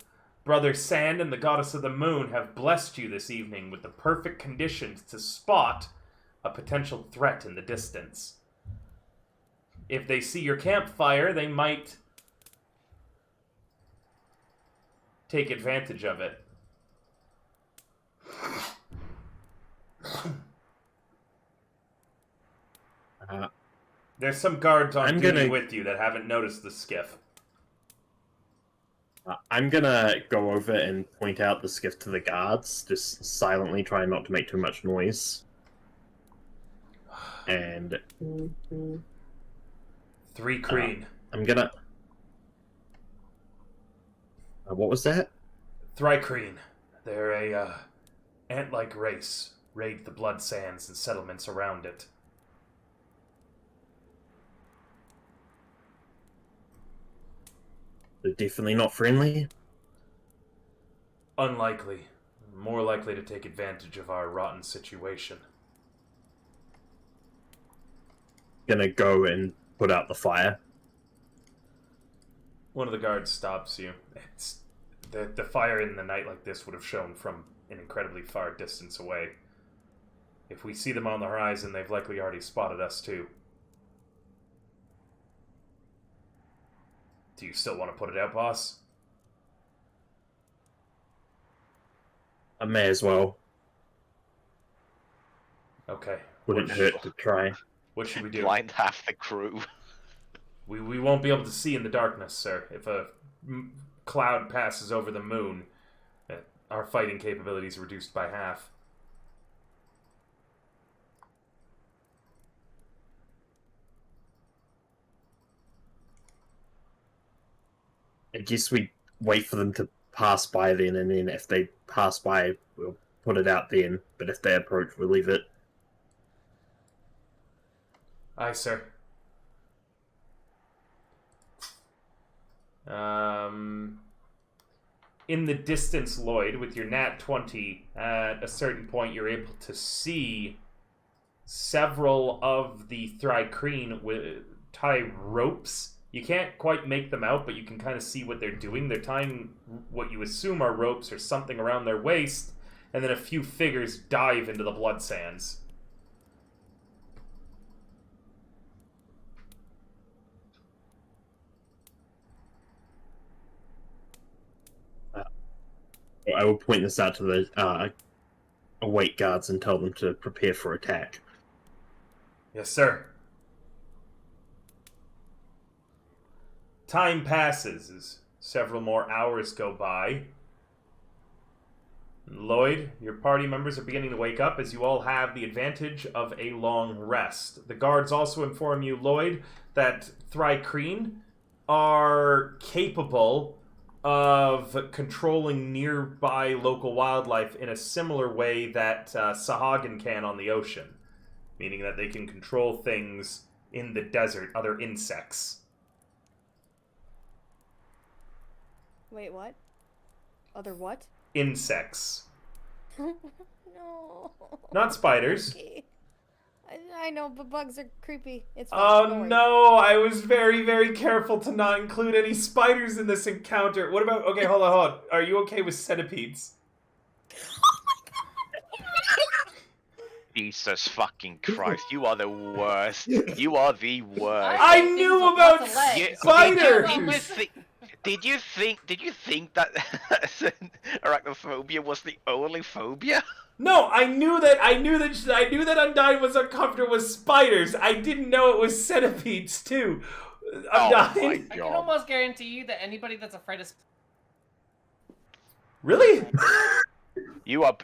Brother Sand and the Goddess of the Moon have blessed you this evening with the perfect conditions to spot a potential threat in the distance. If they see your campfire, they might take advantage of it. There's some guards on duty with you that haven't noticed the skiff. I'm gonna go over and point out the skiff to the guards, just silently, trying not to make too much noise. And 3 Kreen. I'm gonna. What was that? Thrykreen. They're a ant-like race. Raid the blood sands and settlements around it. They're definitely not friendly. Unlikely. More likely to take advantage of our rotten situation. Gonna go and put out the fire. One of the guards stops you. It's the fire in the night like this would have shown from an incredibly far distance away. If we see them on the horizon, they've likely already spotted us too. Do you still want to put it out, boss? I may as well. Okay. Wouldn't hurt to try. What should we do? Blind half the crew. We won't be able to see in the darkness, sir. If a cloud passes over the moon, our fighting capabilities are reduced by half. I guess we wait for them to pass by then, and then if they pass by, we'll put it out then. But if they approach, we'll leave it. Aye, sir. In the distance, Lloyd, with your nat 20, at a certain point you're able to see several of the Thrykreen with tie ropes. You can't quite make them out, but you can kind of see what they're doing. They're tying what you assume are ropes or something around their waist, and then a few figures dive into the blood sands. I will point this out to the await guards and tell them to prepare for attack. Yes, sir. Time passes as several more hours go by. Lloyd, your party members are beginning to wake up as you all have the advantage of a long rest. The guards also inform you, Lloyd, that Thrykreen are capable of controlling nearby local wildlife in a similar way that Sahagin can on the ocean, meaning that they can control things in the desert, other insects. Wait, what? Other what? Insects. No. Not spiders. Okay. I know, but bugs are creepy. It's Oh fine, no, I was very, very careful to not include any spiders in this encounter. What about... Okay, hold on. Are you okay with centipedes? Jesus fucking Christ, you are the worst. You are the worst. I knew about spiders! Did you think that arachnophobia was the only phobia? No, I knew that Undyne was uncomfortable with spiders. I didn't know it was centipedes too. Undyne. Oh my I can God. almost guarantee you that anybody that's afraid of Really? You are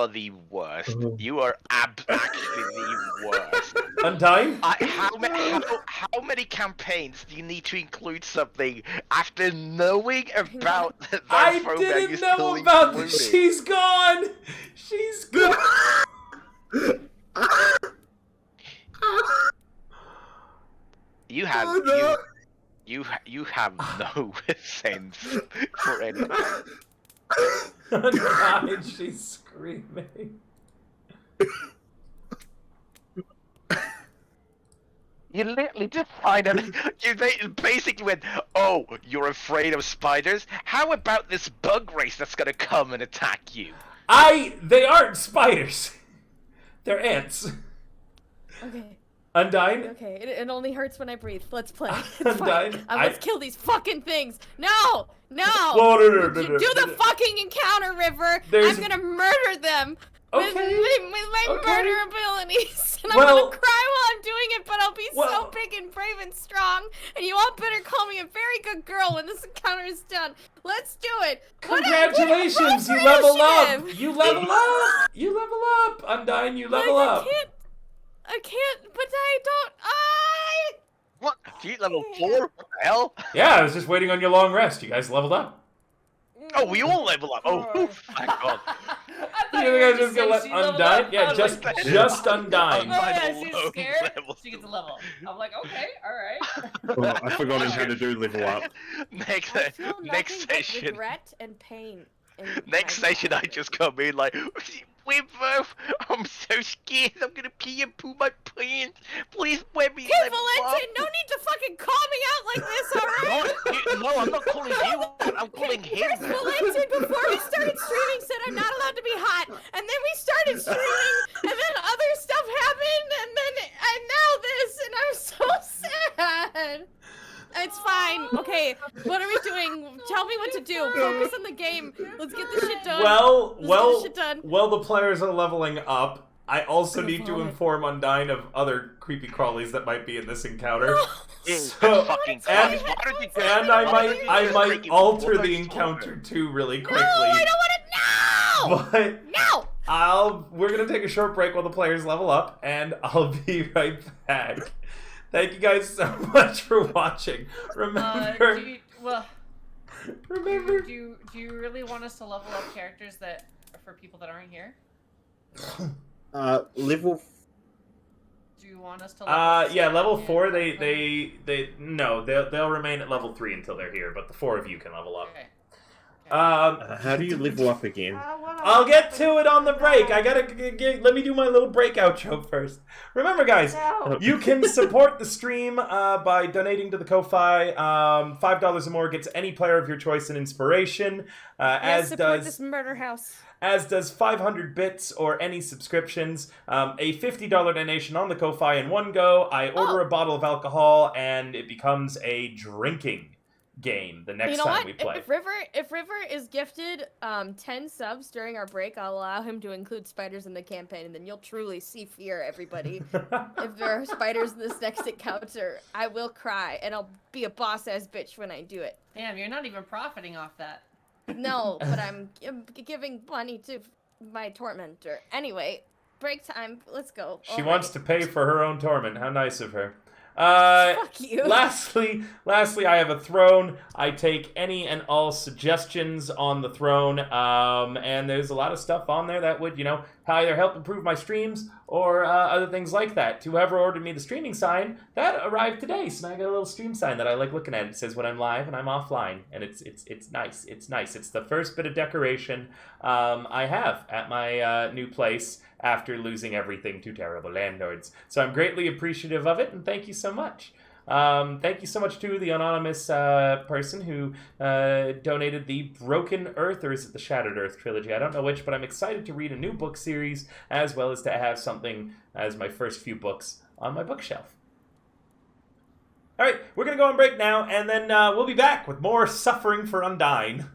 the worst. You are actually the worst. Undyne? How many campaigns do you need to include something after knowing about that I phobia? didn't You know still about include this. it? She's gone. She's gone. You have you have no sense for anything. Undyne, she's screaming. You literally decided. You basically went, "Oh, you're afraid of spiders? How about this bug race that's gonna come and attack you?" They aren't spiders. They're ants. Okay. Undyne? Okay. It only hurts when I breathe. Let's play. Undyne? Let's kill these fucking things. No! No! Whoa, no. Do the fucking encounter, River. There's- I'm gonna murder them. Okay. With my Okay. murder abilities. And I'm Well- gonna cry while I'm doing it, but I'll be Well- so big and brave and strong. And you all better call me a very good girl when this encounter is done. Let's do it. Congratulations, What you level up! initiative? You level up! You level up! Undyne, you level up! I can't, but I don't. What? Feet level 4? What the hell? Yeah, I was just waiting on your long rest. You guys leveled up. Oh, we all level up. Oh, my god. You guys just gonna let Undyne? Yeah, just Undyne. Oh yeah, Alone she's scared. level. She gets a level. I'm like, okay, alright. Oh, I've forgotten how to do level up. Next, I feel next nothing but session. regret and pain. Next session, I just come in like, Wimbo, I'm so scared. I'm gonna pee and poo my pants. Please wear me. Kid Valente, no need to fucking call me out like this, alright? No, I'm not calling you. I'm calling him. Chris Valente, before we started streaming, said I'm not allowed to be hot. And then we started streaming, and then other stuff happened, and now this, and I'm so sad. It's fine. Okay, what are we doing? Tell me what to do. Focus on the game. Let's get this shit done. Let's get this shit done. Well, the players are leveling up. I also need to vomit. inform Undyne of other creepy crawlies that might be in this encounter. Ew, So, fucking and, Why did you and I might alter the encounter too really quickly. No, I don't want to. But No. we're gonna take a short break while the players level up, and I'll be right back. Thank you guys so much for watching. Remember, remember. Do you really want us to level up characters that are for people that aren't here? Level. Do you want us to? Level Yeah, level 4. they'll They'll remain at level 3 until they're here, but the 4 of you can level up. Okay. How do you level up again? I'll get to it on the break. I gotta let me do my little break outro first. Remember, guys, you can support the stream by donating to the Ko-Fi. $5 or more gets any player of your choice an inspiration. Yes, support this murder house. As does 500 bits or any subscriptions. A $50 donation on the Ko-Fi in one go. I order a bottle of alcohol, and it becomes a drinking game the next time we play. If River is gifted 10 subs during our break, I'll allow him to include spiders in the campaign, and then you'll truly see fear, everybody. If there are spiders in this next encounter, I will cry, and I'll be a boss-ass bitch when I do it. Damn, you're not even profiting off that. No, but I'm giving money to my tormentor. Anyway, break time. Let's go. She wants to pay for her own torment. How nice of her. Fuck you. Lastly, I have a throne. I take any and all suggestions on the throne, and there's a lot of stuff on there that would, either help improve my streams or other things like that. Whoever ordered me the streaming sign, that arrived today, so now I got a little stream sign that I like looking at. It says when I'm live and I'm offline, and it's nice. It's nice. It's the first bit of decoration I have at my new place after losing everything to terrible landlords. So I'm greatly appreciative of it, and thank you so much. Thank you so much to the anonymous person who donated the Broken Earth, or is it the Shattered Earth trilogy? I don't know which, but I'm excited to read a new book series, as well as to have something as my first few books on my bookshelf. All right, we're going to go on break now, and then we'll be back with more Suffering for Undyne.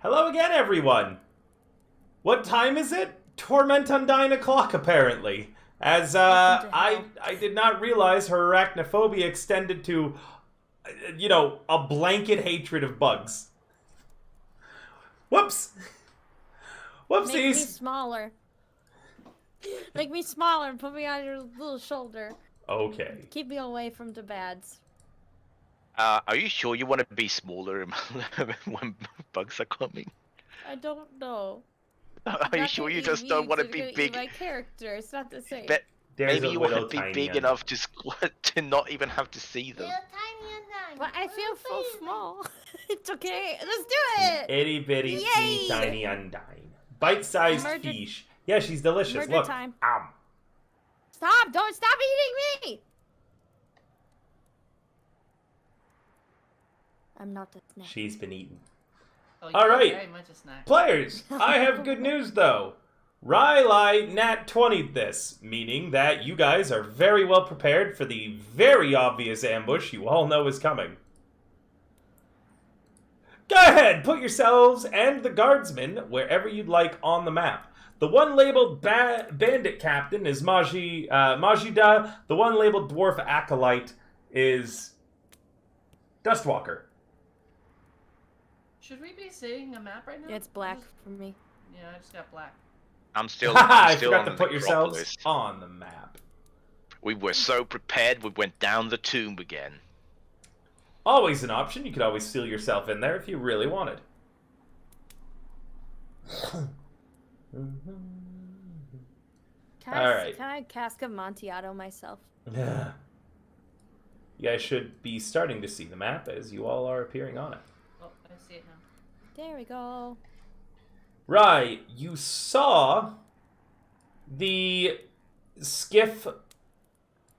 Hello again, everyone. What time is it? Torment on 9 o'clock, apparently. As Welcome to I hell. did not realize her arachnophobia extended to, you know, a blanket hatred of bugs. Whoops. Make me Whoopsies. smaller. Make me smaller and put me on your little shoulder. Okay. Keep me away from the bads. Are you sure you want to be smaller when bugs are coming? I don't know. Are you sure you just don't want to be big? My character, it's not the same. But There's maybe a you little want to be tiny big undine. enough to to not even have to see them. But I feel so small. It's okay. Let's do it. Itty bitty Yay! teeny tiny undine. Bite-sized Murder- fish. Yeah, she's delicious. Murder Look. time. Om. Don't stop eating me. I'm not a snack. She's been eaten. Oh, All right. Very much a snack. Players, I have good news though. Riley nat 20'd this, meaning that you guys are very well prepared for the very obvious ambush you all know is coming. Go ahead, put yourselves and the guardsmen wherever you'd like on the map. The one labeled bandit captain is Majida. The one labeled dwarf acolyte is Dustwalker. Should we be seeing a map right now? Yeah, it's black for me. Yeah, I just got black. I'm still. I I'm still forgot on to put the yourselves Acropolis. on the map. We were so prepared. We went down the tomb again. Always an option. You could always seal yourself in there if you really wanted. Alright. Can I cask Amontillado myself? Yeah. You guys should be starting to see the map as you all are appearing on it. Oh, I see it now. There we go. Right, you saw the skiff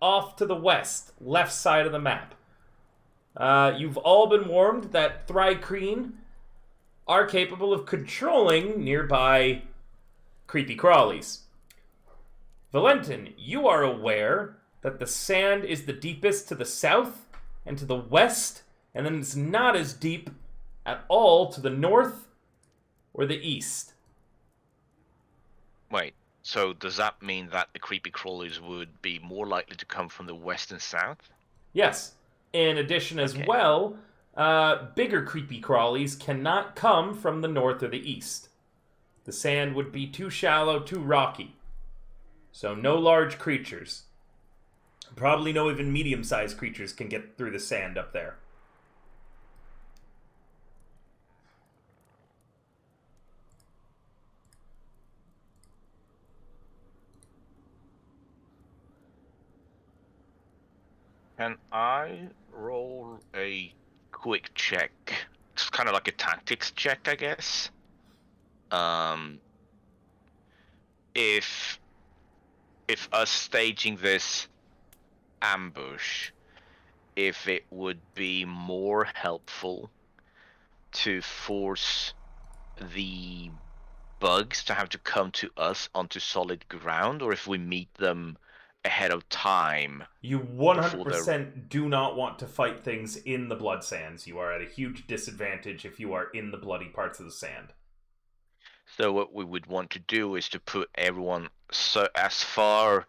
off to the west, left side of the map. You've all been warned that Thrycreen are capable of controlling nearby creepy crawlies. Valentin, you are aware that the sand is the deepest to the south and to the west, and then it's not as deep at all to the north or the east. Wait. So does that mean that the creepy crawlers would be more likely to come from the west and south? Yes. In addition, as Okay. well, bigger creepy crawlies cannot come from the north or the east. The sand would be too shallow, too rocky. So no large creatures. Probably no even medium-sized creatures can get through the sand up there. Can I roll a quick check? It's kind of like a tactics check, I guess. If us staging this ambush, if it would be more helpful to force the bugs to have to come to us onto solid ground, or if we meet them ahead of time. You 100% do not want to fight things in the blood sands. You are at a huge disadvantage if you are in the bloody parts of the sand. So what we would want to do is to put everyone so as far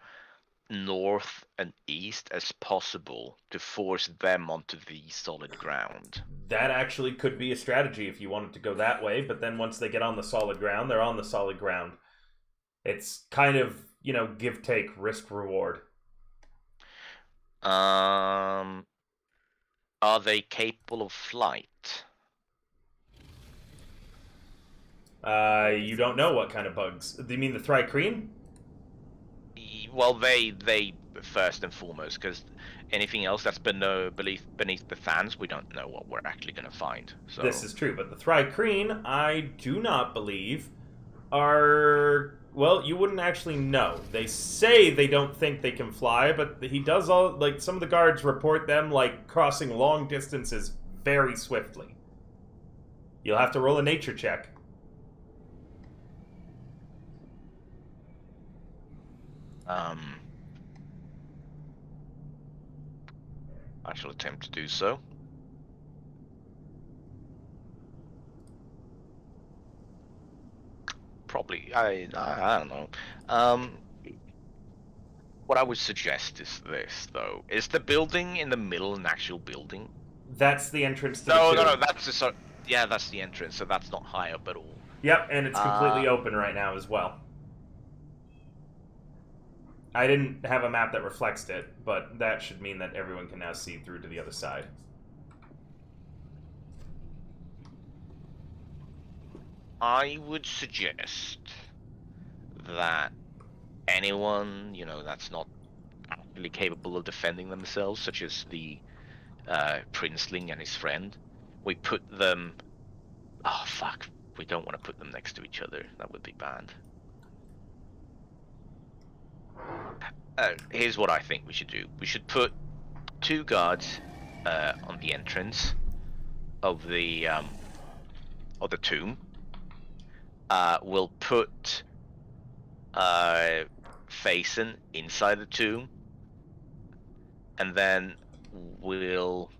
north and east as possible to force them onto the solid ground. That actually could be a strategy if you wanted to go that way, but then once they get on the solid ground, they're on the solid ground. It's kind of, you know, give, take, risk, reward. Are they capable of flight? You don't know what kind of bugs. Do you mean the Thrycreen? Well, they first and foremost, because anything else that's beneath the fans, we don't know what we're actually going to find. So This is true, but the Thrycreen, I do not believe, are... Well, you wouldn't actually know. They say they don't think they can fly, but he does all... Like, some of the guards report them, like, crossing long distances very swiftly. You'll have to roll a nature check. I shall attempt to do so. probably. I don't know. What I would suggest is this, though. Is the building in the middle an actual building? That's the entrance to No, the no, tomb. no. That's the yeah, that's the entrance. So that's not high up at all. Yep, and it's completely open right now as well. I didn't have a map that reflects it, but that should mean that everyone can now see through to the other side. I would suggest that anyone, that's not actually capable of defending themselves, such as the princeling and his friend, we put them... Oh, fuck. We don't want to put them next to each other. That would be bad. Here's what I think we should do. We should put 2 guards on the entrance of the tomb. We'll put Faison inside the tomb, and then we'll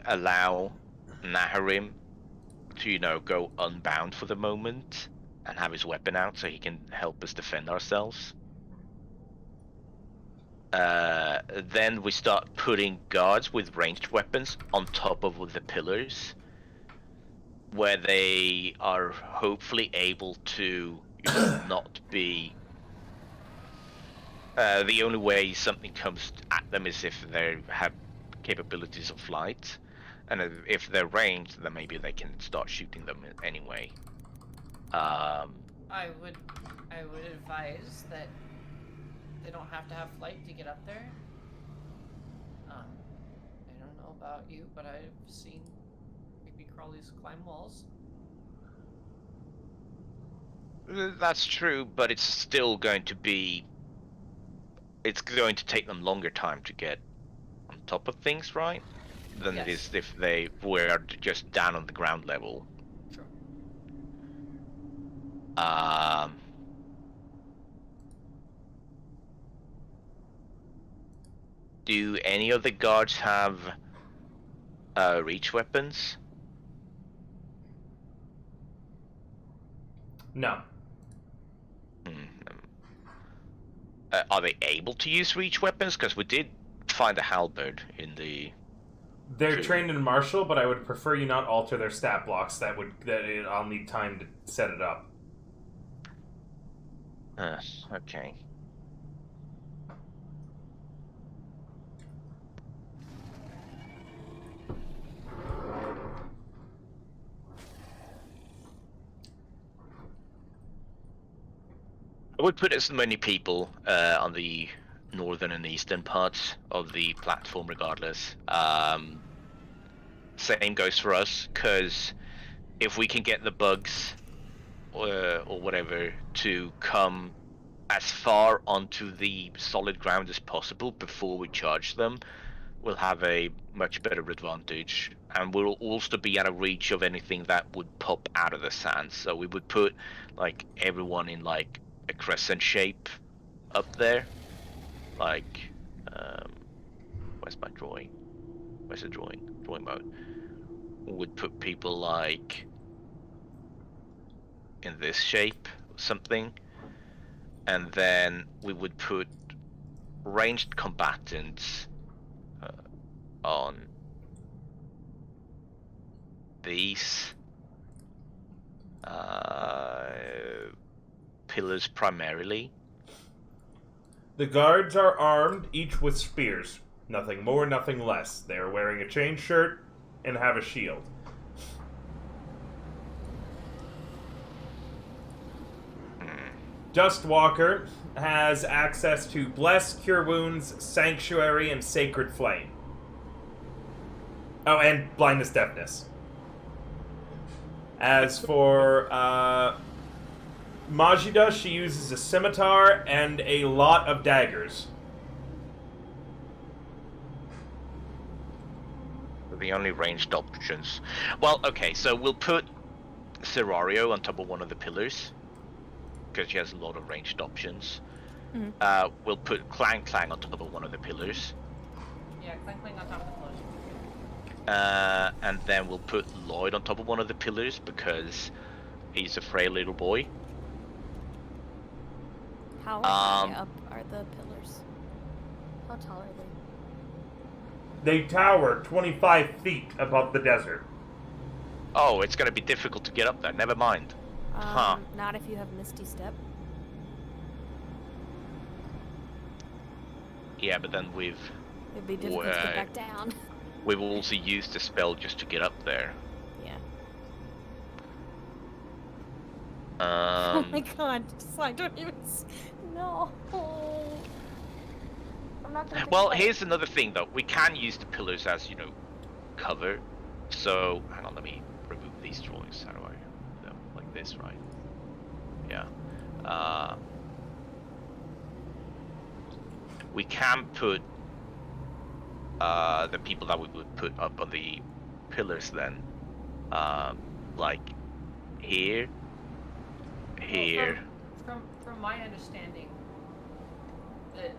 allow Naharim to go unbound for the moment and have his weapon out so he can help us defend ourselves. Then we start putting guards with ranged weapons on top of the pillars, where they are hopefully able to not be... the only way something comes at them is if they have capabilities of flight, and if they're ranged, then maybe they can start shooting them anyway. I would advise that they don't have to have flight to get up there. I don't know about you, but I've seen creepy crawlies climb walls. That's true, but it's still going to be... It's going to take them longer time to get on top of things, right? Than it is if they were just down on the ground level. Sure. Do any of the guards have reach weapons? No. Are they able to use reach weapons? Because we did find a halberd in the... They're trained in martial, but I would prefer you not alter their stat blocks. I'll need time to set it up. Okay. I would put as many people on the northern and eastern parts of the platform regardless. Same goes for us, because if we can get the bugs or whatever to come as far onto the solid ground as possible before we charge them, we'll have a much better advantage, and we'll also be out of reach of anything that would pop out of the sand. So we would put like everyone in like a crescent shape up there, like where's my drawing? Where's the drawing mode? We would put people like in this shape or something, and then we would put ranged combatants on these pillars primarily. The guards are armed, each with spears. Nothing more, nothing less. They are wearing a chain shirt and have a shield. Dustwalker has access to Bless, Cure Wounds, Sanctuary, and Sacred Flame. Oh, and Blindness, Deafness. As for Majida, she uses a scimitar and a lot of daggers. The only ranged options. Well, okay, so we'll put Serario on top of one of the pillars, because she has a lot of ranged options. Mm-hmm. We'll put Clang Clang on top of one of the pillars. Yeah, Clang Clang on top of the pillars. And then we'll put Lloyd on top of one of the pillars because he's a frail little boy. How high up are the pillars? How tall are they? They tower 25 feet above the desert. Oh, it's gonna be difficult to get up there. Never mind. Huh. Not if you have Misty Step. Yeah, but then we've It'd be difficult to get back down. we've also used the spell just to get up there. Yeah. Oh my god, I don't even. No. I'm not gonna. Well, here's another thing though. We can use the pillars as, cover. So, hang on, let me remove these drawings. How do I? No, like this, right? Yeah. We can put the people that we would put up on the pillars then, like here. From my understanding, the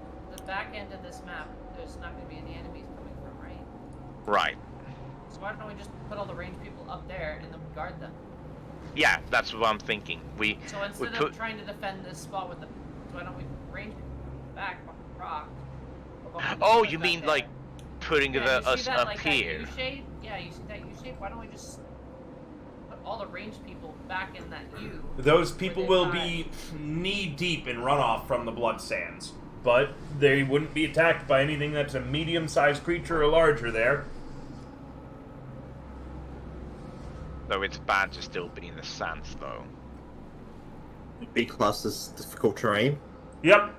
back end of this map, there's not going to be any enemies coming from, right? Right. So why don't we just put all the ranged people up there and then we guard them? Yeah, that's what I'm thinking. So instead of trying to defend this spot with why don't we range people back behind the rock? Oh, you mean there. like putting us that, up like, here? That U-shape? Yeah, you see that U-shape? Why don't we just put all the ranged people back in that U? Those people will be knee-deep in runoff from the blood sands, but they wouldn't be attacked by anything that's a medium-sized creature or larger there. Though it's bad to still be in the sands, though. B class is difficult terrain. Yep.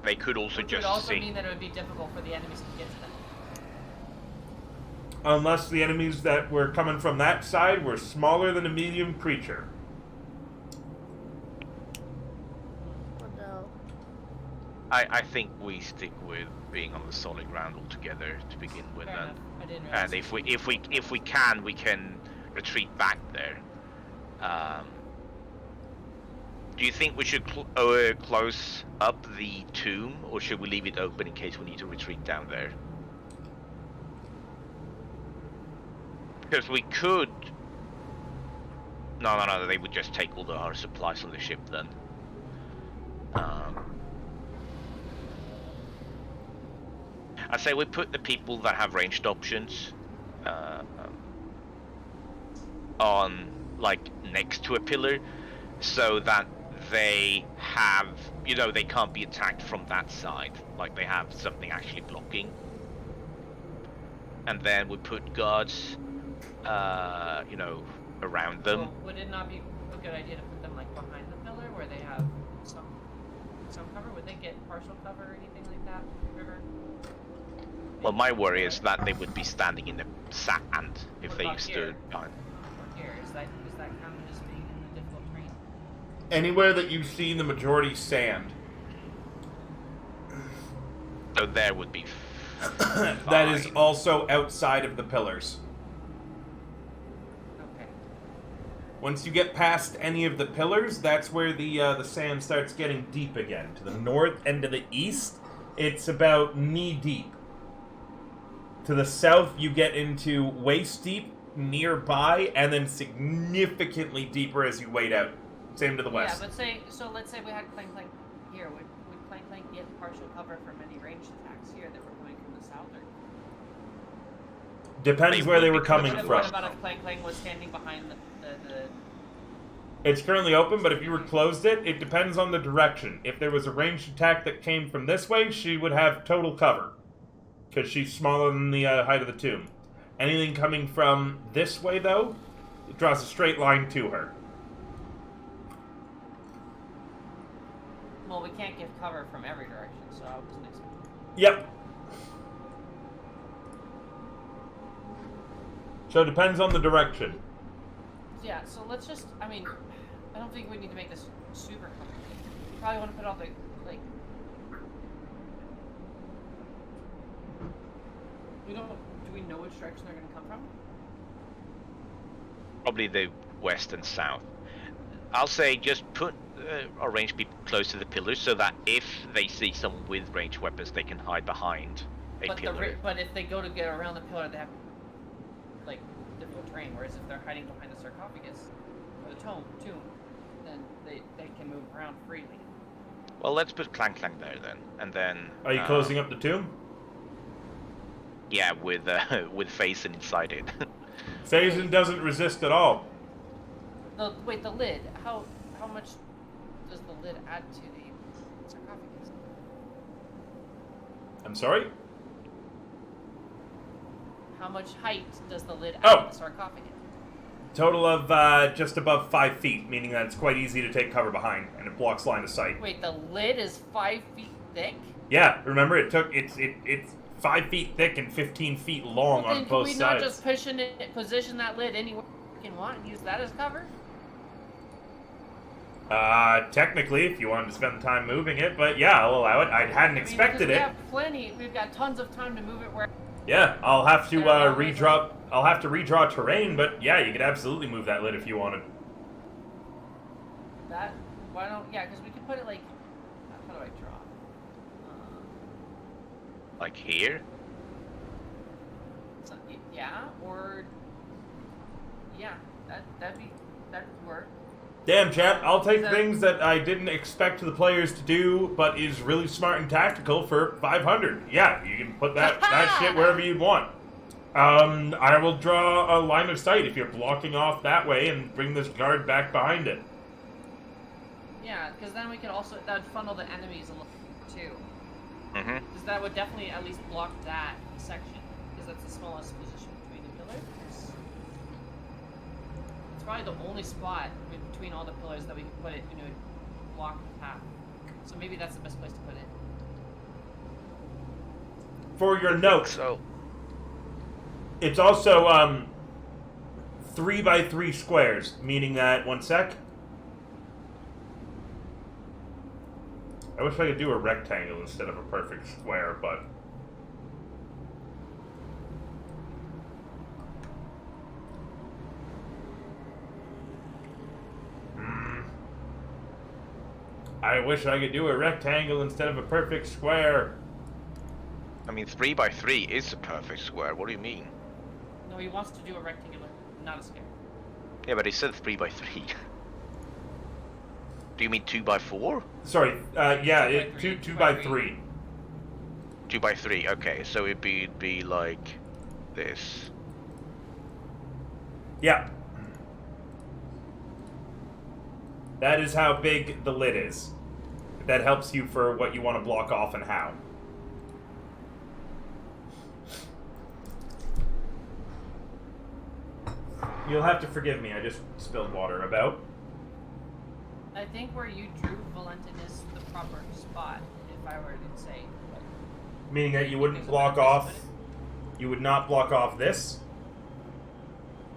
They could also Which just would also see. mean that it would be difficult for the enemies to get to them. Unless the enemies that were coming from that side were smaller than a medium creature. Oh no. I think we stick with being on the solid ground altogether to begin with, Fair then. enough. I didn't realize. And if we can, we can retreat back there. Do you think we should close up the tomb, or should we leave it open in case we need to retreat down there? Because we could. No. They would just take all our supplies on the ship then. I say we put the people that have ranged options on, like, next to a pillar, so that they have, they can't be attacked from that side. Like, they have something actually blocking. And then we put guards, around them. Well, would it not be a good idea to put them, like, behind the pillar where they have some cover? Would they get partial cover or anything like that, River? Well, my worry is that they would be standing in the sand if What they about stood here? behind. Here, is that counted as being in the difficult terrain? Anywhere that you see the majority sand. So there would be That is fine. also outside of the pillars. Okay. Once you get past any of the pillars, that's where the sand starts getting deep again. To the north and to the east, it's about knee deep. To the south, you get into waist deep nearby, and then significantly deeper as you wade out. Same to the west. Yeah, but let's say we had Clank Clank here. Would Clank Clank get partial cover from any ranged attacks here that were coming from the south? Or Depends where they were coming what from. about if Clank Clank was standing behind the It's currently open, but if you were closed it depends on the direction. If there was a ranged attack that came from this way, she would have total cover. Because she's smaller than the height of the tomb. Anything coming from this way, though, it draws a straight line to her. Well, we can't give cover from every direction, so I wasn't expecting. Yep. So it depends on the direction. Yeah, so let's just, I don't think we need to make this super complicated. You probably want to put all the, like... Do we know which direction they're going to come from? Probably the west and south. I'll say just put our ranged people close to the pillars so that if they see someone with ranged weapons, they can hide behind a pillar. But if they go to get around the pillar, they have like difficult terrain. Whereas if they're hiding behind the sarcophagus or the tomb, then they can move around freely. Well, let's put Clank Clank there then, and then. Are you closing up the tomb? Yeah, with Faison inside it. Faison doesn't resist at all. Wait, the lid. How much does the lid add to the sarcophagus? I'm sorry? How much height does the lid add Oh. to the sarcophagus? Total of just above 5 feet, meaning that it's quite easy to take cover behind, and it blocks line of sight. Wait, the lid is 5 feet thick? Yeah, remember it's 5 feet thick and 15 feet long Well, on both can we not sides. just position that lid anywhere we can want and use that as cover? Technically, if you wanted to spend the time moving it, but yeah, I'll allow it. I hadn't expected it. We've got tons of time to move it where... Yeah, I'll have to Yeah, redraw. I'll have to redraw terrain, but yeah, you could absolutely move that lid if you wanted. That... Why don't... Yeah, because we could put it like... How do I draw? Like here? So, yeah, or... Yeah, that'd work. Damn, chat, I'll take Then- things that I didn't expect the players to do, but is really smart and tactical for 500. Yeah, you can put that shit wherever you want. I will draw a line of sight if you're blocking off that way and bring this guard back behind it. Yeah, because then we could also... That would funnel the enemies a little too. Mm-hmm. Because that would definitely at least block that section. Because that's the smallest position between the pillars. It's probably the only spot between all the pillars that we can put it, block the path. So maybe that's the best place to put it. For your notes, So, it's also 3 by 3 squares, meaning that, one sec. I wish I could do a rectangle instead of a perfect square, but... I wish I could do a rectangle instead of a perfect square. I mean, 3 by 3 is a perfect square. What do you mean? No, he wants to do a rectangular, not a square. Yeah, but he said 3 by 3. Do you mean 2 by 4? Sorry, yeah, 2 by 3, 2 by 3. 2 by 3. Okay, so it'd be like this. Yeah. That is how big the lid is. That helps you for what you want to block off and how. You'll have to forgive me, I just spilled water about. I think where you drew Valentin is the proper spot, if I were to say. Meaning that you wouldn't block off... You would not block off this?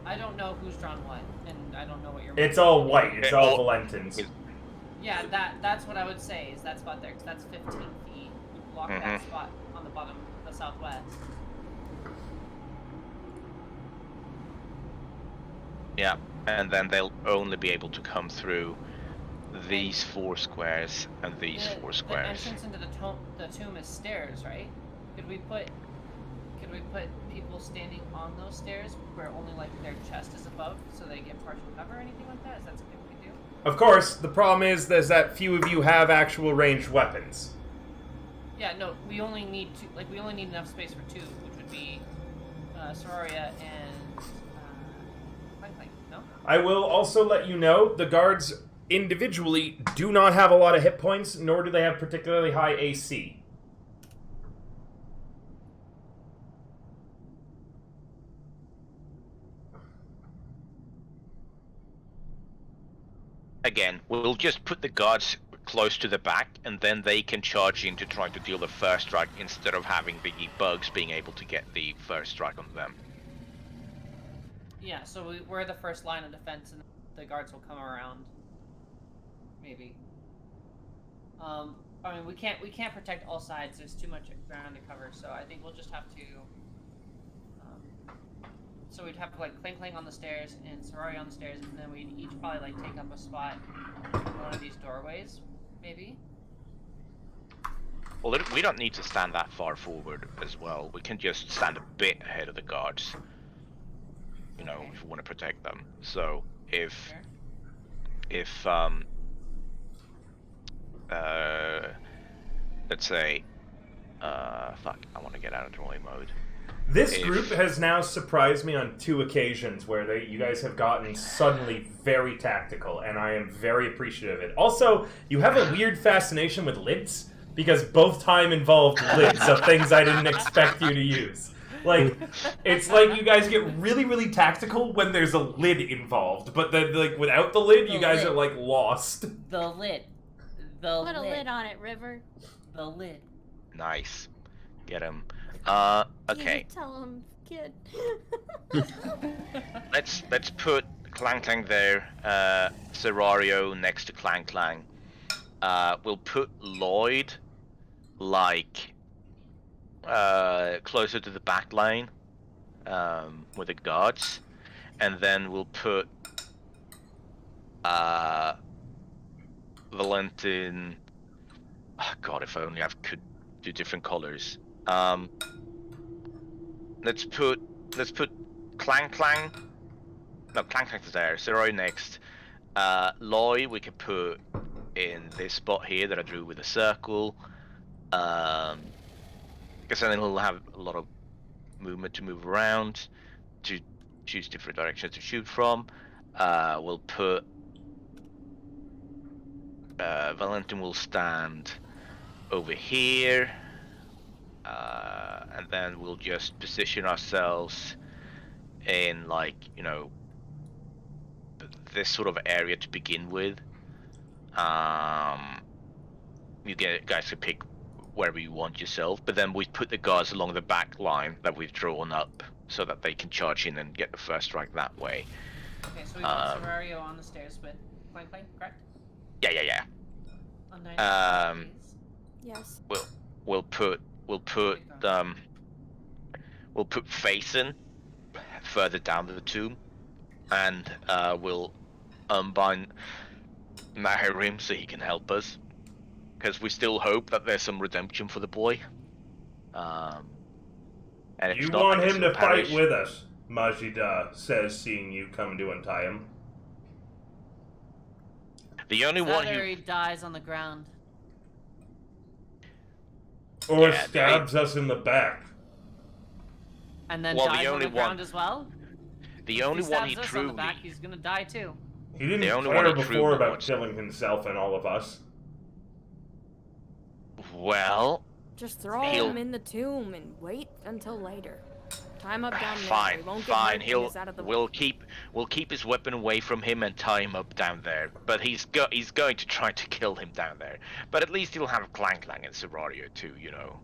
I don't know who's drawn what, and I don't know what you're... It's all white, it's all Oh. Valentins. Yeah, that's what I would say, is that spot there, because that's 15 feet. You block that spot on the bottom, the southwest. Yeah, and then they'll only be able to come through these 4 squares and these 4 The squares. entrance into the tomb is stairs, right? Could we put people standing on those stairs where only like their chest is above, so they get partial cover or anything like that? Is that something we could do? Of course, the problem is that few of you have actual ranged weapons. Yeah, no, we only need we only need enough space for 2, which would be Saroria and Clank Clank, no? I will also let you know, the guards individually do not have a lot of hit points, nor do they have particularly high AC. Again, we'll just put the guards close to the back, and then they can charge in to try to deal the first strike instead of having the bugs being able to get the first strike on them. Yeah, so we're the first line of defense, and the guards will come around. Maybe. I mean, we can't protect all sides. There's too much ground to cover, so I think we'll just have to. So we'd have like Clank Clank on the stairs and Sorori on the stairs, and then we'd each probably like take up a spot in one of these doorways, maybe. Well, we don't need to stand that far forward as well. We can just stand a bit ahead of the guards. You know, if we want to protect them. So if let's say, fuck, I want to get out of drawing mode. This group has now surprised me on 2 occasions where you guys have gotten suddenly very tactical, and I am very appreciative of it. Also, you have a weird fascination with lids, because both time involved lids of things I didn't expect you to use. Like, it's like you guys get really, really tactical when there's a lid involved, but then, like, without the lid, you guys are, like, lost. The lid. The Put lid. a lid on it, River. The lid. Nice. Get him. Okay. Yeah, tell him, kid. Let's put Clang Clang there. Serrario next to Clang Clang. We'll put Lloyd like closer to the back line with the guards, and then we'll put Valentin. Oh, God, if only I could do different colors. Let's put Clang Clang. No, Clang Clang's there. Zeroy next. Loy we can put in this spot here that I drew with a circle. Because then he'll have a lot of movement to move around, to choose different directions to shoot from. We'll put Valentin will stand over here. And then we'll just position ourselves in, like, you know, this sort of area to begin with. You guys can pick wherever you want yourself, but then we put the guards along the back line that we've drawn up so that they can charge in and get the first strike that way. Okay, so we got Serrario on the stairs with Clang Clang, correct? Yeah. Yes. We'll put Faison further down the tomb, and we'll unbind Maharim so he can help us, because we still hope that there's some redemption for the boy. And if You not, want I guess him to he'll fight perish. with us, Majida says, seeing you come to untie him. The only one Either who he dies on the ground. Or Yeah, stabs us in the back. And then Well, dies the on only the ground one- as well? the only if one he stabs us on the truly back, he's gonna die too. He didn't The only one care he before truly about wants- killing himself and all of us. well, Just throw He'll- him in the tomb and wait until later. Tie him up down there. fine, We won't get fine. hurt when he's out of the We'll keep his weapon away from him and tie him up down there. But he's going to try to kill him down there. But at least he'll have Clang Clang and Serrario too, you know.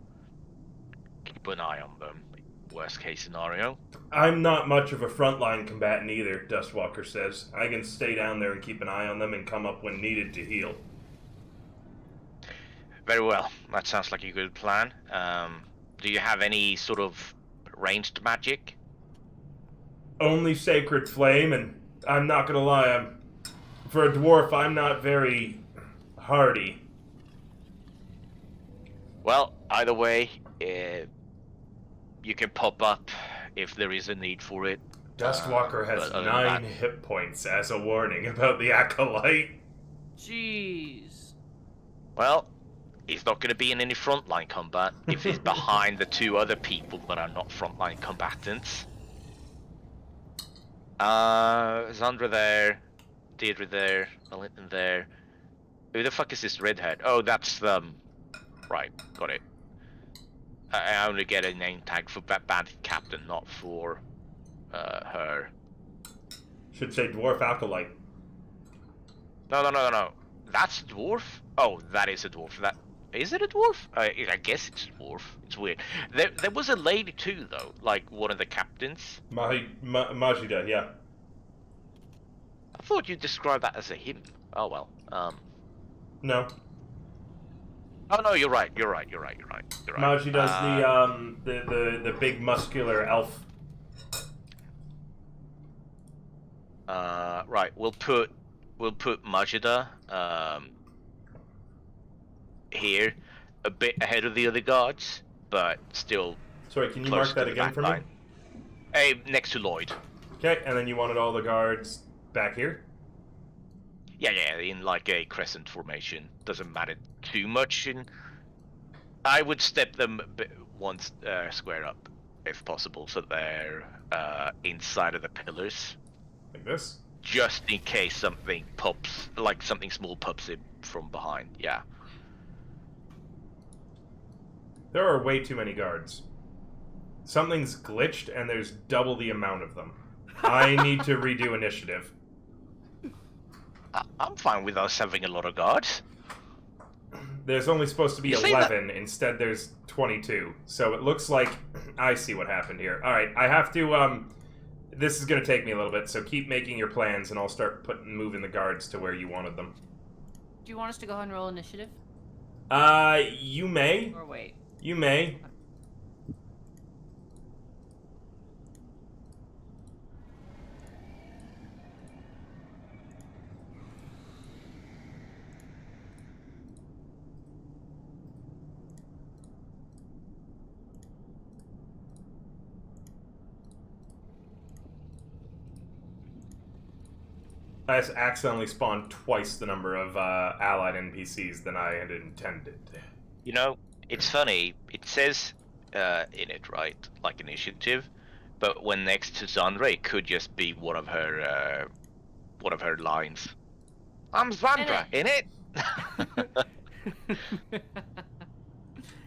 Keep an eye on them. Worst case scenario. I'm not much of a frontline combatant either, Dustwalker says. I can stay down there and keep an eye on them and come up when needed to heal. Very well. That sounds like a good plan. Do you have any sort of ranged magic? Only Sacred Flame, and I'm not gonna lie, for a dwarf, I'm not very hardy. Well, either way, you can pop up if there is a need for it. Dustwalker has but other than 9 that- hit points as a warning about the Acolyte. Jeez. Well, he's not going to be in any frontline combat if he's behind the 2 other people that are not frontline combatants. Zandra there, Deirdre there, Valentin there. Who the fuck is this redhead? Oh, that's right, got it. I only get a name tag for Bandit Captain, not for her. Should say Dwarf Acolyte. No. That's a dwarf? Oh, that is a dwarf. Is it a dwarf? I guess it's a dwarf. It's weird. There was a lady too, though, like one of the captains. Majida, yeah. I thought you described that as a him. Oh well. No. Oh no, you're right. Majida's the big muscular elf. Right. We'll put Majida here, a bit ahead of the other guards, but still. Sorry, can you close mark to that the again back for me? line. Hey, next to Lloyd. Okay, and then you wanted all the guards back here? Yeah, in like a crescent formation. Doesn't matter too much. I would step them one square up, if possible, so they're inside of the pillars. Like this? Just in case something pops, like something small pops in from behind. Yeah. There are way too many guards. Something's glitched, and there's double the amount of them. I need to redo initiative. I'm fine with us having a lot of guards. There's only supposed to be You say 11, instead there's 22. So it looks like I see what happened here. Alright, I have to, this is gonna take me a little bit, so keep making your plans, and I'll start moving the guards to where you wanted them. Do you want us to go ahead and roll initiative? You may. Or wait? You may. I just accidentally spawned twice the number of allied NPCs than I had intended. You know, it's funny. It says in it, right, like initiative, but when next to Zandra, it could just be one of her lines. I'm Zandra, in it.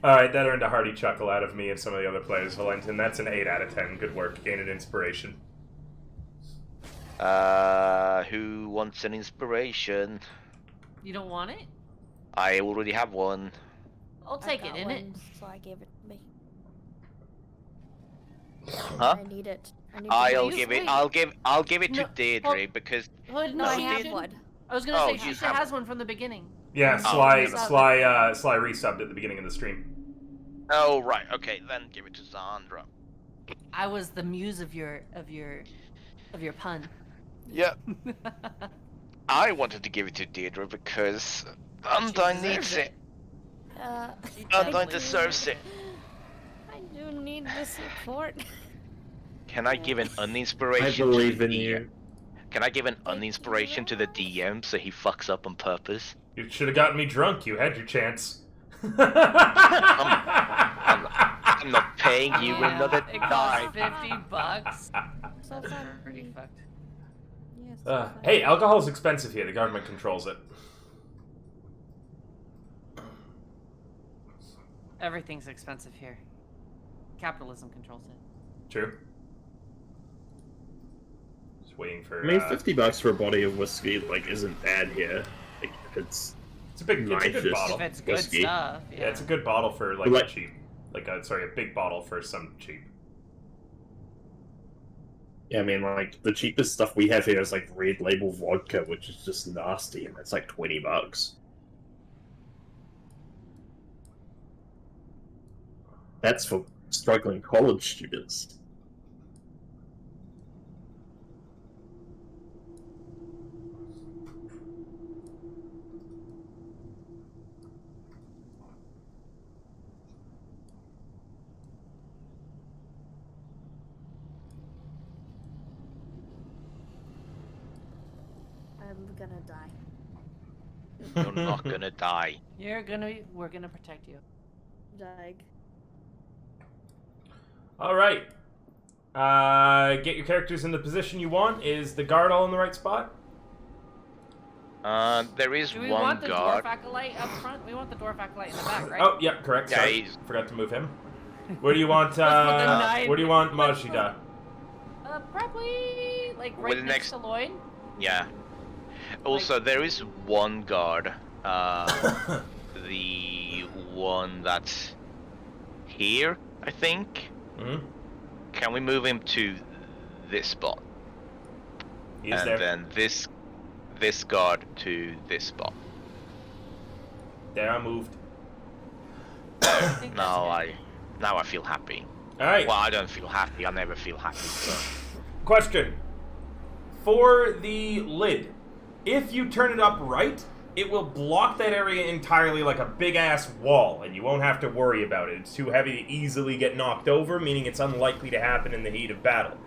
Alright, that earned a hearty chuckle out of me and some of the other players, Valentin. That's an 8 out of 10. Good work. Gained an inspiration. Who wants an inspiration? You don't want it? I already have one. I'll take it, innit? So I gave it to me. Huh? I need it. I'll Wait, give it. wait. I'll give it to No, Deirdre hold- because Hood, No, I she have didn't. one. I was gonna Oh, say you she have has one from the beginning. Yeah, Oh, Sly resub. Sly resubbed at the beginning of the stream. oh right, okay, then give it to Zandra. I was the muse of your pun. Yeah. I wanted to give it to Deirdre because Undyne needs deserves it. She Undyne definitely deserves it. I do need the support. Can I give an I uninspiration believe to in the DM? you. Can I give an uninspiration to the DM so he fucks up on purpose? You should have gotten me drunk. You had your chance. I'm not paying you another It costs dime. $50. So That's fun. pretty fucked. Yes, so fun. Hey, alcohol's expensive here. The government controls it. Everything's expensive here. Capitalism controls it. True. Just waiting for. I mean, $50 for a bottle of whiskey like isn't bad here. Like, it's It's a big. It's a good Nice. bottle. If it's good Whiskey. stuff, Yeah, it's a good bottle for like What? cheap. Like a big bottle for some cheap. yeah. I mean, like the cheapest stuff we have here is like Red Label vodka, which is just nasty, and it's like $20. That's for struggling college students. I'm gonna die. You're not gonna die. we're gonna protect you. Dig. All right. Get your characters in the position you want. Is the guard all in the right spot? There is Do we one want the guard. dwarf acolyte up front? We want the dwarf acolyte in the back, right? Oh, yeah, correct. Yeah, Sorry. he's- Forgot to move him. Where do you want? knife- Where do you want let's put- Majida? Probably like right With the next next- to Lloyd. Yeah. Also, there is one guard. The one that's here, I think. Hmm. Can we move him to this spot? He's and there. then this guard to this spot. There, I moved. Now I feel happy. All right. Well, I don't feel happy. I never feel happy. So. Question. For the lid, if you turn it up right, it will block that area entirely like a big-ass wall, and you won't have to worry about it. It's too heavy to easily get knocked over, meaning it's unlikely to happen in the heat of battle.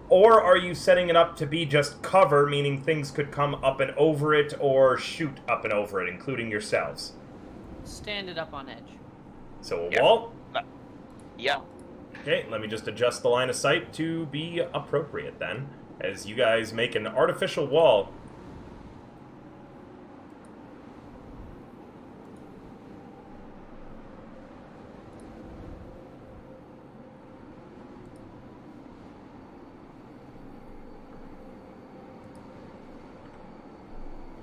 Or are you setting it up to be just cover, meaning things could come up and over it, or shoot up and over it, including yourselves? Stand it up on edge. So a wall? Yeah. Okay, let me just adjust the line of sight to be appropriate then, as you guys make an artificial wall.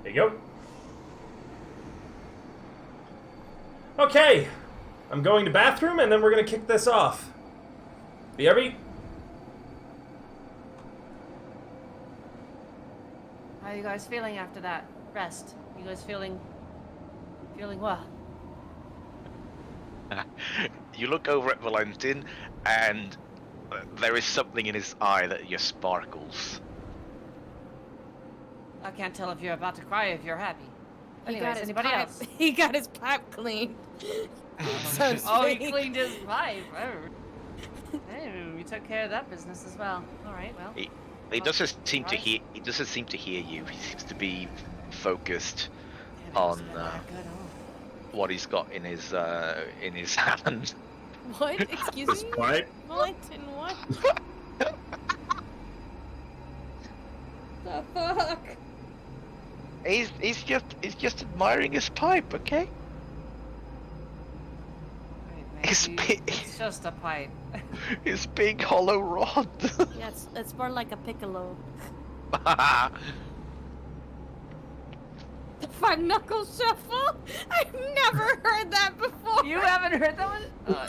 There you go. Okay, I'm going to bathroom, and then we're going to kick this off. BRB? How are you guys feeling after that rest? You guys feeling well? You look over at Valentin, and there is something in his eye that just sparkles. I can't tell if you're about to cry or if you're happy. He Anyways, got anybody pipe. else? He got his pipe cleaned. So Oh, he sweet. cleaned his pipe. Oh. Hey, we took care of that business as well. All right, well. He doesn't seem to hear. He doesn't seem to hear you. He seems to be focused Yeah, on good, oh. what he's got in his hand. What? Excuse This me? pipe? Valentin, what? The fuck? He's just admiring his pipe, okay? Right, His maybe big, it's just a pipe. his big hollow rod. Yeah, it's more like a piccolo. The five knuckle shuffle? I've never heard that before. You haven't heard that one? No!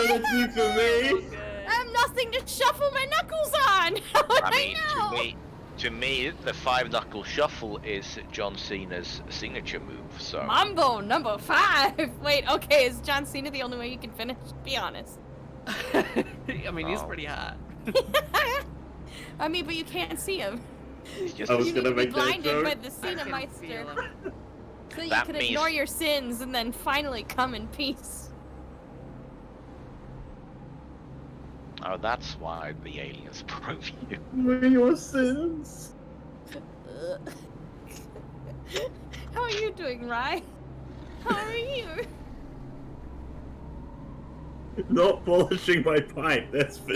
That's new for me. I have nothing to shuffle my knuckles on. How would I mean, know? to me, the five knuckle shuffle is John Cena's signature move. So Mambo number 5. Wait, okay, is John Cena the only way you can finish? Be honest. I mean, he's Oh. pretty hot. I mean, but you can't see him. he's just I was You need gonna to be make that blinded joke. by the I Cena can Meister. feel him. So you That can means- ignore your sins and then finally come in peace. Oh, that's why the aliens prove you. Were your sins? How are you doing, Rye? How are you? Not polishing my pipe, that's for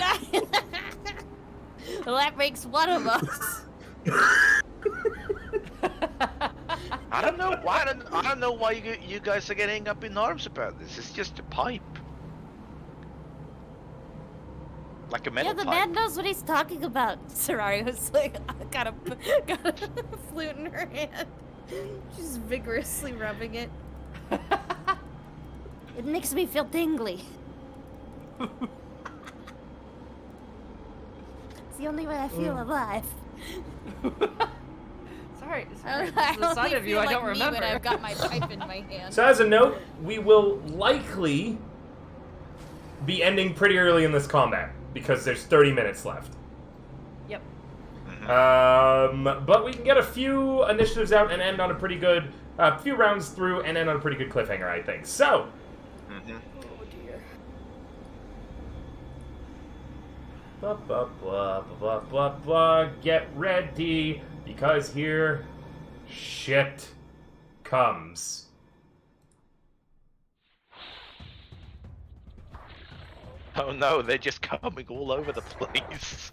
Well, that makes one of us. I don't know why. I don't know why you guys are getting up in arms about this. It's just a pipe, like a metal Yeah, the pipe. man knows what he's talking about. Serario's like, got a flute in her hand. She's vigorously rubbing it. It makes me feel tingly. It's the only way I feel alive. Sorry, I the sight of you, I don't remember. When I've got my pipe in my hand. So as a note, we will likely be ending pretty early in this combat, because there's 30 minutes left. Yep. But we can get a few initiatives out and end on a pretty good, few rounds through and end on a pretty good cliffhanger, I think. So, Oh dear. blah, blah, blah, blah, blah, blah, get ready, because here shit comes. Oh no, they're just coming all over the place.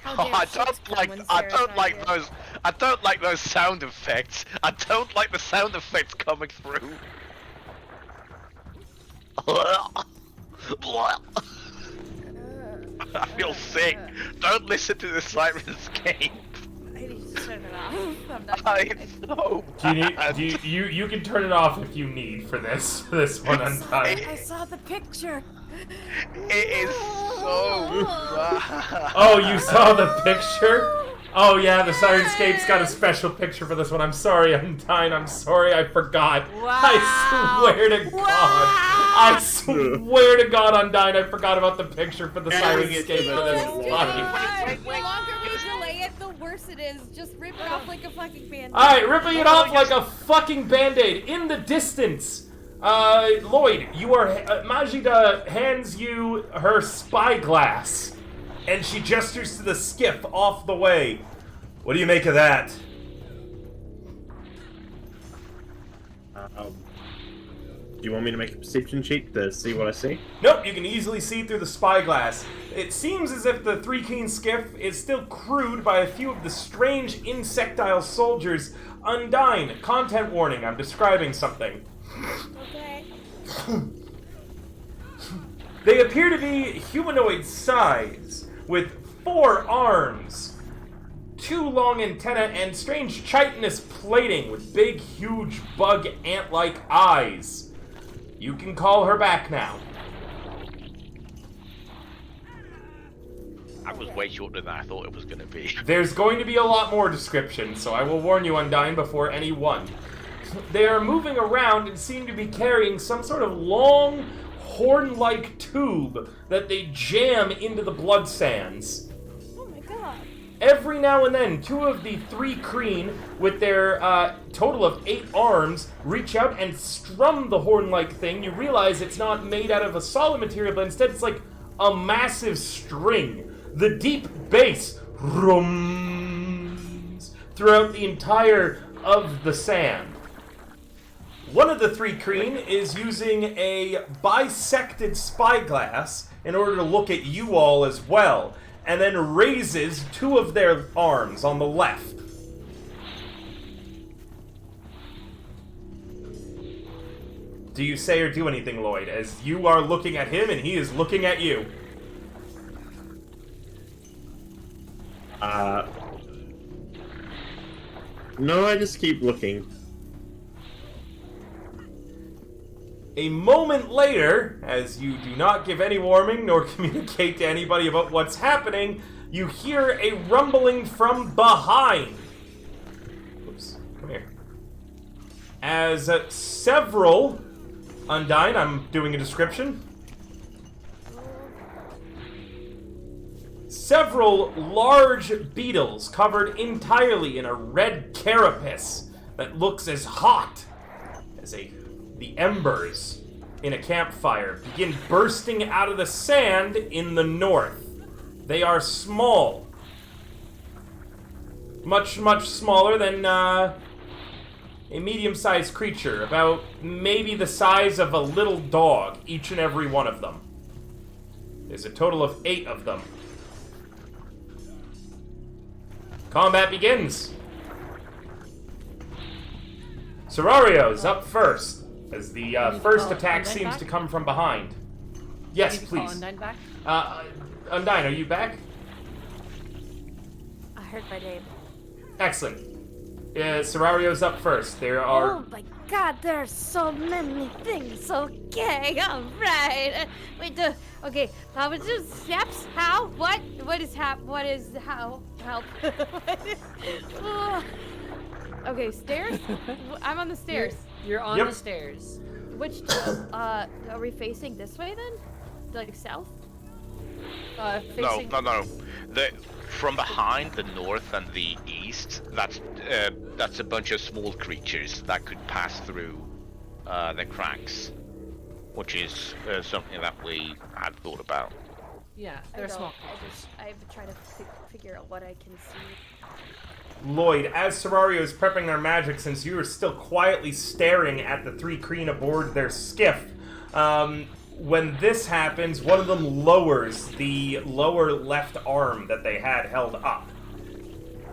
How Oh, dare I shit's don't come like. when I Sarah's don't not like here. those. I don't like those sound effects. I don't like the sound effects coming through. I feel sick. Don't listen to the sirens game. I need to turn it off. I'm not I gonna- so Do you need? bad. You can turn it off if you need for this one Untied. I saw the picture. It is so bad. Oh, you saw the picture? Oh yeah, the Sirenscape's got a special picture for this one. I'm sorry, Untied. I'm sorry, I forgot. I swear to God. I swear to God, Undyne, I forgot about the picture for the Adding Sirenscape it to for this the fight. The longer we delay it, the worse it is. Just rip it off like a fucking band-aid. Alright, ripping it off like a fucking band-aid. In the distance, Lloyd, you are... Majida hands you her spyglass, and she gestures to the skiff off the way. What do you make of that? Do you want me to make a perception check to see what I see? Nope, you can easily see through the spyglass. It seems as if the Three Keen skiff is still crewed by a few of the strange insectile soldiers. Undyne, content warning, I'm describing something. Okay. They appear to be humanoid size, with 4 arms, 2 long antennae, and strange chitinous plating with big, huge bug ant-like eyes. You can call her back now. I was way shorter than I thought it was going to be. There's going to be a lot more description, so I will warn you, Undyne, before any one. They are moving around and seem to be carrying some sort of long, horn-like tube that they jam into the blood sands. Oh my god. Every now and then, 2 of the 3 Kreen, with their total of 8 arms, reach out and strum the horn-like thing. You realize it's not made out of a solid material, but instead it's like a massive string. The deep bass rums throughout the entire of the sand. One of the 3 Kreen is using a bisected spyglass in order to look at you all as well, and then raises 2 of their arms on the left. Do you say or do anything, Lloyd, as you are looking at him and he is looking at you? No, I just keep looking. A moment later, as you do not give any warning nor communicate to anybody about what's happening, you hear a rumbling from behind. Oops, come here. As several... Undyne, I'm doing a description. Several large beetles covered entirely in a red carapace that looks as hot as the embers in a campfire begin bursting out of the sand in the north. They are small. Much, much smaller than a medium-sized creature, about maybe the size of a little dog, each and every one of them. There's a total of 8 of them. Combat begins. Serario's up first, as the first attack Undyne seems back? to come from behind. Yes, Need to call please. Undyne back? Undyne, are you back? I heard my name. Excellent. Serario's up first. There are... Oh my god, there are so many things. Okay, alright. Wait, okay, how is this? Steps? How? What? What is how? Help. Okay, stairs? I'm on the stairs. You're on Yep. the stairs. Which, are we facing this way then? Like south? Facing... No. From behind the north and the east, that's a bunch of small creatures that could pass through the cracks, which is something that we had thought about. Yeah, I they're don't. small. I've tried to figure out what I can see. Lloyd, as Serario is prepping their magic, since you are still quietly staring at the 3 Kreen aboard their skiff, when this happens, one of them lowers the lower left arm that they had held up.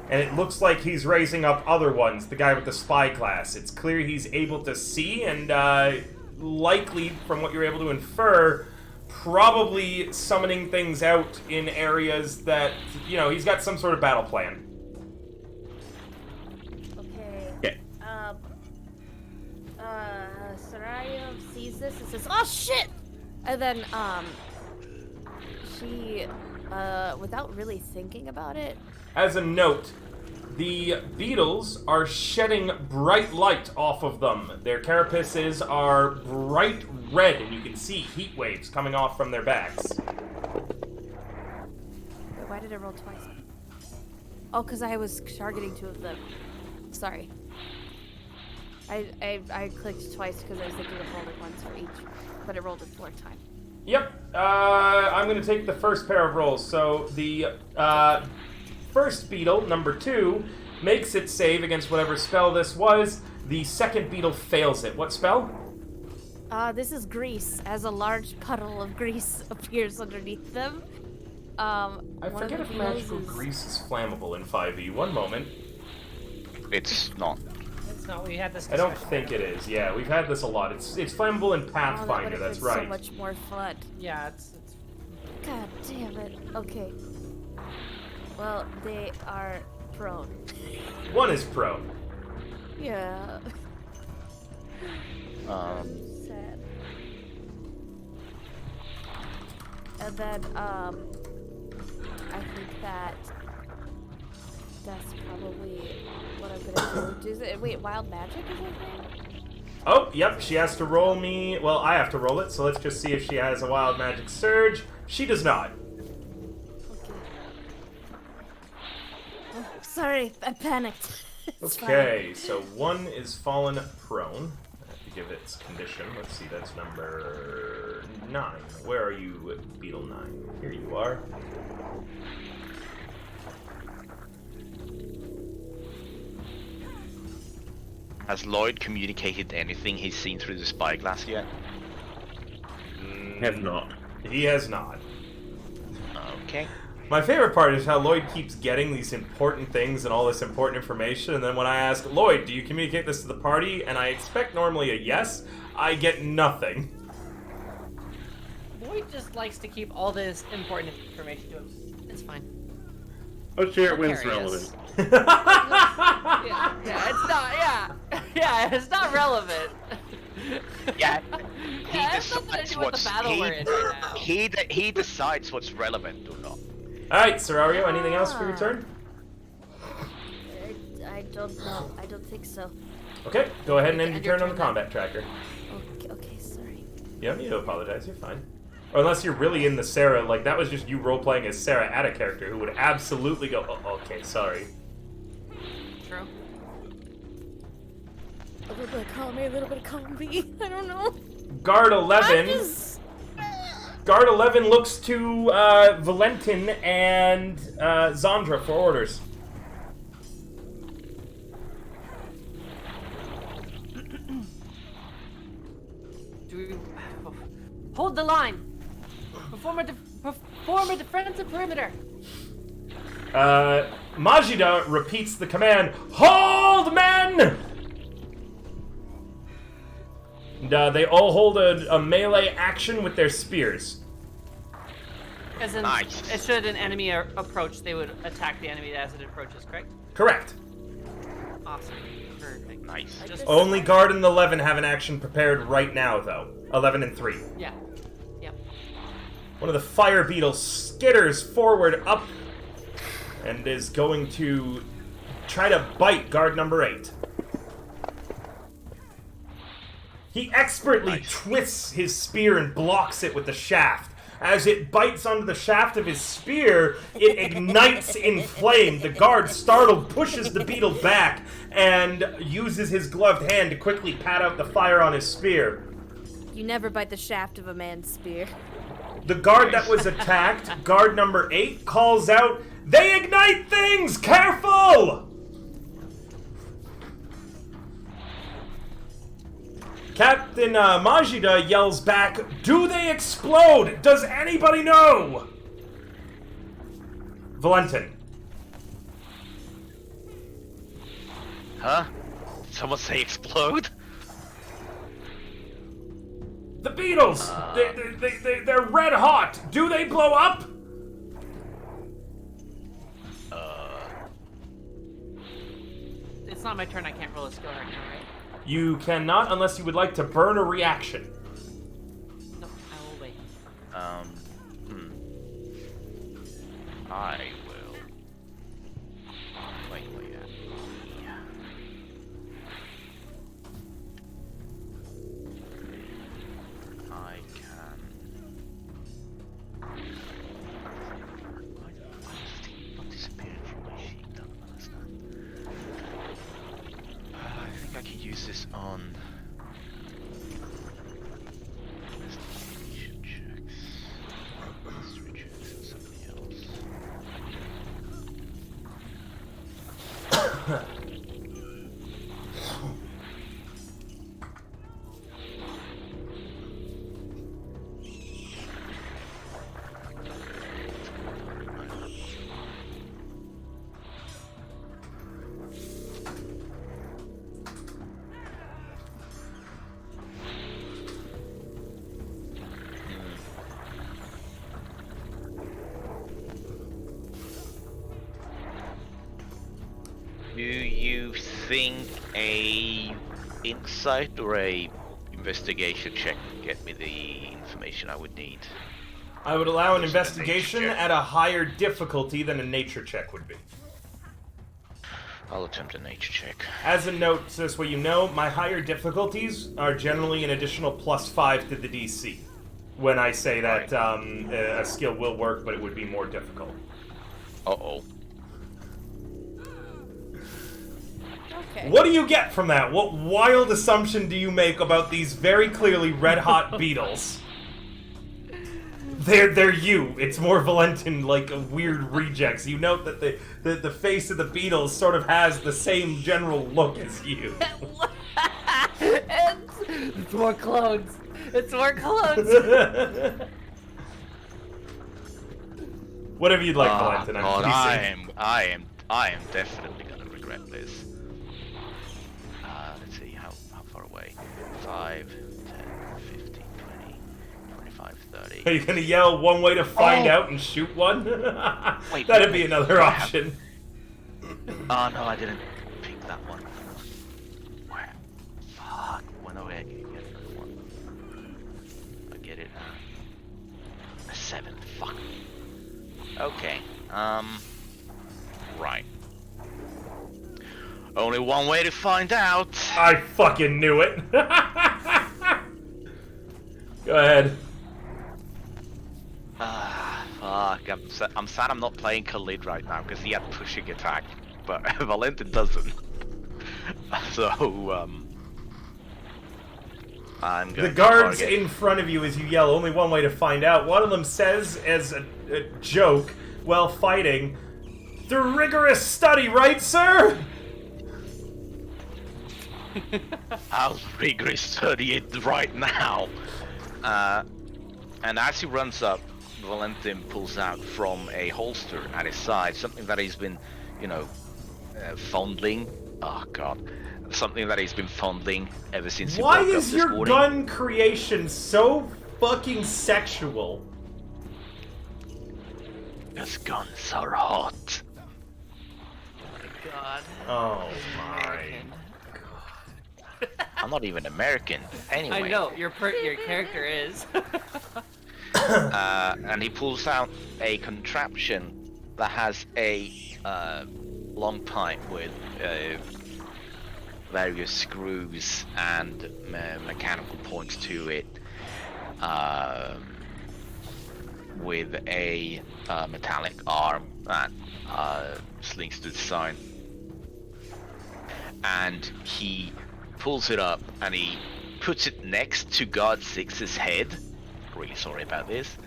And it looks like he's raising up other ones, the guy with the spyglass. It's clear he's able to see, and likely, from what you're able to infer, probably summoning things out in areas that, you know, he's got some sort of battle plan. Okay. Okay. Serario sees this and says, "Oh shit!" And then, she, without really thinking about it. As a note, the beetles are shedding bright light off of them. Their carapaces are bright red, and you can see heat waves coming off from their backs. Wait, why did it roll twice? Oh, because I was targeting 2 of them. Sorry. I clicked twice because I was thinking of rolling once for each, but it rolled it 4 times. Yep. I'm going to take the first pair of rolls. So the first beetle, number 2, makes its save against whatever spell this was. The second beetle fails it. What spell? This is grease, as a large puddle of grease appears underneath them. I forget if magical grease is flammable in 5e. One moment. It's not. It's not. We had this. I don't discussion. think it is. Yeah, we've had this a lot. It's flammable in Pathfinder. That's right. So much more fun. Yeah, it's. God damn it. Okay. Well, they are prone. One is prone. Yeah. Um, Sad. And then, I think that's probably what I'm gonna do. Wait, wild magic is it? Oh, yep, she has to roll me. Well, I have to roll it, so let's just see if she has a wild magic surge. She does not. Okay. Oh, sorry, I panicked. It's Okay, so 1 is fallen prone. I have to give its condition. Let's see, that's number 9. Where are you, Beetle 9? Here you are. has Lloyd communicated anything he's seen through the spyglass yet? Have not. He has not. Okay. My favorite part is how Lloyd keeps getting these important things and all this important information, and then when I ask, Lloyd, do you communicate this to the party? And I expect normally a yes, I get nothing. Lloyd just likes to keep all this important information to him. It's fine. I'll share it when it's Hilarious. relevant. Yeah, it's not, yeah, it's not relevant. Yeah. Yeah, it has nothing to do with the battle we're in right now. He decides what's relevant or not. Alright, Serario, anything else for your turn? I don't know. I don't think so. Okay, go ahead and end your End your turn on the turn combat tracker. Okay, sorry. You don't need to apologize, you're fine. Or unless you're really in the Sarah, like that was just you role-playing as Sarah at a character who would absolutely go, oh, okay, sorry. True. A little bit of column A, a little bit of column B. I don't know. Guard 11. Guard 11 looks to Valentin and Zandra for orders. Hold the line. Perform a defensive perimeter. Majida repeats the command, hold men! And they all hold a melee action with their spears. As in, Nice. should an enemy approach, they would attack the enemy as it approaches, correct? Correct. Awesome. Perfect. Nice. Just, Only Guard and 11 have an action prepared right now, though. 11 and 3. yeah. Yep. One of the fire beetles skitters forward up and is going to try to bite Guard number 8. He expertly twists his spear and blocks it with the shaft. As it bites onto the shaft of his spear, it ignites in flame. The guard, startled, pushes the beetle back and uses his gloved hand to quickly pat out the fire on his spear. You never bite the shaft of a man's spear. The guard that was attacked, guard number 8, calls out, "They ignite things! Careful!" Captain Majida yells back, "Do they explode? Does anybody know?" Valentin. Huh? Did someone say explode? The beetles! They're red hot! Do they blow up? It's not my turn. I can't roll a skill right now, right? You cannot unless you would like to burn a reaction. No, I will wait. I will. Wait. Yeah. I can. Why does it not disappear from my sheet? can use this on investigation checks. History checks and something else. Do you think a insight or a investigation check would get me the information I would need? I would allow an Just a nature investigation check. at a higher difficulty than a nature check would be. I'll attempt a nature check. As a note, so this way you know, my higher difficulties are generally an additional +5 to the DC. When I say that a skill will work, but it would be more difficult. Uh-oh. Okay. What do you get from that? What wild assumption do you make about these very clearly red-hot beetles? They're you. It's more Valentin, like weird rejects. You note that the face of the beetles sort of has the same general look as you. It's more clones. It's more clones. Whatever you'd like, Valentin. God, I'm I am definitely gonna regret this. Let's see, how far away? 5, 10, 15, 20, 25, 30. Are you gonna yell one way to find out and shoot one? Wait, That'd be another wow. option. Oh no, I didn't pick that one. Wow. Fuck, when do I get another one? I get it. A 7, fuck. Okay, right. Only one way to find out. I fucking knew it. Go ahead. Fuck, I'm sad I'm not playing Khalid right now because he had pushing attack, but Valentin doesn't. So, I'm going The guards in front of you as you yell, only one way to find out. One of them says as a joke while fighting, "Through rigorous study, right, sir?" I'll rigorously study it right now. And as he runs up, Valentin pulls out from a holster at his side something that he's been, fondling. Oh god. Something that he's been fondling ever since he Why woke up is this your morning. gun creation so fucking sexual? Because guns are hot. God. Oh my. I'm not even American. Anyway. I know your character is. And he pulls out a contraption that has a long pipe with various screws and mechanical points to it, with a metallic arm that slings to the side. And he pulls it up and he puts it next to Guard 6's head. Really sorry about this.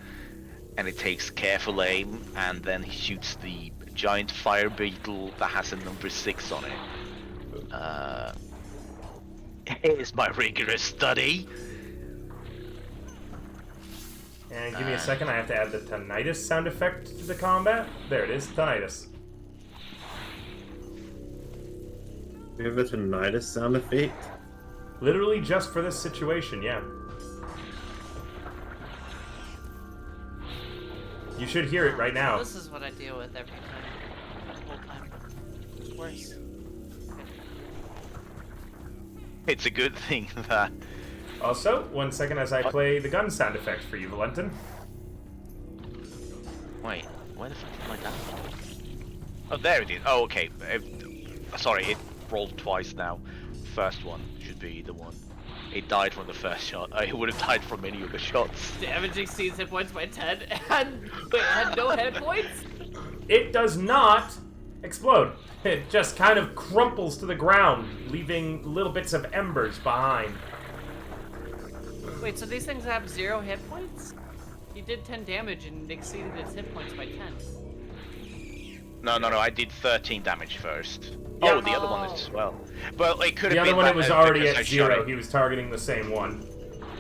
And it takes careful aim, and then he shoots the giant fire beetle that has a number 6 on it. Here's my rigorous study. And give me a second, I have to add the tinnitus sound effect to the combat. There it is, tinnitus. We have a tinnitus sound effect. Literally just for this situation, yeah. You should hear it right now. This is what I deal with every time. The whole time. It's worse. It's a good thing that... Also, 1 second as I play the gun sound effect for you, Valentin. Wait, where the fuck did my gun? Oh, there it is. Oh, okay. Sorry, it rolled twice now. First one should be the one. It died from the first shot. It would have died from any of the shots. Damage exceeds hit points by 10 and wait, had no hit points? It does not explode. It just kind of crumples to the ground, leaving little bits of embers behind. Wait, so these things have 0 hit points? He did 10 damage and exceeded his hit points by 10. No, I did 13 damage first. Yeah. Oh, the other one as well. Well, it could The have other been one, it was already because I at shot 0. it. He was targeting the same one.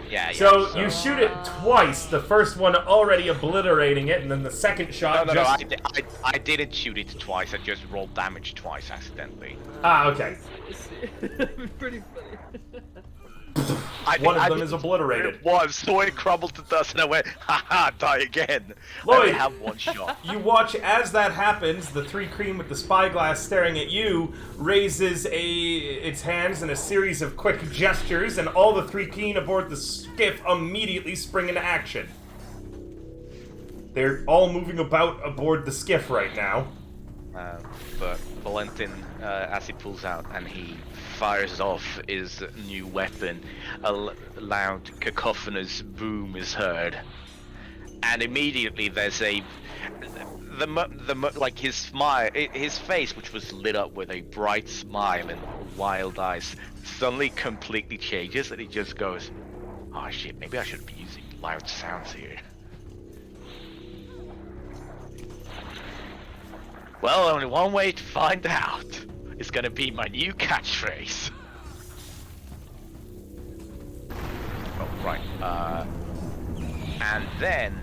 Yeah. So you shoot it twice, the first one already obliterating it, and then the second shot No, I didn't shoot it twice. I just rolled damage twice accidentally. Ah, okay. Pretty funny. One of them is obliterated. It was, so it crumbled to dust, and I went, haha, die again. Lloyd, I only have one shot. You watch as that happens, the 3 cream with the spyglass staring at you raises its hands in a series of quick gestures, and all the 3 keen aboard the skiff immediately spring into action. They're all moving about aboard the skiff right now. But Valentin, as he pulls out and he fires off his new weapon, a loud cacophonous boom is heard, and immediately there's like his smile, his face, which was lit up with a bright smile and wild eyes, suddenly completely changes, and he just goes, "Oh shit, maybe I shouldn't be using loud sounds here." Well, only one way to find out. It's gonna be my new catchphrase. Oh, right. And then,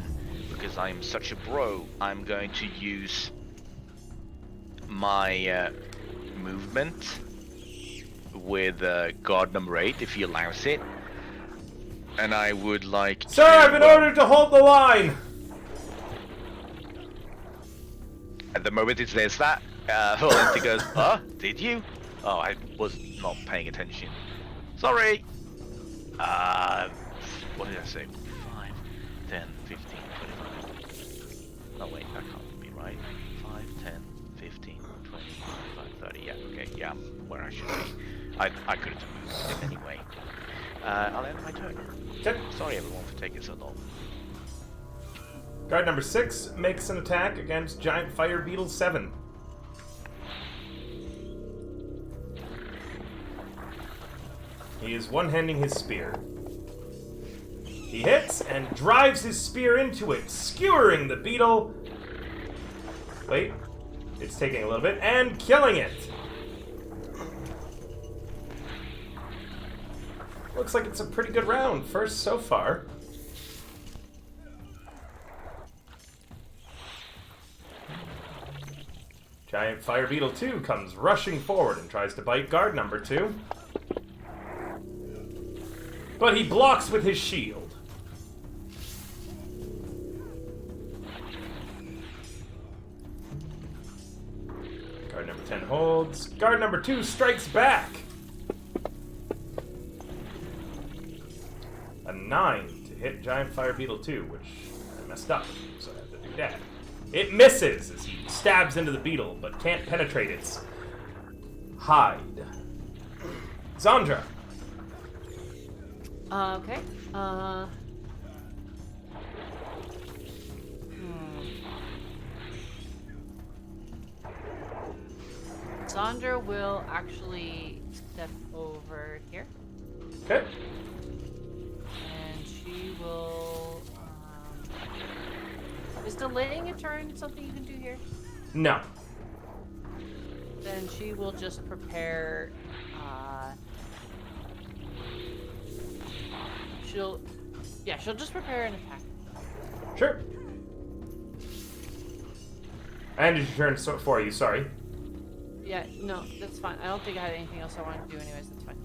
because I'm such a bro, I'm going to use my movement with guard number 8, if he allows it. And I would like Sir, I've been ordered to hold the line! At the moment it says that, Valentin goes, huh? Did you? Oh, I was not paying attention. Sorry! What did I say? 5, 10, 15, 25. Oh wait, that can't be right. 5, 10, 15, 20, 25, 30. Yeah, okay, yeah, I'm where I should be. I could have moved it anyway. I'll end my turn. Okay. Sorry everyone for taking so long. Guard number 6 makes an attack against Giant Fire Beetle 7. He is one-handing his spear. He hits and drives his spear into it, skewering the beetle. Wait, it's taking a little bit, and killing it. Looks like it's a pretty good round, first so far. Giant Fire Beetle 2 comes rushing forward and tries to bite guard number 2. But he blocks with his shield. Guard number 10 holds. Guard number 2 strikes back. A 9 to hit Giant Fire Beetle 2, which I messed up, so I have to do that. It misses as he stabs into the beetle, but can't penetrate its hide. Zandra. Okay. Sandra will actually step over here. Okay. And she will... is delaying a turn something you can do here? No. Then she will just prepare... she'll just prepare an attack. Sure. And it's your turn for you, sorry. Yeah, no, that's fine. I don't think I had anything else I wanted to do anyways, that's fine.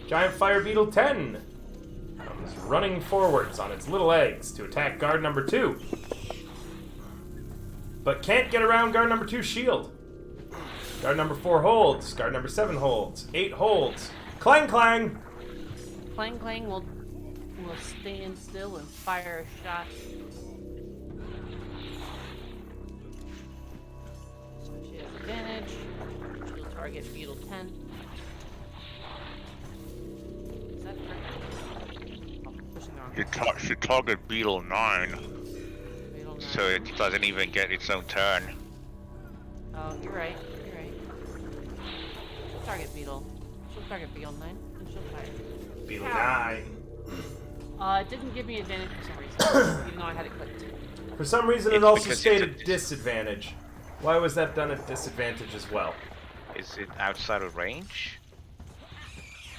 Giant Fire Beetle 10 comes running forwards on its little legs to attack guard number 2. But can't get around guard number 2's shield. Guard number 4 holds. Guard number 7 holds. 8 holds. Clang clang! Clang Clang will stand still and fire a shot. So she has advantage. She'll target Beetle 10. Is that correct? Oh, pushing the wrong. She target Beetle 9, Beetle 9. so it doesn't even get its own turn. Oh, You're right. She'll target Beetle. She'll target Beetle 9, and she'll fire. Beetle 9. It didn't give me advantage for some reason, even though I had it clicked. For some reason, it also stayed at disadvantage. Why was that done at disadvantage as well? Is it outside of range?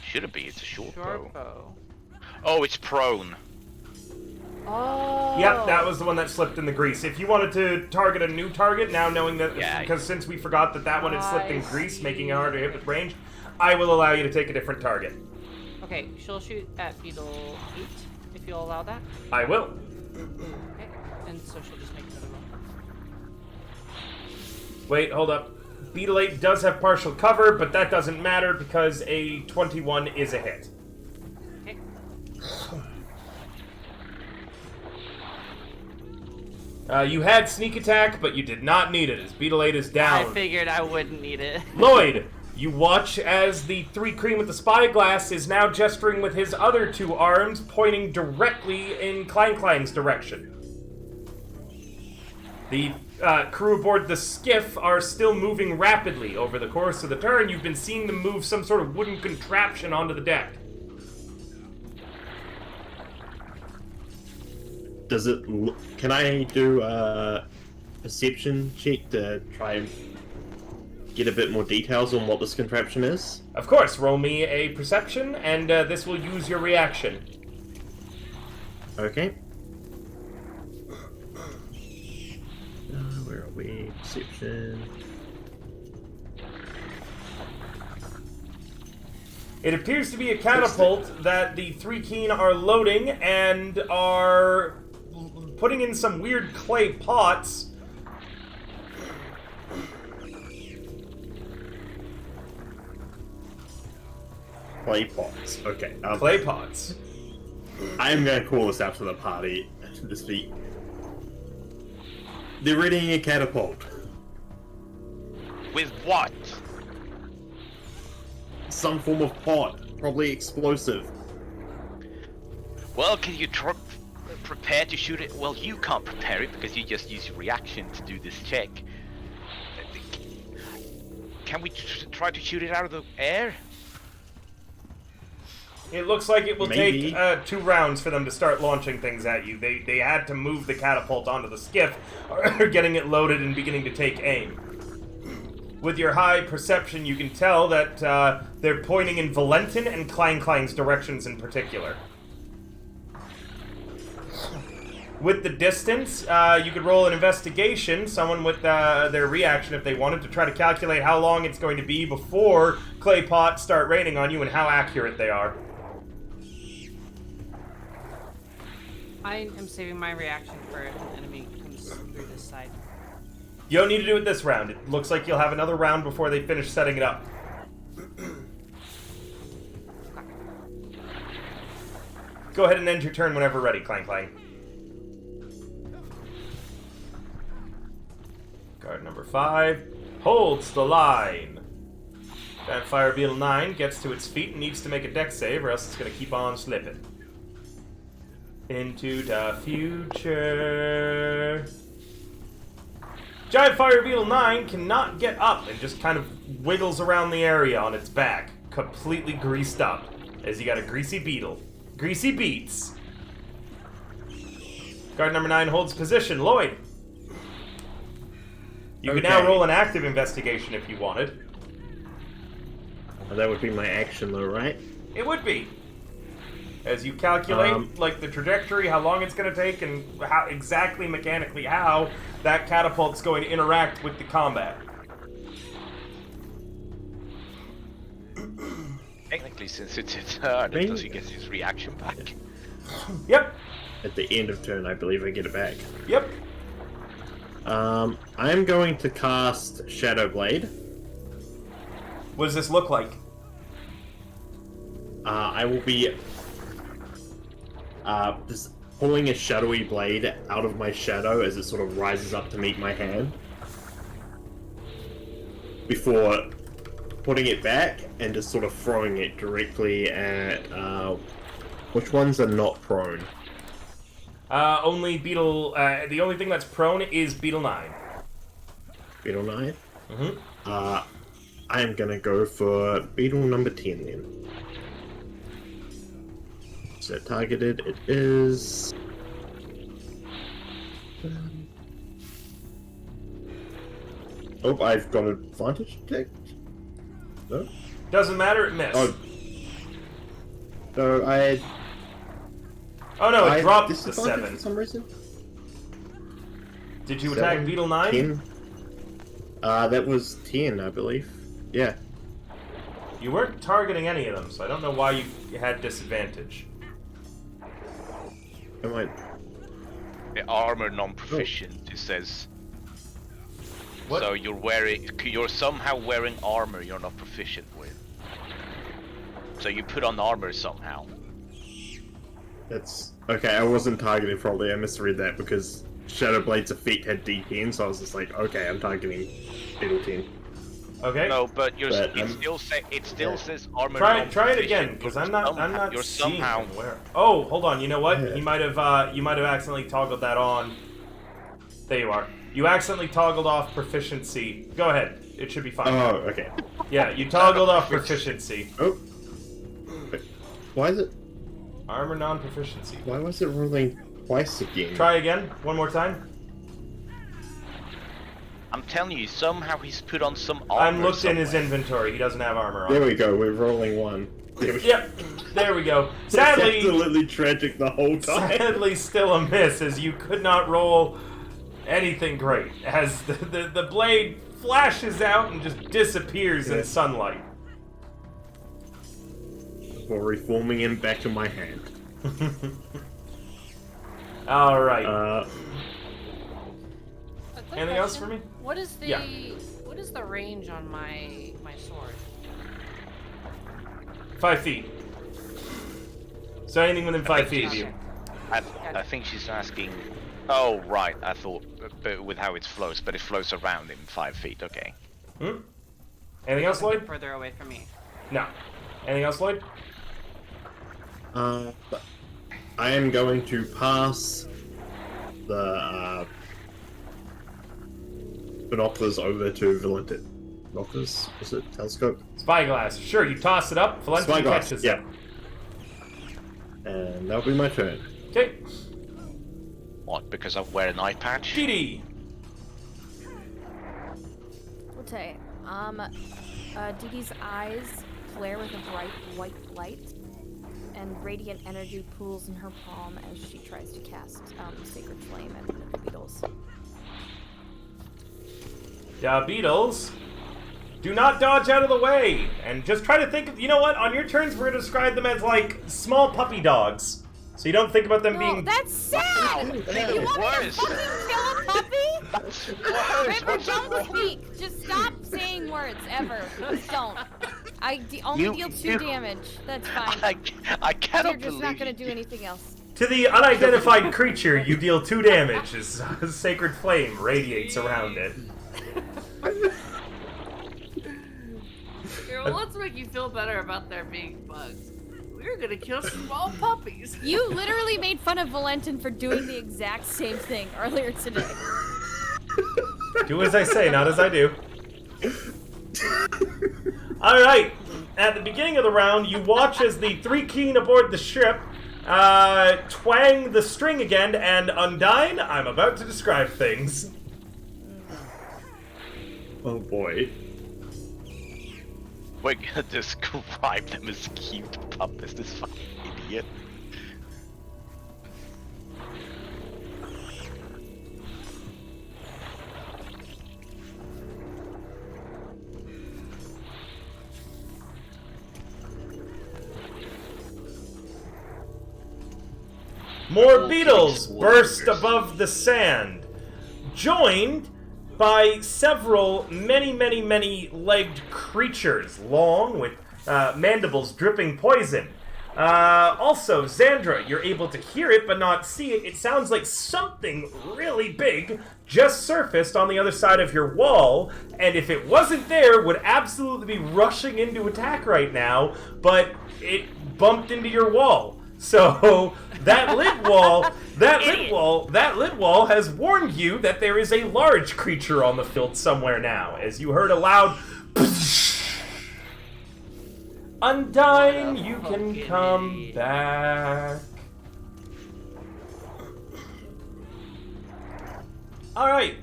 Shouldn't be. It's a short bow. Oh, it's prone. Oh. Yep, that was the one that slipped in the grease. If you wanted to target a new target, now knowing that, because since we forgot that one had slipped in grease, making it harder to hit with range, I will allow you to take a different target. Okay, she'll shoot at Beetle 8, if you'll allow that. I will. Okay, and so she'll just make another roll. Wait, hold up. Beetle 8 does have partial cover, but that doesn't matter because a 21 is a hit. Okay. You had sneak attack, but you did not need it, as Beetle 8 is down. I figured I wouldn't need it. Lloyd, you watch as the 3 Cream with the spyglass is now gesturing with his other 2 arms, pointing directly in Klein's direction. The crew aboard the skiff are still moving rapidly. Over the course of the turn, you've been seeing them move some sort of wooden contraption onto the deck. Does it? Can I do a perception check to try and get a bit more details on what this contraption is? Of course, roll me a perception, and this will use your reaction. Okay. Where are we? Perception. It appears to be a catapult that the 3 Keen are loading and are putting in some weird clay pots. Clay pots. Okay. Clay pots. I am going to call this out to the party this week. They're readying a catapult. With what? Some form of pot, probably explosive. Well, can you prepare to shoot it? Well, you can't prepare it because you just use your reaction to do this check. Can we try to shoot it out of the air? It looks like it will Maybe. take 2 rounds for them to start launching things at you. They had to move the catapult onto the skiff, or getting it loaded and beginning to take aim. With your high perception, you can tell that they're pointing in Valentin and Klein's directions in particular. With the distance, you could roll an investigation, someone with their reaction if they wanted, to try to calculate how long it's going to be before clay pots start raining on you and how accurate they are. I am saving my reaction for if an enemy comes through this side. You don't need to do it this round. It looks like you'll have another round before they finish setting it up. Go ahead and end your turn whenever ready, Klein. Guard number 5 holds the line. That Fire Beetle 9 gets to its feet and needs to make a dex save, or else it's going to keep on slipping. Into the future. Giant Fire Beetle 9 cannot get up and just kind of wiggles around the area on its back, completely greased up, as you got a greasy beetle. Greasy beats. Guard number 9 holds position. Lloyd. You can now roll an active investigation if you wanted. That would be my action though, right? It would be. As you calculate, like, the trajectory, how long it's going to take, and how exactly mechanically how that catapult's going to interact with the combat. Technically, since it's his turn, does he get his reaction back? Yep. At the end of turn, I believe I get it back. Yep. I'm going to cast Shadow Blade. What does this look like? I will be just pulling a shadowy blade out of my shadow as it sort of rises up to meet my hand, before putting it back and just sort of throwing it directly at which ones are not prone? Only Beetle. The only thing that's prone is Beetle 9. Beetle 9. I'm gonna go for beetle number 10 then. So targeted it is. Oh, I've got advantage attack? No? Doesn't matter, it missed. Oh. So I. Oh no, it I dropped to disadvantage 7. for some reason? Did you attack 7, Beetle 9? 10. That was 10, I believe. Yeah. You weren't targeting any of them, so I don't know why you had disadvantage. Am I? The armor non-proficient, it says. What? So you're somehow wearing armor you're not proficient with. So you put on armor somehow. That's okay. I wasn't targeting probably. I misread that because Shadowblade's feet had D10, so I was just like, okay, I'm targeting Beetle 10. Okay. No, but it still says armor. Try it again, because I'm not You're seeing somehow. where. Oh, hold on. You know what? Yeah. You might have accidentally toggled that on. There you are. You accidentally toggled off proficiency. Go ahead. It should be fine. Oh, okay. Yeah, you toggled off proficiency. Oh. Wait, why is it? Armor non-proficiency. Why was it rolling twice again? Try again. One more time. I'm telling you, somehow he's put on some armor. I'm looked in his somewhere. inventory. He doesn't have armor on. There we go. We're rolling 1. There we Yep. There we go. It's Sadly, absolutely tragic the whole time. sadly, still a miss, as you could not roll anything great, as the blade flashes out and just disappears in sunlight. Before reforming him back in my hand. All right. A quick Anything else for question. me? What is the Yeah. what is the range on my sword? 5 feet. So anything within 5 feet of you. I think she's asking. Oh right, I thought but with how it flows, but it flows around him 5 feet. Okay. Anything else, Lloyd? Further away from me. No. Anything else, Lloyd? But I am going to pass the binoculars over to Valentin. Binoculars? Is it telescope? Spyglass. Sure, you toss it up. Valentin Spyglass, catches yeah. it. And that'll be my turn. Okay. What? Because I wear an eye patch? Didi. Okay. Didi's eyes flare with a bright white light, and radiant energy pools in her palm as she tries to cast Sacred Flame at one of the beetles. Yeah, beetles. Do not dodge out of the way, and just try to think of. You know what? On your turns, we're gonna describe them as like small puppy dogs, so you don't think about them No, being. that's sad! You want me to fucking kill a puppy? River, don't speak! Just stop saying words, ever. Just don't. I only deal 2 damage. That's fine. I cannot You're just not gonna do anything else. To the unidentified creature, you deal 2 damage as Sacred Flame radiates around it. Here, well, let's make you feel better about there being bugs. We're gonna kill small puppies. You literally made fun of Valentin for doing the exact same thing earlier today. Do as I say, not as I do. Alright, at the beginning of the round, you watch as the 3 keen aboard the ship twang the string again, and Undyne, I'm about to describe things. Oh boy. We're gonna describe them as cute puppies, this fucking idiot. More beetles burst above the sand, joined by several many legged creatures, long with mandibles dripping poison. Also, Xandra, you're able to hear it but not see it. It sounds like something really big just surfaced on the other side of your wall, and if it wasn't there, would absolutely be rushing into attack right now, but it bumped into your wall. So, that lid wall has warned you that there is a large creature on the field somewhere now, as you heard a loud Undyne, you can come back. Alright.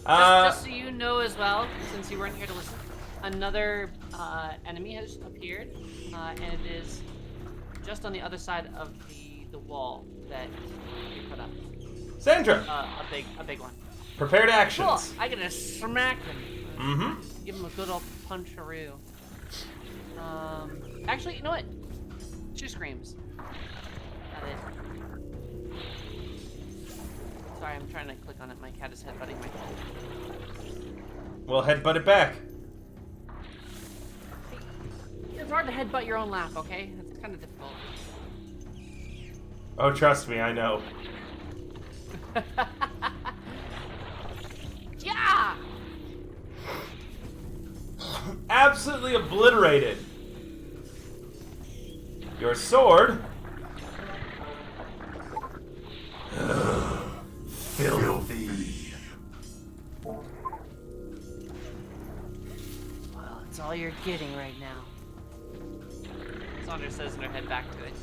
Just so you know as well, since you weren't here to listen, another enemy has appeared, and it is just on the other side of the wall that you put up. Sandra! A big one. Prepared actions. Cool. I get to smack him. Mm-hmm. Give him a good old puncharoo. Actually, you know what? 2 screams. That is. Sorry, I'm trying to click on it. My cat is headbutting my head. Well, headbutt it back. It's hard to headbutt your own lap, okay? It's kind of difficult. Oh, trust me, I know. Yeah! Absolutely obliterated. Your sword. Filthy. Well, it's all you're getting right now. Sandra says in her head back to it.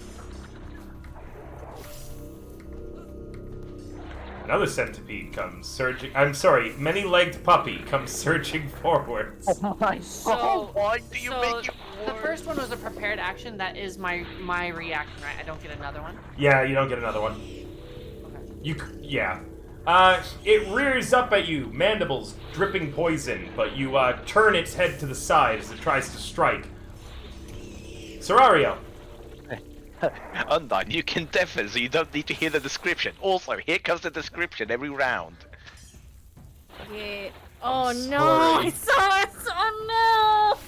Another centipede comes surging. I'm sorry, many-legged puppy comes surging forwards. So, why do you make it the first one was a prepared action. That is my reaction, right? I don't get another one. Yeah, you don't get another one. Okay. Yeah. It rears up at you, mandibles dripping poison, but you turn its head to the side as it tries to strike. Serario. Undyne, you can deafen, so you don't need to hear the description. Also, here comes the description every round. Okay. Oh no! I saw it! Oh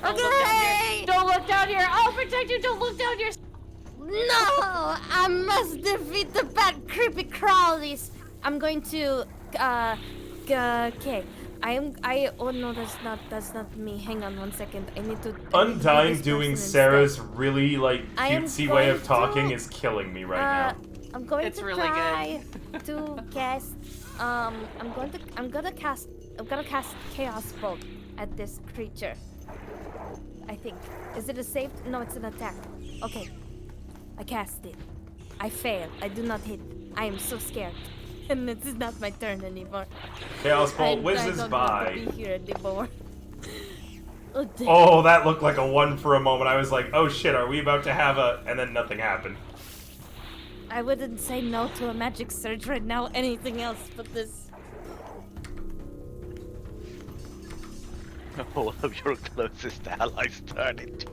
no! Okay! Don't look down here! I'll protect you! Don't look down here! No! I must defeat the bad creepy crawlies! I'm going to, okay. Oh no, that's not me. Hang on 1 second. I need to... Undyne doing Sarah's really, I am cutesy way of going talking to, is killing me right now. I'm going It's to really try to cast, I'm gonna cast Chaos Bolt at this creature. I think. Is it a save? No, it's an attack. Okay. I cast it. I fail. I do not hit. I am so scared. And it is not my turn anymore. Chaos Bolt I whizzes don't by. want to be here anymore. Oh, damn. Oh, that looked like a 1 for a moment. I was like, oh shit, are we about to have a... And then nothing happened. I wouldn't say no to a magic surge right now, anything else but this. All of your closest allies turn into...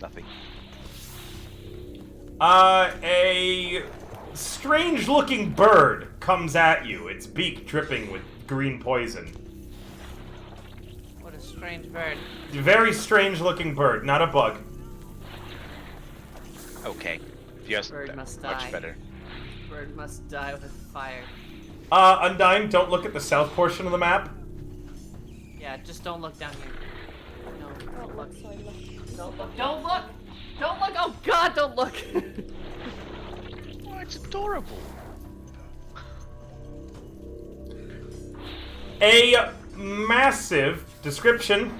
Nothing. A strange-looking bird comes at you, its beak dripping with green poison. What a strange bird. Very strange-looking bird, not a bug. Okay. Yes, Bird must much die. better. Bird must die with fire. Undyne, don't look at the south portion of the map. Yeah, just don't look down here. No, don't look. Sorry, look. Don't look. Don't look! Don't look! Oh god, don't look! Oh, it's adorable. A massive description.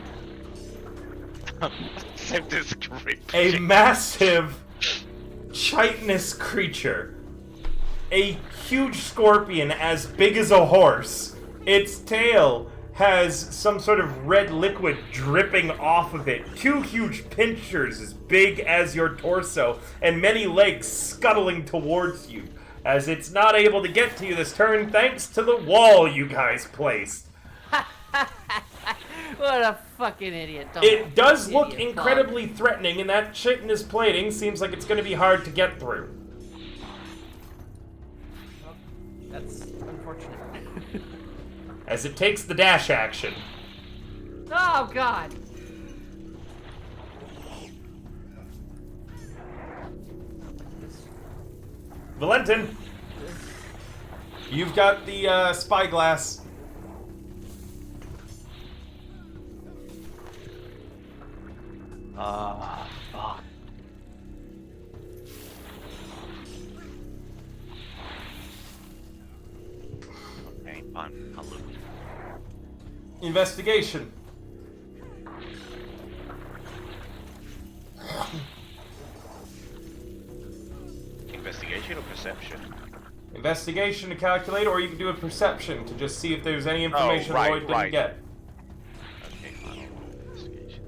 Massive description. A massive chitinous creature. A huge scorpion as big as a horse. Its tail has some sort of red liquid dripping off of it. 2 huge pincers as big as your torso, and many legs scuttling towards you, as it's not able to get to you this turn thanks to the wall you guys placed. What a fucking idiot. Don't It does look idiot incredibly threatening, and that chitinous plating seems like it's going to be hard to get through. Well, that's unfortunate. As it takes the dash action. Oh god! Valentin, you've got the spyglass. Fuck. fine. I'll look. Investigation. Investigation or perception? Investigation to calculate, or you can do a perception to just see if there's any information Lloyd didn't get. Okay, fine. Investigation.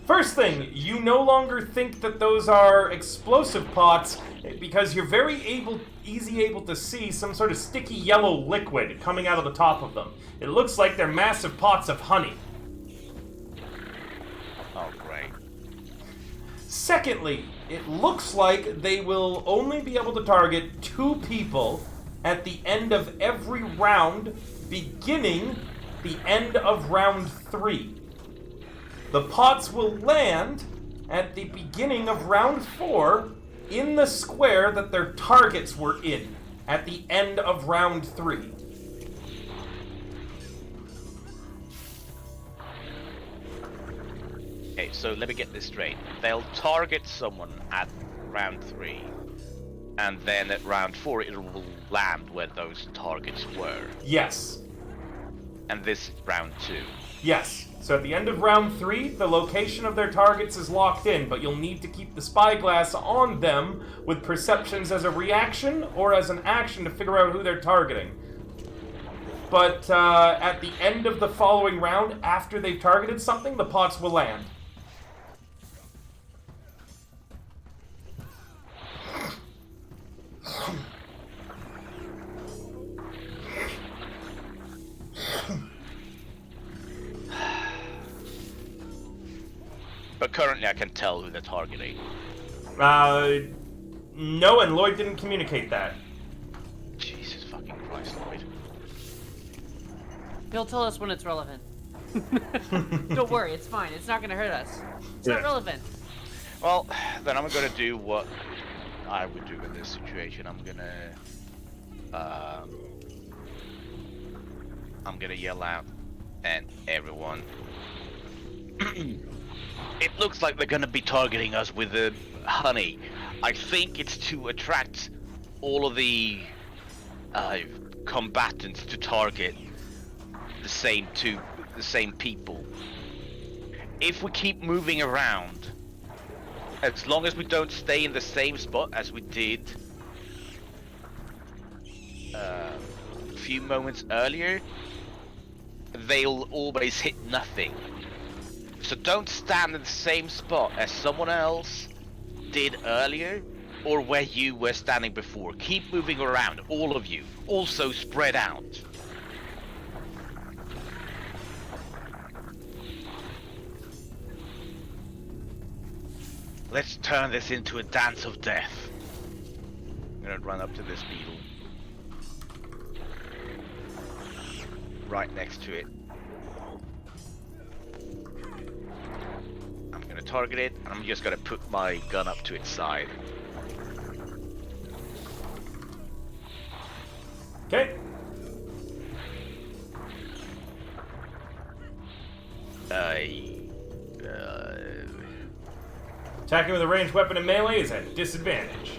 First thing, you no longer think that those are explosive pots because you're very easy able to see some sort of sticky yellow liquid coming out of the top of them. It looks like they're massive pots of honey. Oh, great. Secondly, it looks like they will only be able to target 2 people at the end of every round, beginning the end of round 3. The pots will land at the beginning of round 4 in the square that their targets were in at the end of round 3. Okay, so let me get this straight. They'll target someone at round 3, and then at round 4 it will land where those targets were. Yes. And this is round 2. Yes. So at the end of round 3, the location of their targets is locked in, but you'll need to keep the spyglass on them with perceptions as a reaction or as an action to figure out who they're targeting. But at the end of the following round, after they've targeted something, the pots will land. But currently I can tell who they're targeting. No, and Lloyd didn't communicate that. Jesus fucking Christ, Lloyd. He'll tell us when it's relevant. Don't worry, it's fine. It's not gonna hurt us. It's not relevant. Well, then I'm gonna do what I would do in this situation. I'm gonna yell out at everyone. It looks like they're gonna be targeting us with the honey. I think it's to attract all of the combatants to target the same people. If we keep moving around, as long as we don't stay in the same spot as we did a few moments earlier, they'll always hit nothing. So don't stand in the same spot as someone else did earlier, or where you were standing before. Keep moving around, all of you. Also spread out. Let's turn this into a dance of death. I'm gonna run up to this beetle. Right next to it. I'm gonna target it, and I'm just gonna put my gun up to its side. Okay. Attacking with a ranged weapon and melee is at disadvantage.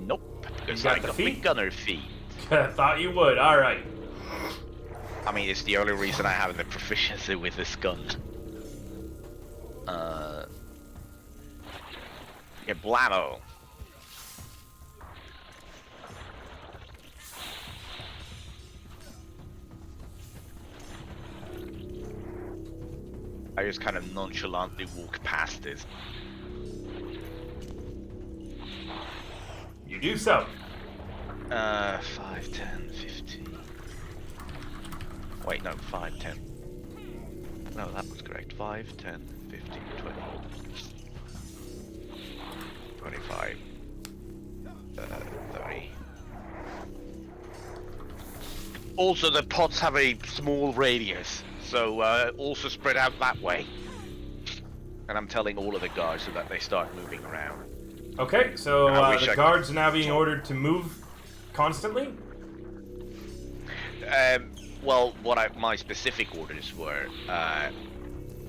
Nope, because You got I the got feet? my gunner feet. Thought you would. All right. I mean, it's the only reason I have the proficiency with this gun. Yeah, blammo. I just kind of nonchalantly walk past it. You do so. 5, 10, 15. Wait, no, 5, 10. No, that was correct. 5, 10, 15, 20. 25. 30. Also, the pots have a small radius, so also spread out that way. And I'm telling all of the guards so that they start moving around. Okay, so I wish the I guards are now being ordered to move constantly? Well, my specific orders were,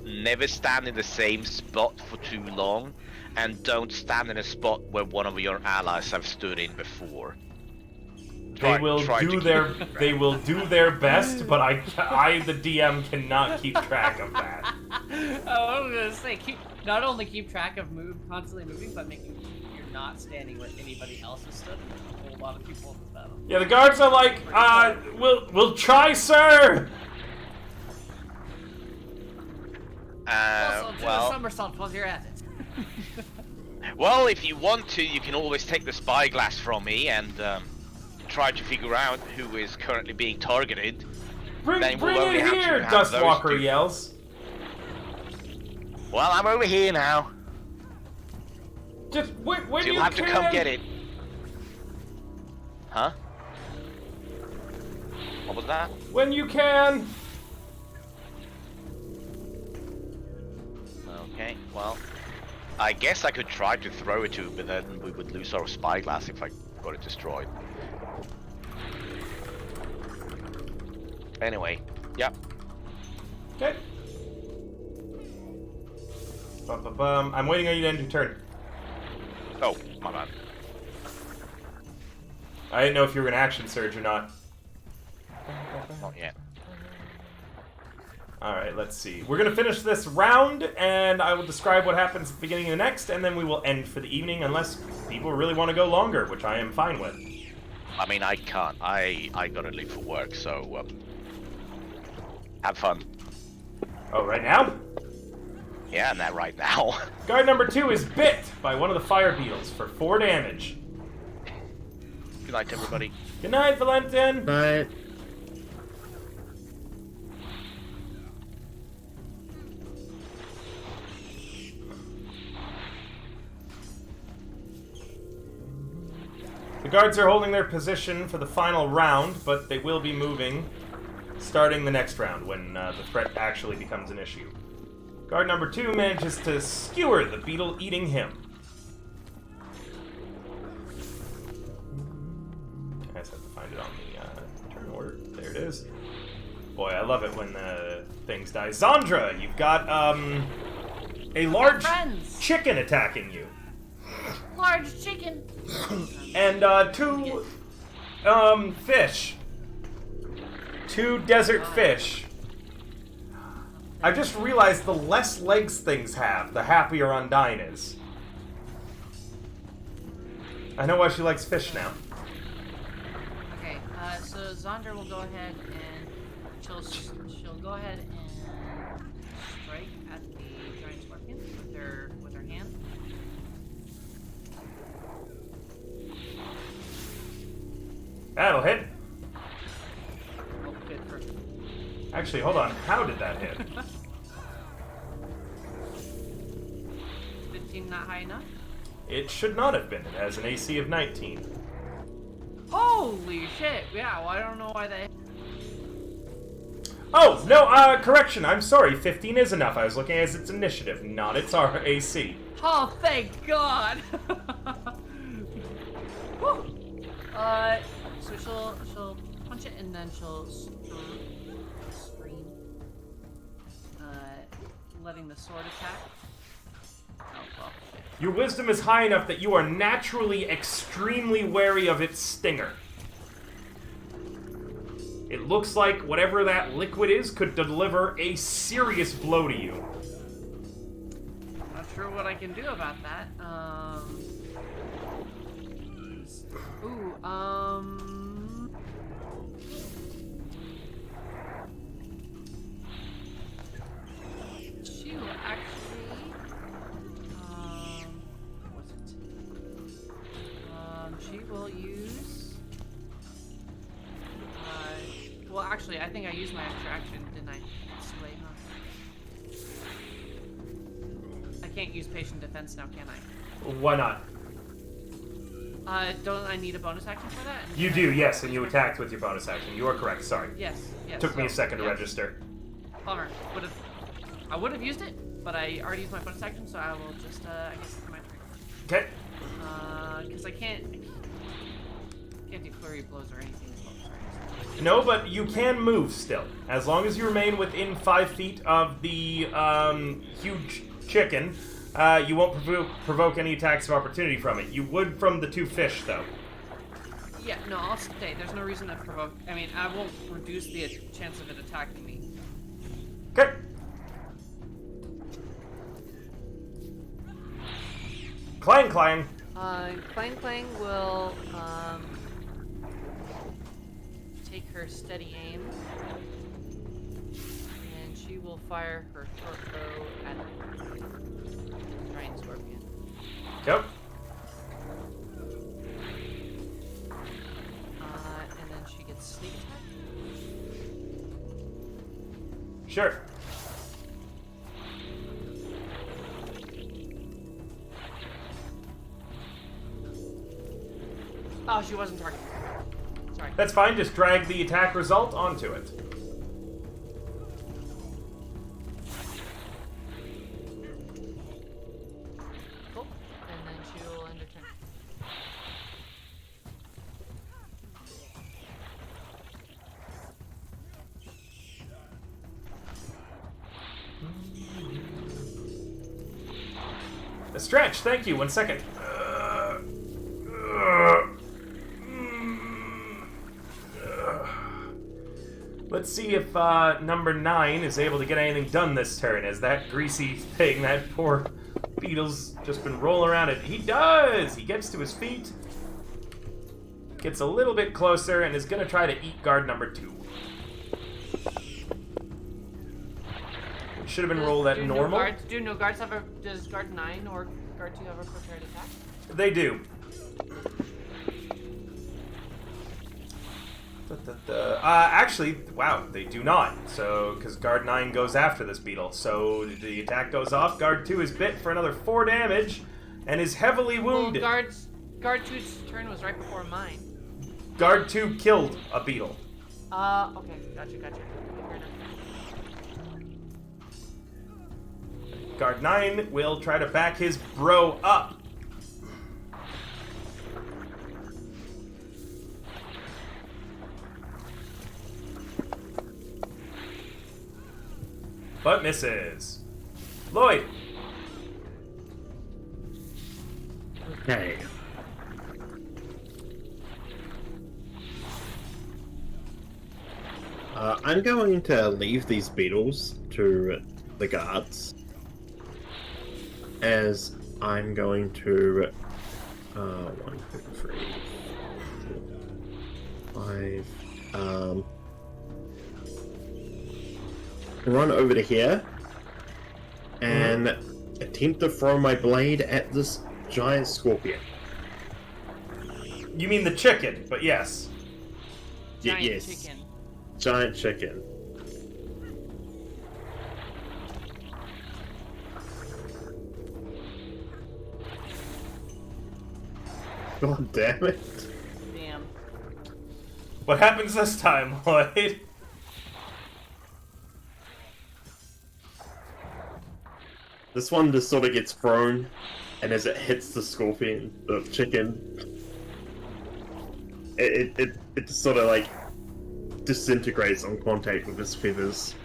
never stand in the same spot for too long, and don't stand in a spot where one of your allies have stood in before. They will try to do keep their track. they will do their best, but I the DM cannot keep track of that. I was gonna say, not only keep track of constantly moving, but making sure you're not standing where anybody else has stood. And there's a whole lot of people in this battle. Yeah, the guards are like, we'll try, sir. Also, do a Well, somersault while you're at it. well, if you want to, you can always take the spyglass from me and try to figure out who is currently being targeted. Bring Then we'll it only have to here, have those Dustwalker two. yells. Well, I'm over here now. Just when So you you'll have to can. come get it. Huh? What was that? When you can. Okay, well, I guess I could try to throw it to, but then we would lose our spyglass if I got it destroyed. Anyway, yep. Okay. I'm waiting on you to end your turn. Oh, my bad. I didn't know if you were an action surge or not. Not yet. Alright, let's see. We're gonna finish this round, and I will describe what happens at the beginning of the next, and then we will end for the evening, unless people really want to go longer, which I am fine with. I mean, I can't. I gotta leave for work, so have fun. Oh, right now? Yeah, and that right now. Guard number 2 is bit by one of the fire beetles for 4 damage. Good night, everybody. Good night, Valentin! But The guards are holding their position for the final round, but they will be moving starting the next round when the threat actually becomes an issue. Guard number 2 manages to skewer the beetle eating him. I just have to find it on the turn order. There it is. Boy, I love it when things die. Zandra, you've got a large friends. chicken attacking you. Large chicken. And 2 fish. 2 desert fish. I just realized the less legs things have, the happier Undyne is. I know why she likes fish now. Okay, so Zonder will go ahead and she'll go ahead and strike at the giant scorpion with her hand. That'll hit. Oh, good, perfect. Actually, hold on. How did that hit? 15 not high enough? It should not have been. It has an AC of 19. Holy shit! Yeah, well, I don't know why they. Oh, no, correction. I'm sorry. 15 is enough. I was looking at its initiative, not its AC. Oh, thank God! Woo! So she'll punch it and then she'll scream, letting the sword attack. Oh well, shit. Your wisdom is high enough that you are naturally extremely wary of its stinger. It looks like whatever that liquid is could deliver a serious blow to you. Not sure what I can do about that. She will actually, what's it? She will use, well actually I think I used my extra action, didn't I? Sway, huh? I can't use patient defense now, can I? Why not? Don't I need a bonus action for that? You do, yes, and you attacked with your bonus action. You are correct, sorry. Yes, yes. Took me a so, second to yes. register. Bummer. I would have used it, but I already used my bonus action, so I will just, I guess it's my turn. Okay. Because I can't do flurry blows or anything as well. Sorry. No, but you can move still. As long as you remain within 5 feet of the huge chicken, you won't provoke any attacks of opportunity from it. You would from the 2 fish, though. Yeah, no, I'll stay. There's no reason to provoke. I mean, I won't reduce the chance of it attacking me. Okay. Clang clang. Clang Clang will take her steady aim, and she will fire her short bow at the giant scorpion. Yep. And then she gets sneak attack. Sure. Oh, she wasn't targeted. Sorry. That's fine, just drag the attack result onto it. Cool. And then she will end her turn. A stretch, thank you, 1 second. Let's see if number 9 is able to get anything done this turn, as that greasy thing, that poor beetle's just been rolling around it. He does! He gets to his feet, gets a little bit closer, and is going to try to eat guard number 2. It should have been rolled at normal. Does guard 9 or guard 2 have a prepared attack? They do. Actually, wow, they do not. So, because guard 9 goes after this beetle. So, the attack goes off. Guard 2 is bit for another 4 damage and is heavily wounded. Well, guard 2's turn was right before mine. Guard 2 killed a beetle. Okay, gotcha. Fair enough. Guard 9 will try to back his bro up. But misses. Lloyd. Okay. I'm going to leave these beetles to the guards, as I'm going to 1, 2, 3, 4, 5. Run over to here and attempt to throw my blade at this giant scorpion. You mean the chicken, but yes. Giant chicken. Giant chicken. God damn it. Damn. What happens this time, Lloyd? This one just sort of gets thrown, and as it hits the scorpion, the chicken, it just sort of like disintegrates on contact with its feathers.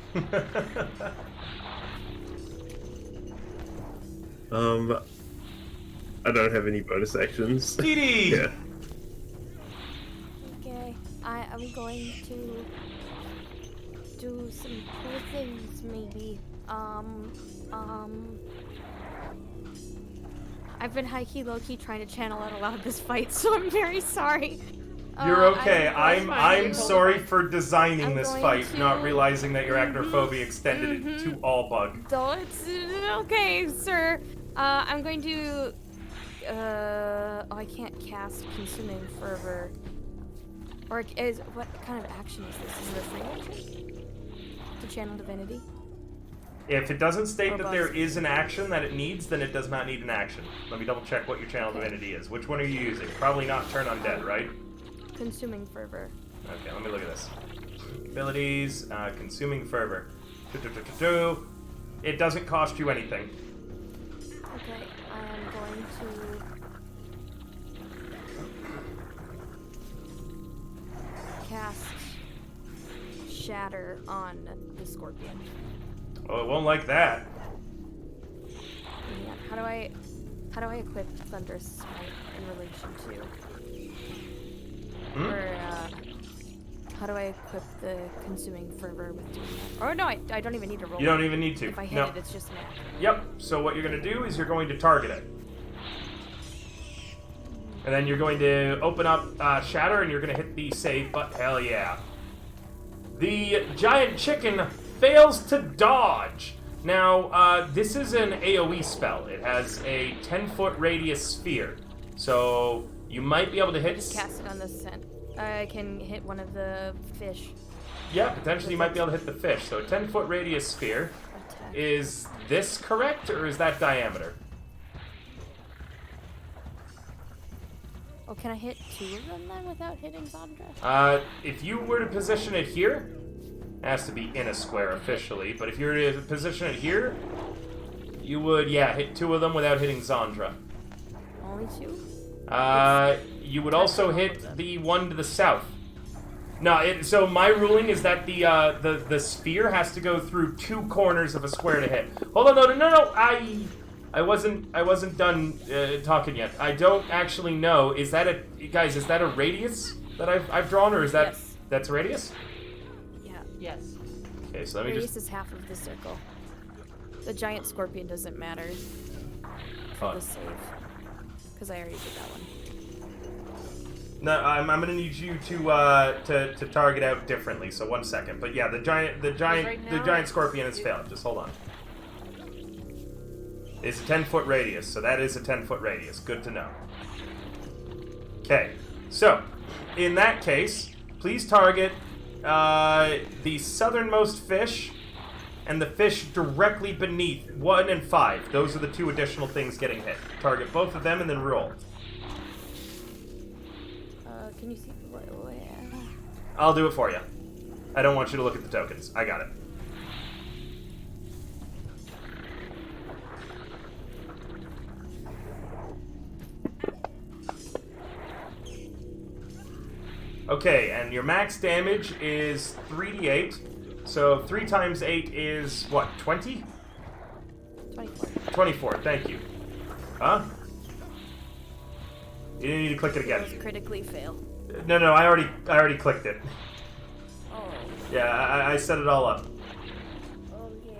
I don't have any bonus actions. Dee Yeah. Okay, I'm going to do some cool things, maybe. I've been high-key, low-key trying to channel out a lot of this fight, so I'm very sorry. You're okay. I'm I'm sorry for designing I'm this going fight, to- not realizing that your acrophobia extended it to all bug. So it's okay, sir. I'm going to. Oh, I can't cast Consuming Fervor. Or is what kind of action is this? Is it a free action? To channel divinity? If it doesn't state that there Robust. is an action that it needs, then it does not need an action. Let me double check what your channel divinity is. Which one are you using? Probably not Turn Undead, right? Consuming Fervor. Okay, let me look at this. Abilities, Consuming Fervor. It doesn't cost you anything. Okay, I am going to cast Shatter on the scorpion. Oh, it won't like that. Yeah. How do I equip Thunderous Smite in relation to? Or, how do I equip the consuming fervor with doing that? Or no, I don't even need to roll. You don't even need to. If I hit No. it, it's just an act. Yep. So what you're going to do is you're going to target it. And then you're going to open up Shatter, and you're going to hit the save, but hell yeah. The giant chicken fails to dodge. Now, this is an AoE spell. It has a 10-foot radius sphere. So you might be able to hit... Just cast it on the scent. I can hit one of the fish. Yeah, potentially you might be able to hit the fish. So a 10-foot radius sphere. Attack. Is this correct, or is that diameter? Oh, can I hit 2 of them then without hitting Zandra? If you were to position it here, it has to be in a square officially, but if you were to position it here, you would, yeah, hit 2 of them without hitting Zandra. Only 2? You would also hit the one to the south. No, so my ruling is that the sphere has to go through 2 corners of a square to hit. Hold on, no, I wasn't done talking yet. I don't actually know. Is that a radius that I've drawn, or is that Yes. That's a radius? Yeah. Yes. Okay, so let me Radius just. is half of the circle. The giant scorpion doesn't matter for Oh. the save. Because I already did that one. No, I'm gonna need you to target out differently. So 1 second. But yeah, the giant scorpion has failed. Just hold on. It's a 10-foot radius, so that is a 10-foot radius. Good to know. Okay, so in that case, please target the southernmost fish and the fish directly beneath 1 and 5. Those are the 2 additional things getting hit. Target both of them and then roll. Can you see where? I'll do it for you. I don't want you to look at the tokens. I got it. Okay, and your max damage is 3d8. So 3 times 8 is what, 20? 24. 24, thank you. Huh? You didn't need to click it again. Those critically fail. No, I already clicked it. Oh. Yeah, I set it all up. Okay.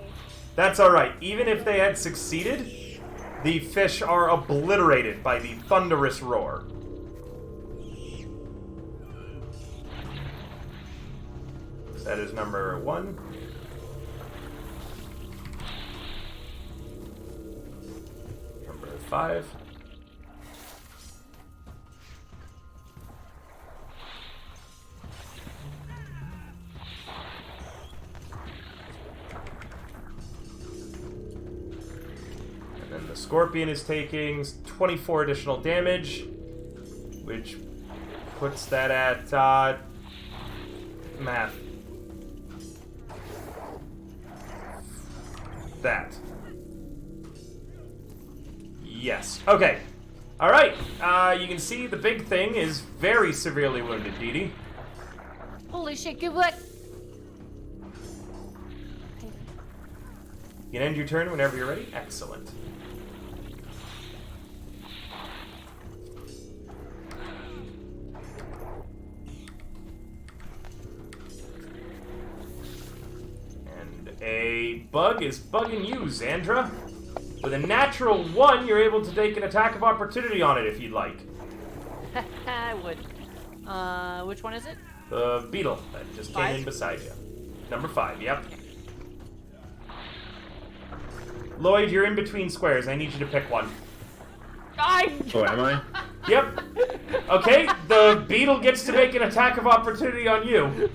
That's alright. Even if they had succeeded, the fish are obliterated by the thunderous roar. That is number 1. Number 5. And then the scorpion is taking 24 additional damage, which puts that at math. That. Yes. Okay. All right. You can see the big thing is very severely wounded, Dee Dee. Holy shit, good luck. You can end your turn whenever you're ready. Excellent. And a bug is bugging you, Xandra. With a natural 1, you're able to take an attack of opportunity on it if you'd like. I would. Which one is it? The beetle that just came 5? in beside you. Number 5, yep. Lloyd, you're in between squares. I need you to pick one. Oh, am I? Yep. Okay, the beetle gets to make an attack of opportunity on you.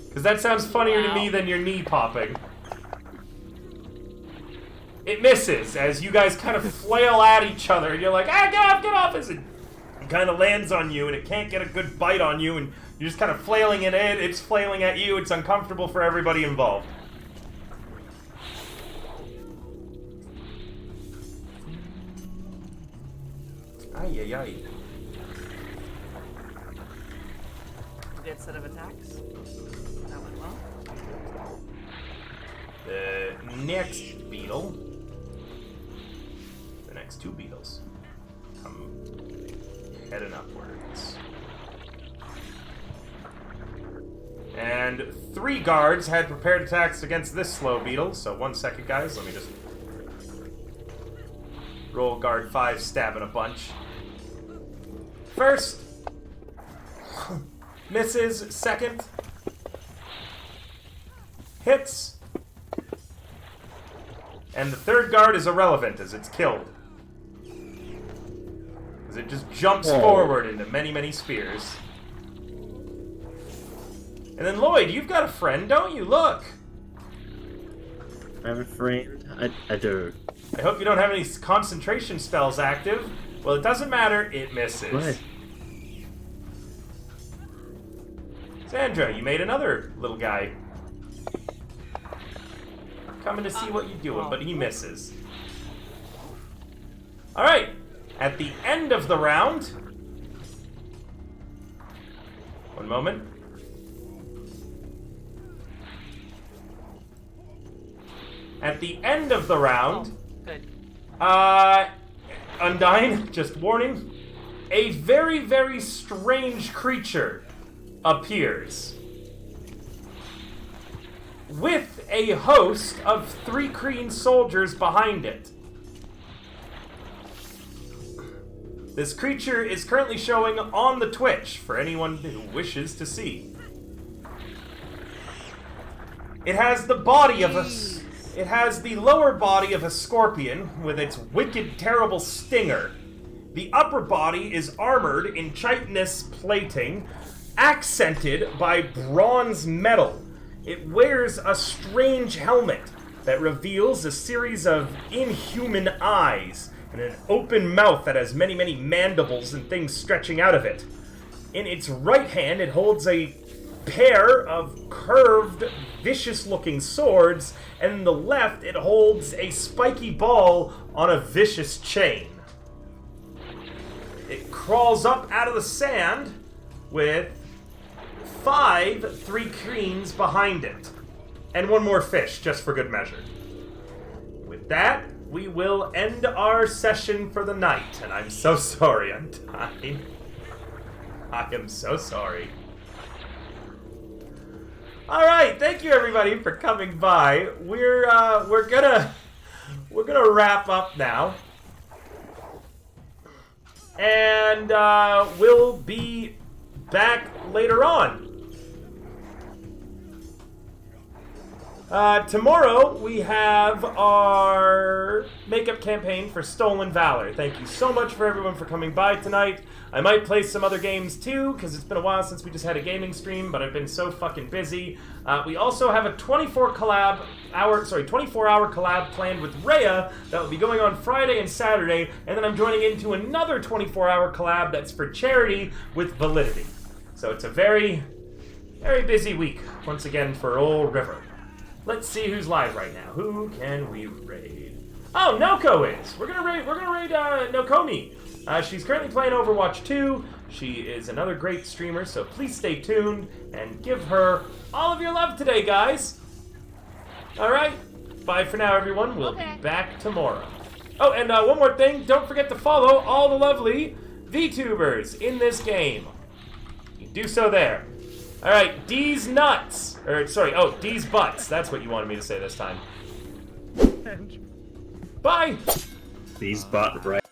Because that sounds funnier to me than your knee popping. It misses as you guys kind of flail at each other, and you're like, get off, as it kind of lands on you, and it can't get a good bite on you, and you're just kind of flailing at it, it's flailing at you, it's uncomfortable for everybody involved. Ay, ay, ay. Good set of attacks. That went well. The next beetle, the next 2 beetles, come heading upwards. And 3 guards had prepared attacks against this slow beetle, so 1 second, guys. Let me just roll guard 5, stabbing a bunch. First, misses. Second, hits. And the 3rd guard is irrelevant as it's killed. As it just jumps forward into many, many spears. And then Lloyd, you've got a friend, don't you? Look! I have a friend. I do. I hope you don't have any concentration spells active. Well, it doesn't matter, it misses. What? Sandra, you made another little guy. Coming to see what you're doing, but he misses. Alright, at the end of the round... One moment. At the end of the round... Good. Undyne, just warning, a very, very strange creature appears. With a host of 3 Kreen soldiers behind it. This creature is currently showing on the Twitch for anyone who wishes to see. It has the body of a... It has the lower body of a scorpion with its wicked, terrible stinger. The upper body is armored in chitinous plating, accented by bronze metal. It wears a strange helmet that reveals a series of inhuman eyes and an open mouth that has many, many mandibles and things stretching out of it. In its right hand, it holds a pair of curved, vicious-looking swords, and in the left, it holds a spiky ball on a vicious chain. It crawls up out of the sand with 5 3 Kreens behind it. And 1 more fish, just for good measure. With that, we will end our session for the night. And I'm so sorry I'm dying. I am so sorry. Alright, thank you everybody for coming by. We're gonna wrap up now. And we'll be back later on. Tomorrow we have our makeup campaign for Stolen Valor. Thank you so much for everyone for coming by tonight. I might play some other games too, because it's been a while since we just had a gaming stream, but I've been so fucking busy. We also have a 24-hour collab planned with Rhea that will be going on Friday and Saturday, and then I'm joining into another 24-hour collab that's for charity with Validity. So it's a very, very busy week, once again, for old River. Let's see who's live right now. Who can we raid? Oh, Noko is. We're gonna raid Nokomi. She's currently playing Overwatch 2. She is another great streamer, so please stay tuned and give her all of your love today, guys. All right. Bye for now, everyone. We'll be back tomorrow. Oh, and one more thing. Don't forget to follow all the lovely VTubers in this game. You do so there. All right, D's nuts. D's butts. That's what you wanted me to say this time. Bye. These butt, right?